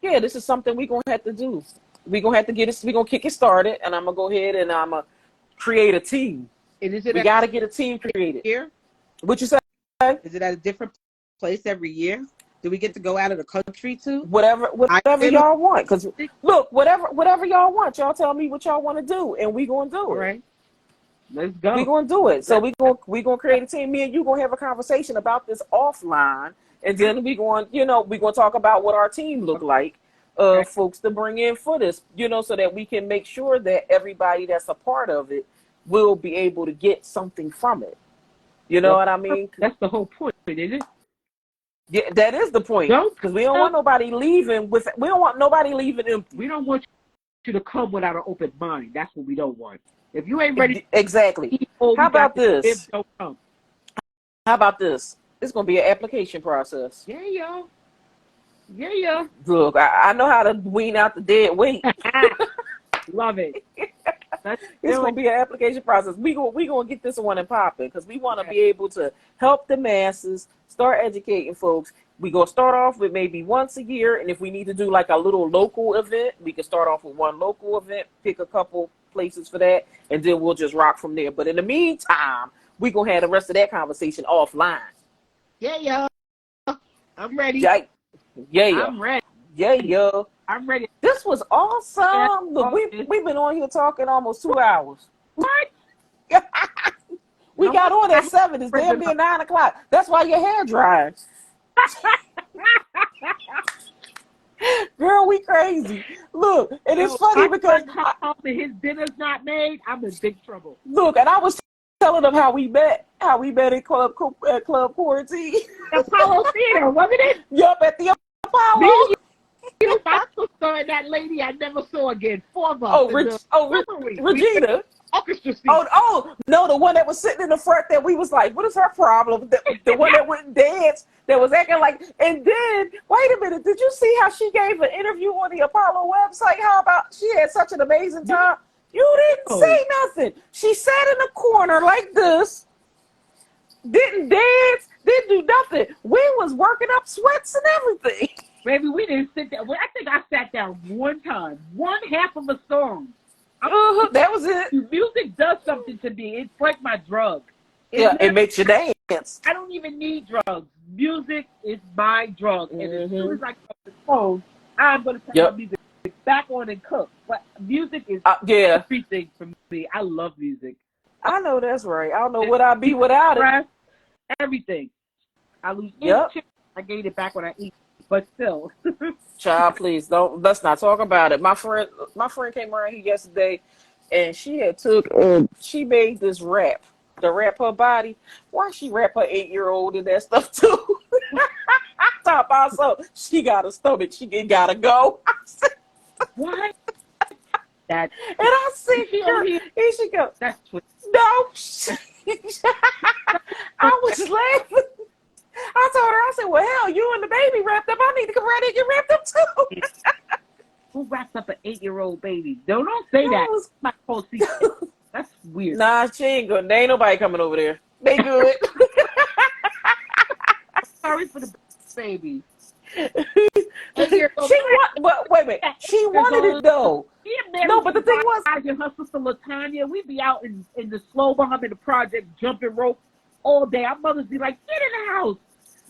this is something we're gonna have to do. We're gonna have to get it. We're gonna kick it started, and I'm gonna go ahead and I'm gonna create a team. And is it We at got to get a team created. year? What you say? Is it at a different place every year? Do we get to go out of the country too? Whatever Ireland or y'all want. Because look, whatever y'all want, y'all tell me what y'all want to do, and we gonna do all it. right. Let's go. We gonna do it. So we gonna create a team. Me and you gonna have a conversation about this offline, and then we gonna talk about what our team look like, Okay. folks to bring in for this, so that we can make sure that everybody that's a part of it will be able to get something from it. You know Well, what I mean? that's the whole point, isn't it? Yeah, that is the point. Don't Because we don't want nobody leaving empty. we don't want you to come without an open mind. That's what we don't want. If you ain't ready to Exactly. eat all How we got about to give, this? don't come. How about this? It's gonna be an application process. Yeah, yo. Yeah. Look, I know how to wean out the dead weight. Love it. It's gonna be an application process. We gonna get this one and popping because we want to be able to help the masses, start educating folks. We gonna start off with maybe once a year, and if we need to do like a little local event, we can start off with one local event, pick a couple places for that, and then we'll just rock from there. But in the meantime, we gonna have the rest of that conversation offline. Yeah. I'm ready. Yeah. I'm ready. Yeah. I'm ready. This was awesome. Look, we've been on here talking almost 2 hours. What? We got on at 7. It's damn near 9 o'clock. That's why your hair dries. Girl, we crazy. Look, and it's funny because his dinner's not made. I'm in big trouble. Look, and I was telling them how we met at Club Quarantine. Apollo Theater, wasn't it? Yup, at the Apollo. You saw that lady I never saw again. 4 months. Regina. Orchestra seat. Oh, no, the one that was sitting in the front that we was like, what is her problem? The one that wouldn't dance, that was acting like, and then, wait a minute, did you see how she gave an interview on the Apollo website? How about she had such an amazing time? You didn't say nothing. She sat in the corner like this, didn't dance, didn't do nothing. We was working up sweats and everything. Maybe we didn't sit there. Well, I think I sat down one time, one half of a song. That was it. Music does something to me. It's like my drug. It makes you dance. I don't even need drugs. Music is my drug. And as soon as I come to the phone, I'm going to turn my music back on and cook. But music is everything for me. I love music. I know that's right. I don't know what I'd be without it. Everything. I lose chicken. I gain it back when I eat. But still. Child, please let's not talk about it. My friend came around here yesterday and she made this wrap to wrap her body. Why she wrap her 8-year-old in that stuff too? Top also, she got a stomach. She gotta go. What? And I see her. Here she goes. That's what. No. I was laughing. I told her, I said, well, hell, you and the baby wrapped up. I need to come right in and get wrapped up, too. Who wrapped up an 8-year-old baby? Don't say that. That's my whole secret. That's weird. Nah, she ain't good. There ain't nobody coming over there. They good. Sorry for the baby. Wait a minute. She wanted it, though. No, but the thing was, and her sister LaTanya, we'd be out in the slow bomb in the project, jumping rope all day. Our mothers be like, get in the house.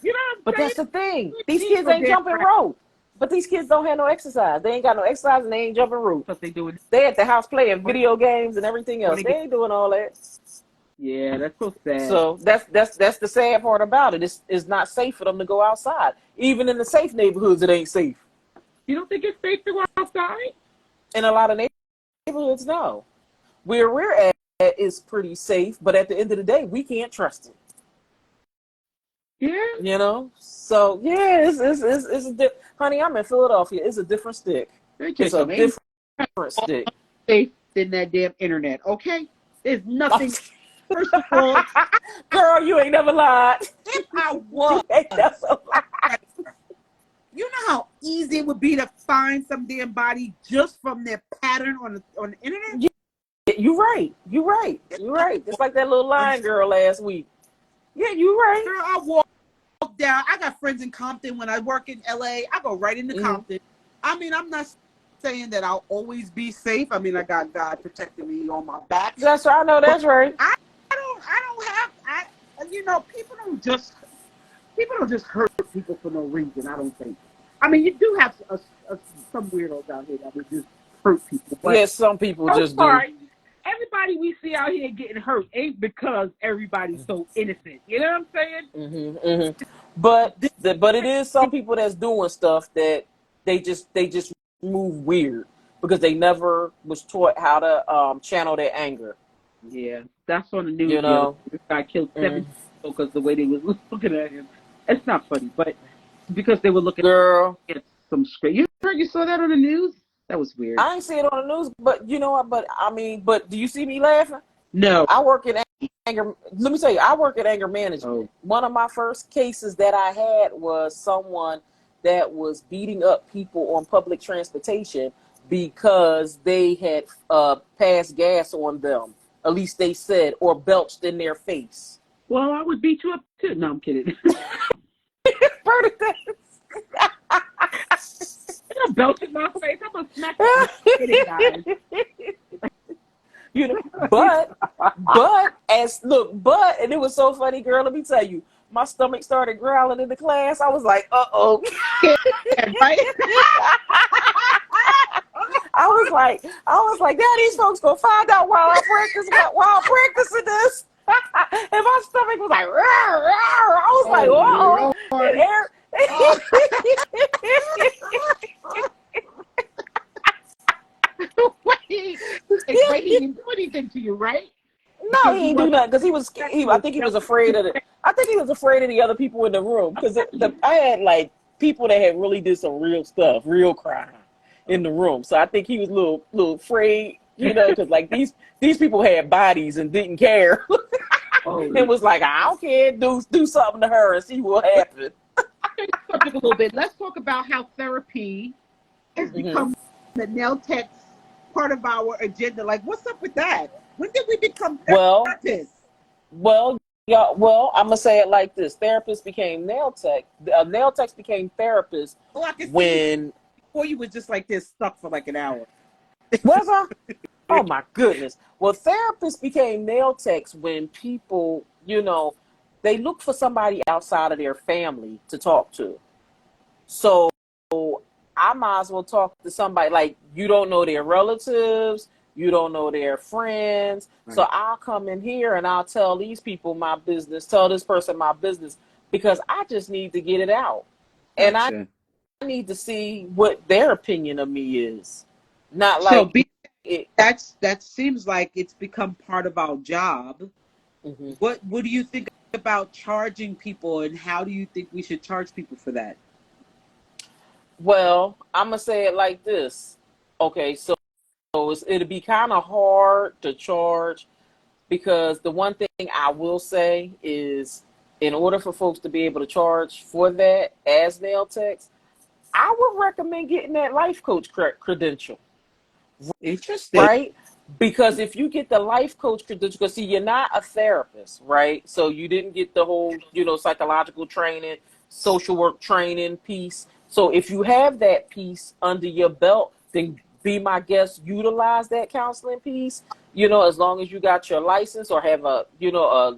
You know what I'm saying? But that's the thing. These kids ain't jumping rope. But these kids don't have no exercise. They ain't got no exercise and they ain't jumping rope. What they doing? They at the house playing video games and everything else. They ain't doing all that. Yeah, that's so sad. So that's the sad part about it. It's not safe for them to go outside. Even in the safe neighborhoods, it ain't safe. You don't think it's safe to go outside? In a lot of neighborhoods, no. Where we're at is pretty safe, but at the end of the day, we can't trust it. Yeah. You know? So, yeah, it's honey, I'm in Philadelphia. It's a different stick. It's a different stick. Safe than that damn internet, okay? There's nothing. First of all, girl, you ain't never lied. If I was, you know how easy it would be to find some damn body just from their pattern on the internet? Yeah, you're right. Just like that little line girl last week. Yeah, you're right. Girl, I walk down. I got friends in Compton. When I work in LA, I go right into Compton. I mean, I'm not saying that I'll always be safe. I mean, I got God protecting me on my back. That's right. I know that's right. I don't have, you know, people don't just hurt people for no reason, I don't think. I mean, you do have some weirdos out here that would just hurt people. Yes, some people just do. Everybody we see out here getting hurt ain't because everybody's so innocent. You know what I'm saying? But it is some people that's doing stuff that they just move weird because they never was taught how to channel their anger. Yeah, that's on the news. You know, this guy killed 7 people because the way they was looking at him. It's not funny, but because they were looking at some straight. You saw that on the news? That was weird. I ain't see it on the news, but you know what? But do you see me laughing? No. I work in anger. Let me tell you, I work in anger management. One of my first cases that I had was someone that was beating up people on public transportation because they had passed gas on them, at least they said, or belched in their face. Well, I would beat you up too. No, I'm kidding. Bernadette. I'm gonna belt in my face. I'm gonna smack the kidding, guys. You know, and it was so funny, girl. Let me tell you, my stomach started growling in the class. I was like, uh-oh. Yeah, right? I was like, now these folks gonna find out while I'm practicing this. And my stomach was like, rawr, rawr. I was like, whoa. Wait, he didn't do anything to you, right? No, he didn't do nothing because I think he was afraid of the other people in the room because I had like people that had really did some real stuff, real crime in the room. So I think he was a little afraid, because like these people had bodies and didn't care. And was like, I don't care, do something to her and see what happens. A little bit. Let's talk about how therapy has become the nail tech's part of our agenda. Like, what's up with that? When did we become therapists? Well, I'm gonna say it like this: therapists became nail tech. Nail techs became therapists when before you was just like this stuck for like an hour. Was I? Oh my goodness! Well, therapists became nail techs when people, they look for somebody outside of their family to talk to. So I might as well talk to somebody like you don't know their relatives, you don't know their friends. Right. So I'll come in here and I'll tell these people my business, tell this person my business, because I just need to get it out. Gotcha. And I need to see what their opinion of me is. Not like that seems like it's become part of our job. Mm-hmm. What do you think about charging people, and how do you think we should charge people for that? Well, I'm going to say it like this. Okay, so it'll be kind of hard to charge because the one thing I will say is in order for folks to be able to charge for that as nail techs, I would recommend getting that life coach credential. Interesting. Right? Because if you get the life coach credential, because see, you're not a therapist, right? So you didn't get the whole, psychological training, social work training piece. So if you have that piece under your belt, then be my guest, utilize that counseling piece, as long as you got your license or have a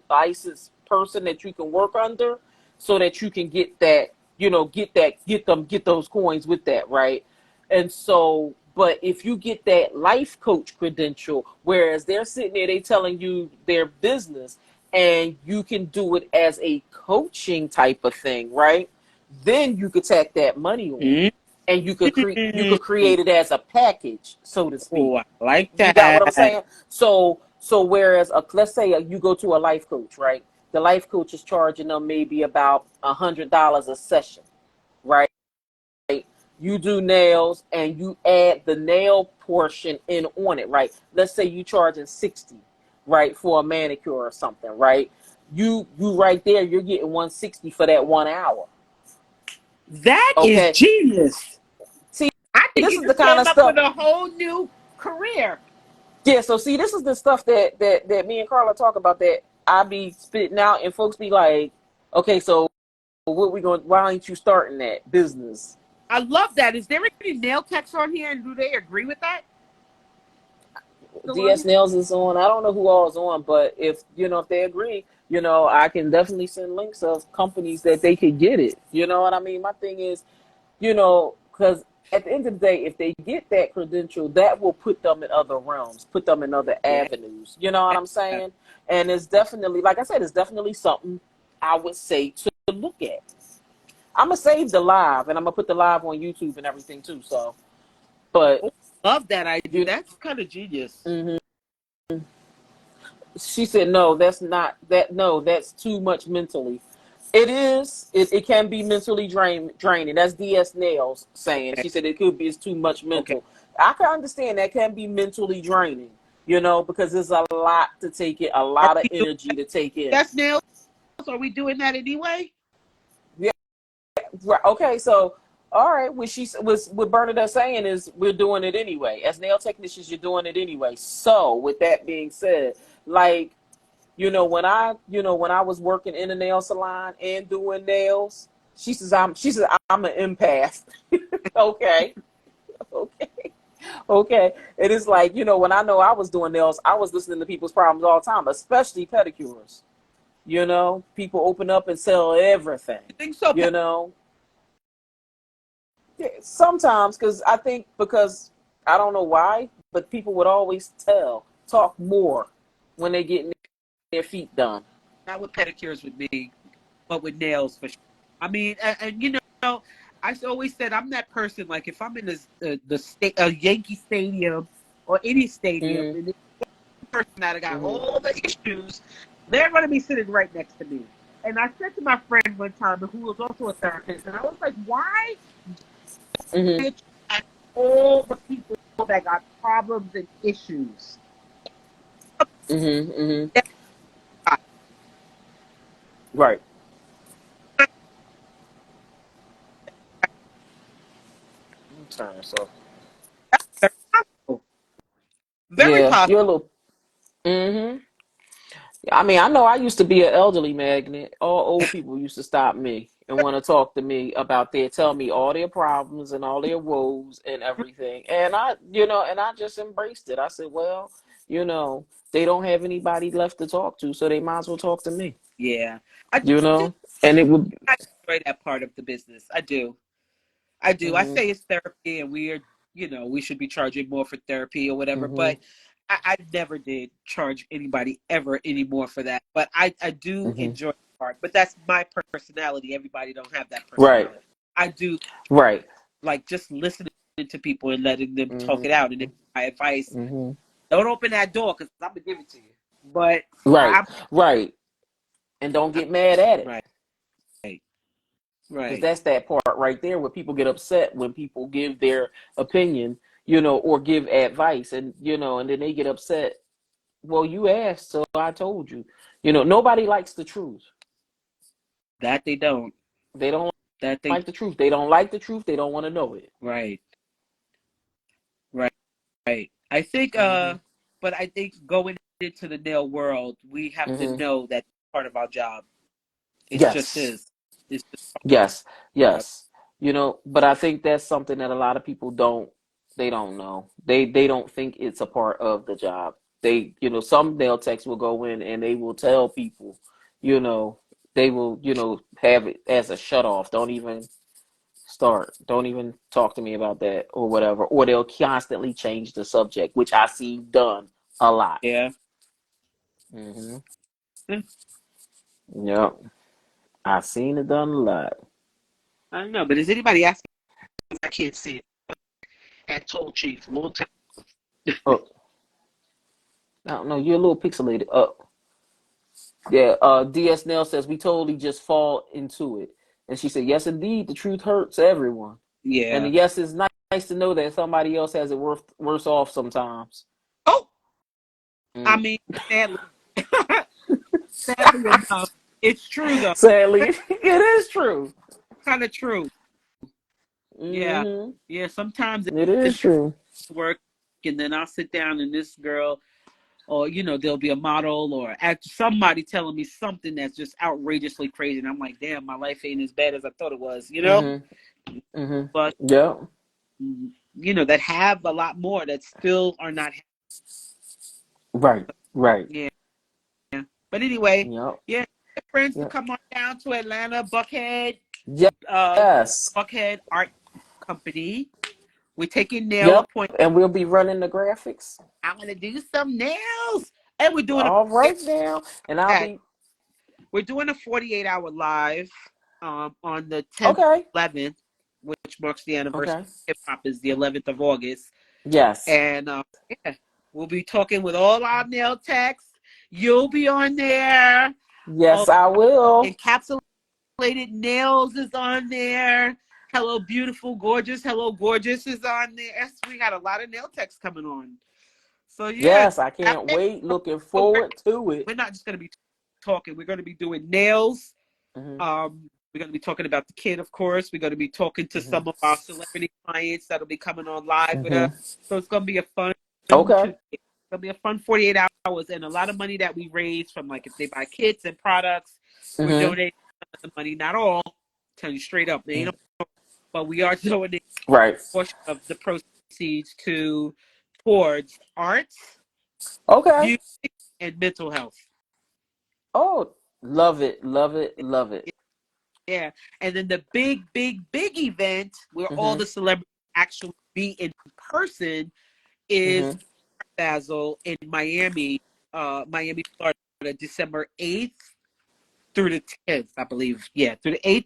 licensed person that you can work under so that you can get that, get those coins with that, right? And so, but if you get that life coach credential, whereas they're sitting there, they telling you their business and you can do it as a coaching type of thing, right? Then you could tack that money on, and you could create it as a package, so to speak. Oh, I like that. You got what I'm saying? So whereas let's say you go to a life coach, right? The life coach is charging them maybe about $100 a session, right? You do nails and you add the nail portion in on it, right? Let's say you charging $60, right, for a manicure or something, right? You right there, you're getting $160 for that 1 hour. That is genius. See, I think this is the kind of stuff with a whole new career. Yeah, so see, this is the stuff that me and Carla talk about that I be spitting out, and folks be like, okay, so why ain't you starting that business? I love that. Is there any nail techs on here, and do they agree with that? DS Nails is on. I don't know who all is on, but if they agree, I can definitely send links of companies that they could get it. You know what I mean? My thing is, because at the end of the day, if they get that credential, that will put them in other realms, put them in other avenues. You know what I'm saying? And it's definitely, like I said, it's definitely something I would say to look at. I'm going to save the live, and I'm going to put the live on YouTube and everything too. So, but love that idea. That's kind of genius. Mm-hmm. She said, no, that's not that. No, that's too much mentally. It is. It can be mentally draining. That's DS Nails saying. She said it could be. It's too much mental. Okay. I can understand that can be mentally draining. Because there's a lot to take in, a lot of energy to take in. DS Nails. Are we doing that anyway? Yeah. Okay. So all right, what Bernadette saying is we're doing it anyway. As nail technicians, you're doing it anyway. So with that being said, like, when I was working in a nail salon and doing nails, she says I'm an empath. Okay. Okay. Okay. It is like, when I know I was doing nails, I was listening to people's problems all the time, especially pedicures. People open up and sell everything. I think so. You know, Yeah, sometimes because I don't know why, but people would always talk more when they get their feet done. Not with pedicures with me, but with nails for sure. I mean, and I always said I'm that person. Like if I'm in the state, a Yankee Stadium or any stadium, Mm-hmm. and there's a person that got Mm-hmm. all the issues, they're going to be sitting right next to me. And I said to my friend one time, who was also a therapist, and I was like, why Mm-hmm. did you ask all the people that got problems and issues? Mm-hmm. Mm-hmm. Yeah, Right. Turn this off. very possible. Very Yeah, possible. you're a little. Mm-hmm. I mean, I know I used to be an elderly magnet. All old people used to stop me and want to talk to me tell me all their problems and all their woes and everything. And I just embraced it. I said, well, they don't have anybody left to talk to, so they might as well talk to me. Yeah, I You do. know, and it would. I enjoy that part of the business. I do. I do. I Mm-hmm. say it's therapy, and we should be charging more for therapy or whatever. Mm-hmm. But I never did charge anybody ever anymore for that. But I do Mm-hmm. enjoy the part. But that's my personality. Everybody don't have that Right. personality. I do Right. like just listening to people and letting them talk Mm-hmm. it out. And if my advice, Mm-hmm. don't open that door because I'm gonna give it to you. But Right. I'm Right. And don't get mad at it. right, Because right. that's that part right there where people get upset when people give their opinion, or give advice, and then they get upset. Well, you asked, so I told you. Nobody likes the truth. That they don't. They don't That they like the truth. They don't like the truth. They don't want to know it. right, right. Right. I think Mm-hmm. but I think going into the nail world, we have to Mm-hmm. know that part of our job. It just Yes. is. It's just Yes. part of Yes. But I think that's something that a lot of people they don't know. They don't think it's a part of the job. Some nail techs will go in and they will tell people, you know, they will, have it as a shut off. Don't even start. Don't even talk to me about that or whatever. Or they'll constantly change the subject, which I see done a lot. yeah. Mm-hmm. Hmm. Yep. I've seen it done a lot. I don't know, but is anybody asking? I can't see it. At Toll Chief, long time. Oh, I don't know. You're a little pixelated. Yeah, DS Nell says we totally just fall into it. And she said, yes, indeed, the truth hurts everyone. And Yeah. yes, it's nice to know that somebody else has it worse off sometimes. Oh, I Mm. mean, sadly, sadly enough, it's true though. Sadly, It's it is true. kind of true. Yeah, Hmm. yeah. Sometimes It is it's true. work, and then I'll sit down and this girl or there'll be a model or somebody telling me something that's just outrageously crazy, and I'm like, damn, my life ain't as bad as I thought it was. Hmm. Hmm. But Yep. that have a lot more that still are not. Right. Right. Yeah. But anyway, Yep. yeah, friends to Yep. come on down to Atlanta, uh, Yes. Buckhead Art Company. We're taking nail Yep. appointments. And we'll be running the graphics. I'm gonna do some nails, and we're doing All right now. And I'll a be 48-hour live on the 10th, okay. 11th, which marks the anniversary Okay. of hip hop, is the 11th of August. Yes. And yeah, we'll be talking with all our nail techs. You'll be on there. Oh, Yes, I will. encapsulated nails is on there. Hello, beautiful, gorgeous. Hello, gorgeous is on there. Yes, we got a lot of nail techs coming on. So yeah, Yes, I can't wait. Looking we're forward to it. not just going to be talking. We're going to be doing nails. Hmm. We're going to be talking about the kid, of course. We're going to be talking to some of our celebrity clients that'll be coming on live with us. So it's going to be a fun. Okay. It's going to be a fun 48 hours, and a lot of money that we raise from, like, if they buy kits and products, we're donating some of the money. Not all. Tell you straight up, man. But we are donating Right. a portion of the proceeds towards arts, Okay. music, and mental health. Oh, love it, love it, love it. Yeah. And then the big event where all the celebrities actually be in person is Basil in Miami, Florida, December 8th through the 10th, I believe. Yeah, through the 8th,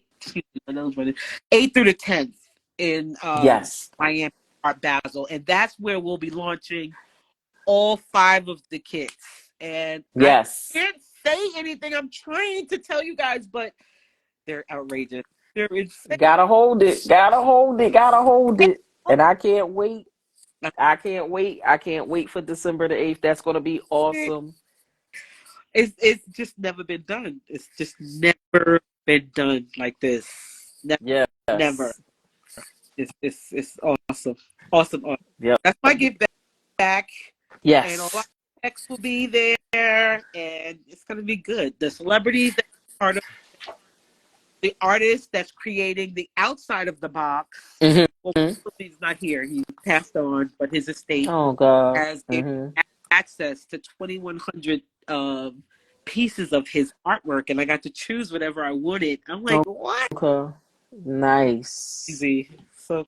8th through the 10th in Yes. Miami, Art Basel. And that's where we'll be launching all 5 of the kits. And Yes. I can't say anything. I'm trying to tell you guys, but they're outrageous. They're insane. Gotta hold it. Gotta hold it. Gotta hold it. And I can't wait. I can't wait. I can't wait for December the 8th. That's gonna be awesome. It's just never been done. It's just never been done like this. Never. Yes. Never. It's awesome. Awesome. Yep. That's my give back. Yes. And a lot of texts will be there, and it's gonna be good. The celebrities that are part of the artist that's creating the outside of the box. Well, he's not here. He passed on, but his estate has access to 2,100 pieces of his artwork, and I got to choose whatever I wanted. I'm like, what? Okay. Nice. Easy. So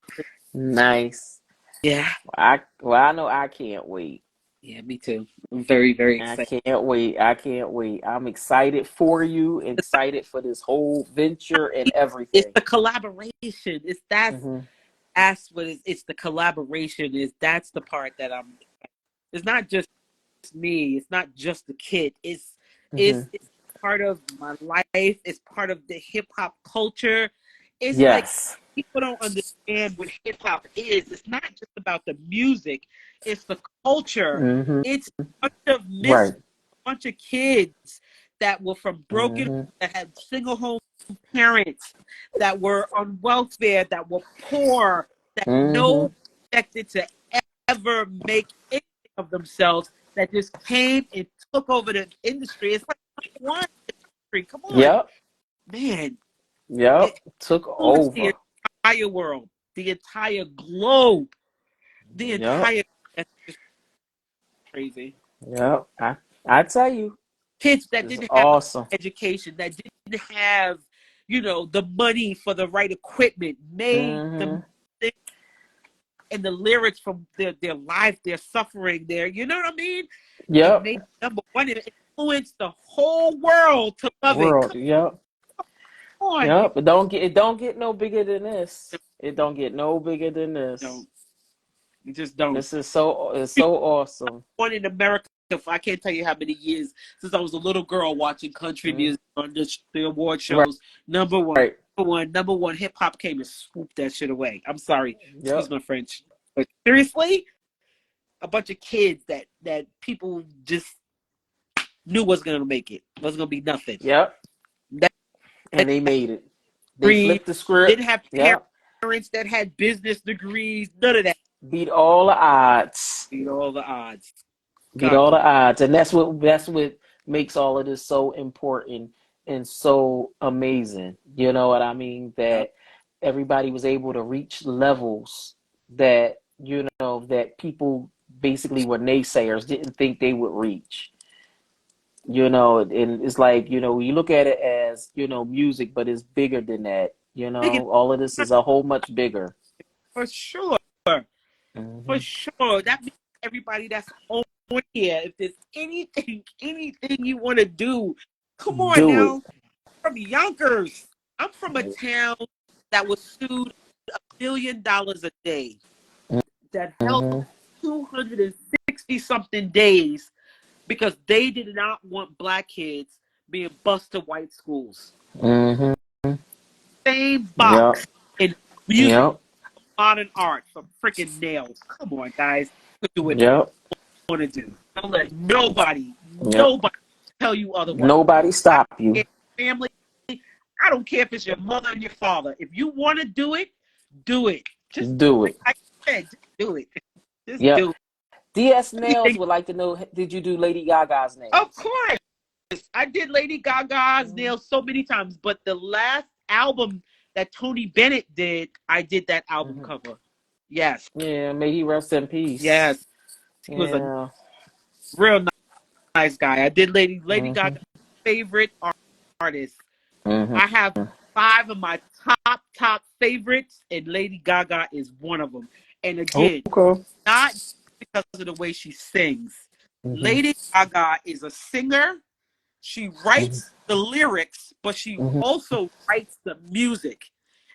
nice. Yeah. I know I can't wait. Yeah, me too. I'm very, very excited. I can't wait. I'm excited for you, excited for this whole venture and everything. It's the collaboration. It's that's what it's the collaboration that's the part that it's not just me, it's not just the kid. It's part of my life, it's part of the hip hop culture. It's like people don't understand what hip hop is. It's not just about the music, it's the culture. It's a bunch of kids that were from broken, that had single home parents, that were on welfare, that were poor, that no expected to ever make anything of themselves, that just came and took over the industry. It's like one industry. Come on, man. Took over the entire world, the entire globe, the entire. That's just crazy. I tell you, kids that didn't have education, that didn't have, the money for the right equipment, made the and the lyrics from their life, their suffering, you know what I mean? It made number one. It influenced the whole world to love it. But it don't get no bigger than this. It don't get no bigger than this. No, you just don't. This is so awesome. One in America. I can't tell you how many years since I was a little girl watching country music on the award shows. Number one, hip hop came and swooped that shit away. I'm sorry, excuse my French, but seriously, a bunch of kids that people just knew was gonna make it. Wasn't gonna be nothing. And they made it. They flipped the script. Didn't have parents that had business degrees. None of that. Beat all the odds. Beat all the odds. And that's what makes all of this so important and so amazing. You know what I mean? That everybody was able to reach levels that that people basically were naysayers didn't think they would reach. And it's like, you look at it as, music, but it's bigger than that. All of this is a whole much bigger. For sure. For sure. That means everybody that's on here, if there's anything you want to do, come on now. I'm from Yonkers. I'm from a town that was sued $1 billion a day. That held 260 something days because they did not want black kids being bused to white schools. Same box in music, modern art, for freaking nails. Come on, guys. Do what you want to do. Don't let nobody tell you otherwise. Nobody stop you. Family, I don't care if it's your mother and your father. If you want to do it, do it. Just Do it. like I said, just do it. Just Yep. do it. DS Nails would like to know, did you do Lady Gaga's nails? Of course. I did Lady Gaga's nails so many times, but the last album that Tony Bennett did, I did that album cover. Yes. Yeah, may he rest in peace. Yes. He was a real nice guy. I did Lady Gaga's favorite artist. I have 5 of my top favorites, and Lady Gaga is one of them. And again, not because of the way she sings. Lady Gaga is a singer. She writes the lyrics, but she also writes the music.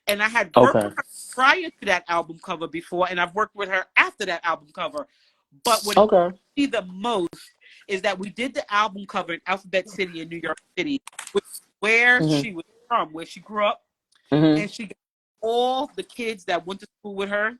And I had worked with her prior to that album cover before, and I've worked with her after that album cover. But what I see the most is that we did the album cover in Alphabet City in New York City, where she was from, where she grew up. And she got all the kids that went to school with her.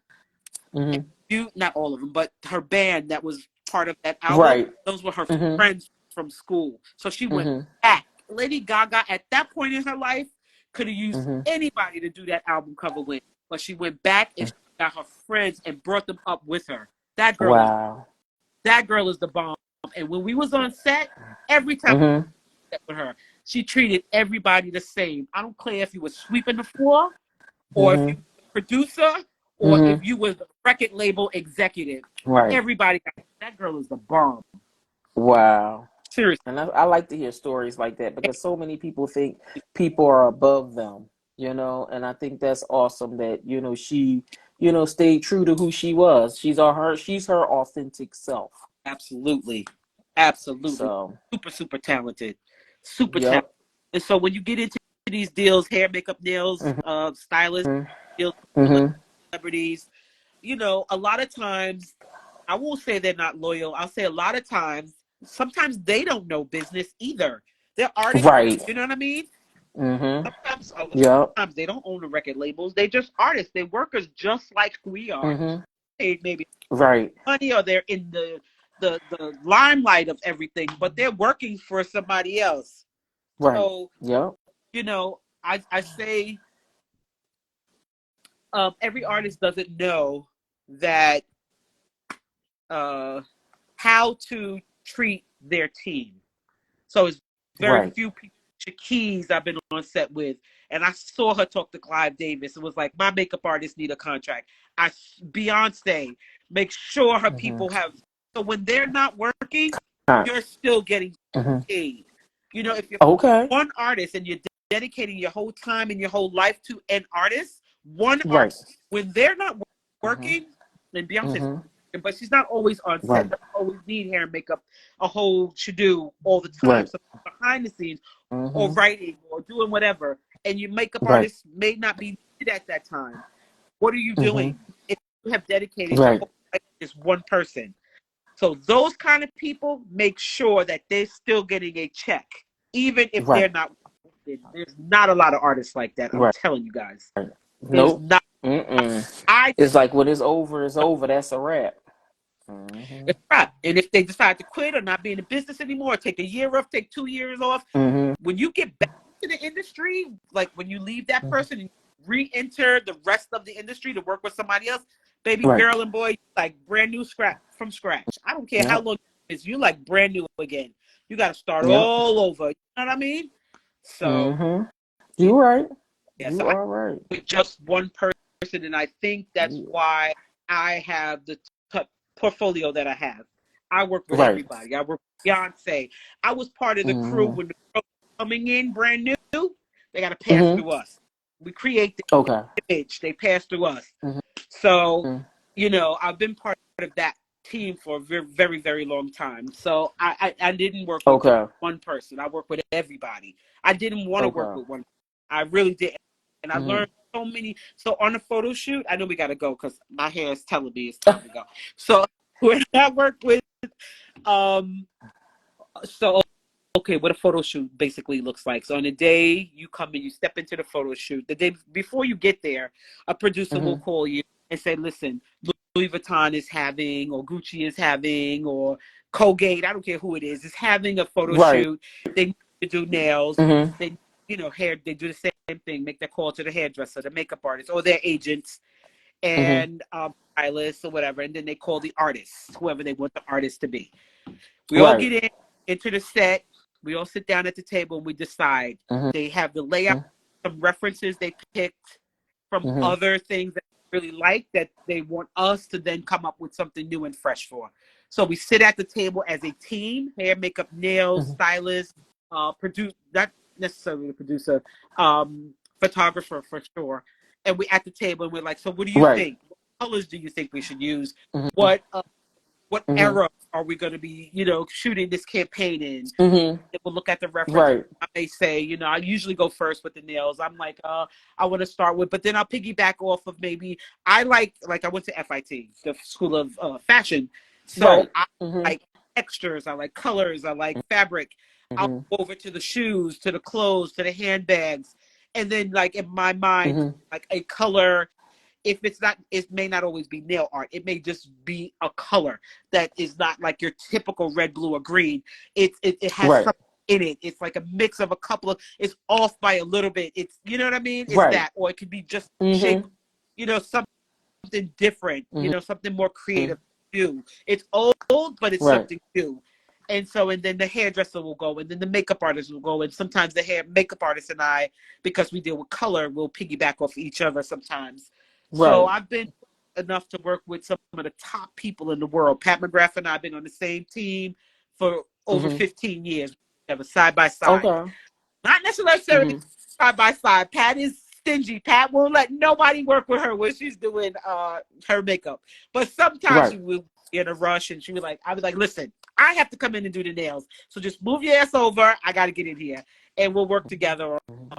Not all of them, but her band that was part of that album. Right. Those were her friends from school. So she went back. Lady Gaga, at that point in her life, could have used anybody to do that album cover with. But she went back and she got her friends and brought them up with her. That girl, that girl is the bomb. And when we was on set, every time we set with her, she treated everybody the same. I don't care if you were sweeping the floor, or if you were a producer, or if you was a record label executive. Right. Everybody, that girl is the bomb. Wow. Seriously. And I like to hear stories like that, because so many people think people are above them, and I think that's awesome that, she, stayed true to who she was. She's her authentic self. Absolutely. So, super talented. Talented. And so when you get into these deals, hair, makeup, nails, stylist, deals, celebrities, a lot of times, I won't say they're not loyal. I'll say a lot of times, sometimes they don't know business either. They're artists. Right. You know what I mean? Sometimes they don't own the record labels. They're just artists. They're workers just like we are. They maybe money, or they're in the limelight of everything, but they're working for somebody else. Right. So, I say every artist doesn't know that how to treat their team. So it's very few people. Shaquille's I've been on set with, and I saw her talk to Clive Davis. It was like, my makeup artists need a contract. Beyonce, make sure her people have. So when they're not working, you're still getting paid. If you're one artist and you're dedicating your whole time and your whole life to an artist, artist, when they're not working, then Beyonce's but she's not always on set. Doesn't always need hair and makeup, a whole to-do all the time. So behind the scenes, or writing, or doing whatever, and your makeup artist may not be needed at that time. What are you doing if you have dedicated your whole life to this one person? So those kind of people make sure that they're still getting a check, even if they're not. There's not a lot of artists like that. I'm telling you guys. Nope. It's like, when it's over, it's over. That's a wrap. It's right. And if they decide to quit or not be in the business anymore, take a year off, take 2 years off, when you get back to the industry, like when you leave that person and re-enter the rest of the industry to work with somebody else, baby girl and boy, like brand new from scratch. I don't care how long it is, you like brand new again. You got to start all over. You know what I mean? So you're right. Yeah, you so are right. With just one person, and I think that's why I have the portfolio that I have. I work with everybody. I work with Beyonce. I was part of the crew when the girls were coming in brand new. They got to pass through us. We create the image. They pass through us. So, I've been part of that team for a very, very, very long time. So I didn't work with one person. I work with everybody. I didn't want to work with one. I really didn't. And I learned so many. So on the photo shoot, I know we got to go because my hair is telling me it's time to go. So when I worked with, what a photo shoot basically looks like. So on the day you come and you step into the photo shoot, the day before you get there, a producer will call you and say, listen, Louis Vuitton is having, or Gucci is having, or Colgate, I don't care who it is having a photo shoot. They need to do nails. They hair, they do the same thing, make their call to the hairdresser, the makeup artist, or their agents, Mhm. and stylists or whatever, and then they call the artist, whoever they want the artist to be. We all Right. get into the set. We all sit down at the table and we decide. Mhm. They have the layout, some references they picked from Mhm. other things that they really like that they want us to then come up with something new and fresh for. So we sit at the table as a team: hair, makeup, nails, Mhm. stylist, produce, not necessarily the producer, photographer for sure. And we at the table and we're like, so what do you Right. think? What colors do you think we should use? Mhm. What Mhm. era are we going to be, shooting this campaign in? Mhm. They will look at the reference. Right. I may say, I usually go first with the nails. I'm like, I want to start with, but then I'll piggyback off of maybe I like I went to FIT, the School of Fashion. So Right. I Mhm. like textures, I like colors, I like fabric. I'll Mhm. go over to the shoes, to the clothes, to the handbags. And then like in my mind, Mhm. like a color, if it's not, it may not always be nail art. It may just be a color that is not like your typical red, blue, or green. It has Right. something in it. It's like a mix of a couple of. It's off by a little bit. It's what I mean. It's Right. that, or it could be just shape. Mhm. Something different. Mhm. Something more creative. New. It's old, but it's Right. something new. And then the hairdresser will go, and then the makeup artist will go, and sometimes the makeup artist and I, because we deal with color, will piggyback off each other sometimes. So Right. I've been enough to work with some of the top people in the world. Pat McGrath and I have been on the same team for over Mhm. 15 years. We have a side by side. Okay. Not necessarily Mhm. side by side. Pat is stingy. Pat won't let nobody work with her when she's doing her makeup. But sometimes Right. she will be in a rush and I'll be like, listen, I have to come in and do the nails. So just move your ass over. I got to get in here. And we'll work together Mhm.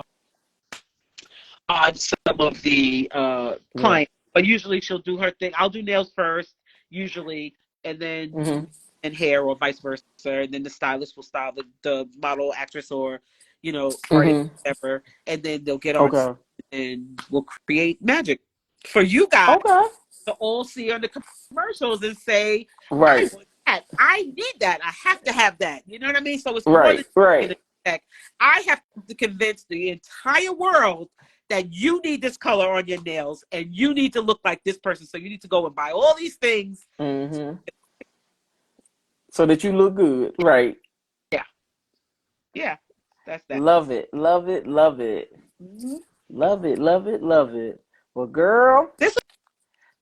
on some of the Yeah. clients. But usually she'll do her thing. I'll do nails first, usually, and then Mhm. hair or vice versa. And then the stylist will style the model, actress, or artist, Mhm. whatever. And then they'll get on Okay. and we'll create magic for you guys Okay. to all see on the commercials and say, I Right. want that. I need that. I have to have that. You know what I mean? So it's more than Right. Right. tech. I have to convince the entire world that you need this color on your nails and you need to look like this person. So you need to go and buy all these things. Mhm. So that you look good. Right. Yeah. Yeah. That's that. Love it. Love it. Love it. Mm-hmm. Love it. Love it. Love it. Well, girl, This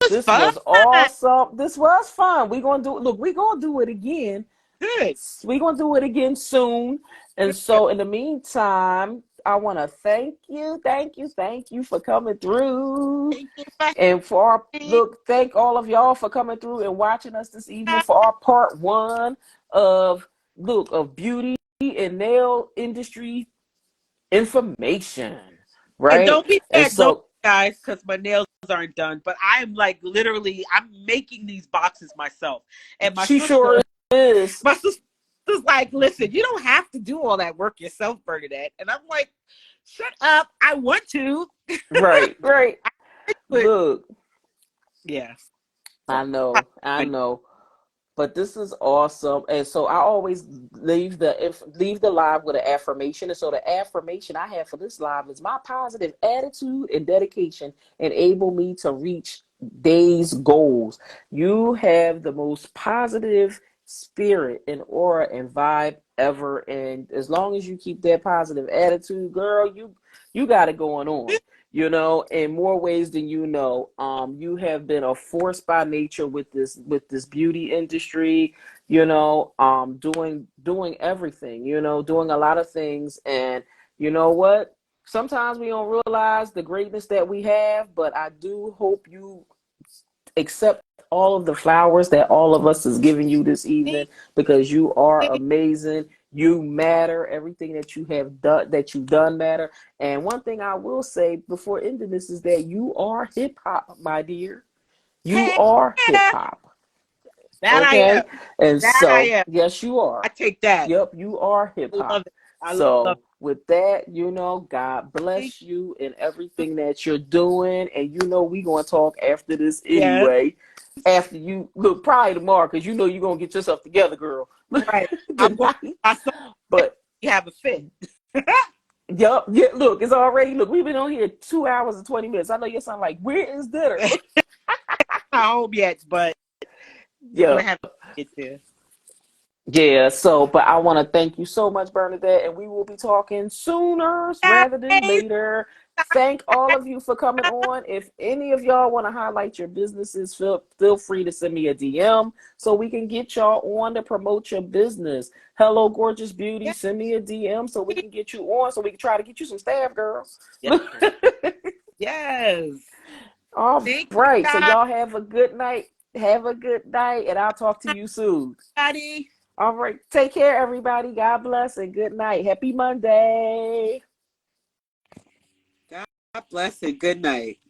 was this fun. was awesome. This was fun. We're gonna do look, we're gonna do it again. Good. We're gonna do it again soon. And Good. so in the meantime, I wanna thank you for coming through. Thank you for And for our having look, thank all of y'all for coming through and watching us this evening for our part one of beauty and nail industry information. And Right? don't be And mad, don't so guys, because my nails aren't done. But I'm like literally, I'm making these boxes myself. And she sure is. my sister's like, listen, you don't have to do all that work yourself, Bernadette. And I'm like, shut up. I want to. Right, right. But Look, yes. So I know. But this is awesome. And so I always leave the live with an affirmation. And so the affirmation I have for this live is my positive attitude and dedication enable me to reach day's goals. You have the most positive spirit and aura and vibe ever. And as long as you keep that positive attitude, girl, you got it going on, in more ways than you know. You have been a force by nature with this beauty industry, doing everything, doing a lot of things. And you know what, sometimes we don't realize the greatness that we have, but I do hope you accept all of the flowers that all of us is giving you this evening, because you are amazing. You matter. Everything that you have done, that you've done, matter. And one thing I will say before ending this is that you are hip hop, my dear. You heck are hip yeah. hop. That I am. Okay. And That I so, am. yes, you I are. take that. Yep, you are hip I love hop. it. I love So with that, God it. bless you in everything that you're doing. And we're gonna talk after this Yes. anyway. After you look, probably tomorrow, because you're gonna get yourself together, girl. Right. I'm Good going to night. my son But you have a fit. Yup. Yeah, look, it's already, look, we've been on here 2 hours and 20 minutes. I know you're sounding like, where is dinner? Not home yet, but we're gonna Yeah. have to get there. Yeah, so, but I want to thank you so much, Bernadette, and we will be talking sooner rather than Guys, later. Thank all of you for coming on. If any of y'all want to highlight your businesses, feel free to send me a DM so we can get y'all on to promote your business. Hello, Gorgeous Beauty. yes, Send me a DM so we can get you on so we can try to get you some staff, girl. yes, yes. All Thank you, right, so guys. y'all have a good night. Have a good night, and I'll talk to you soon. Everybody. All right. Take care, everybody. God bless and good night. Happy Monday. God bless and good night.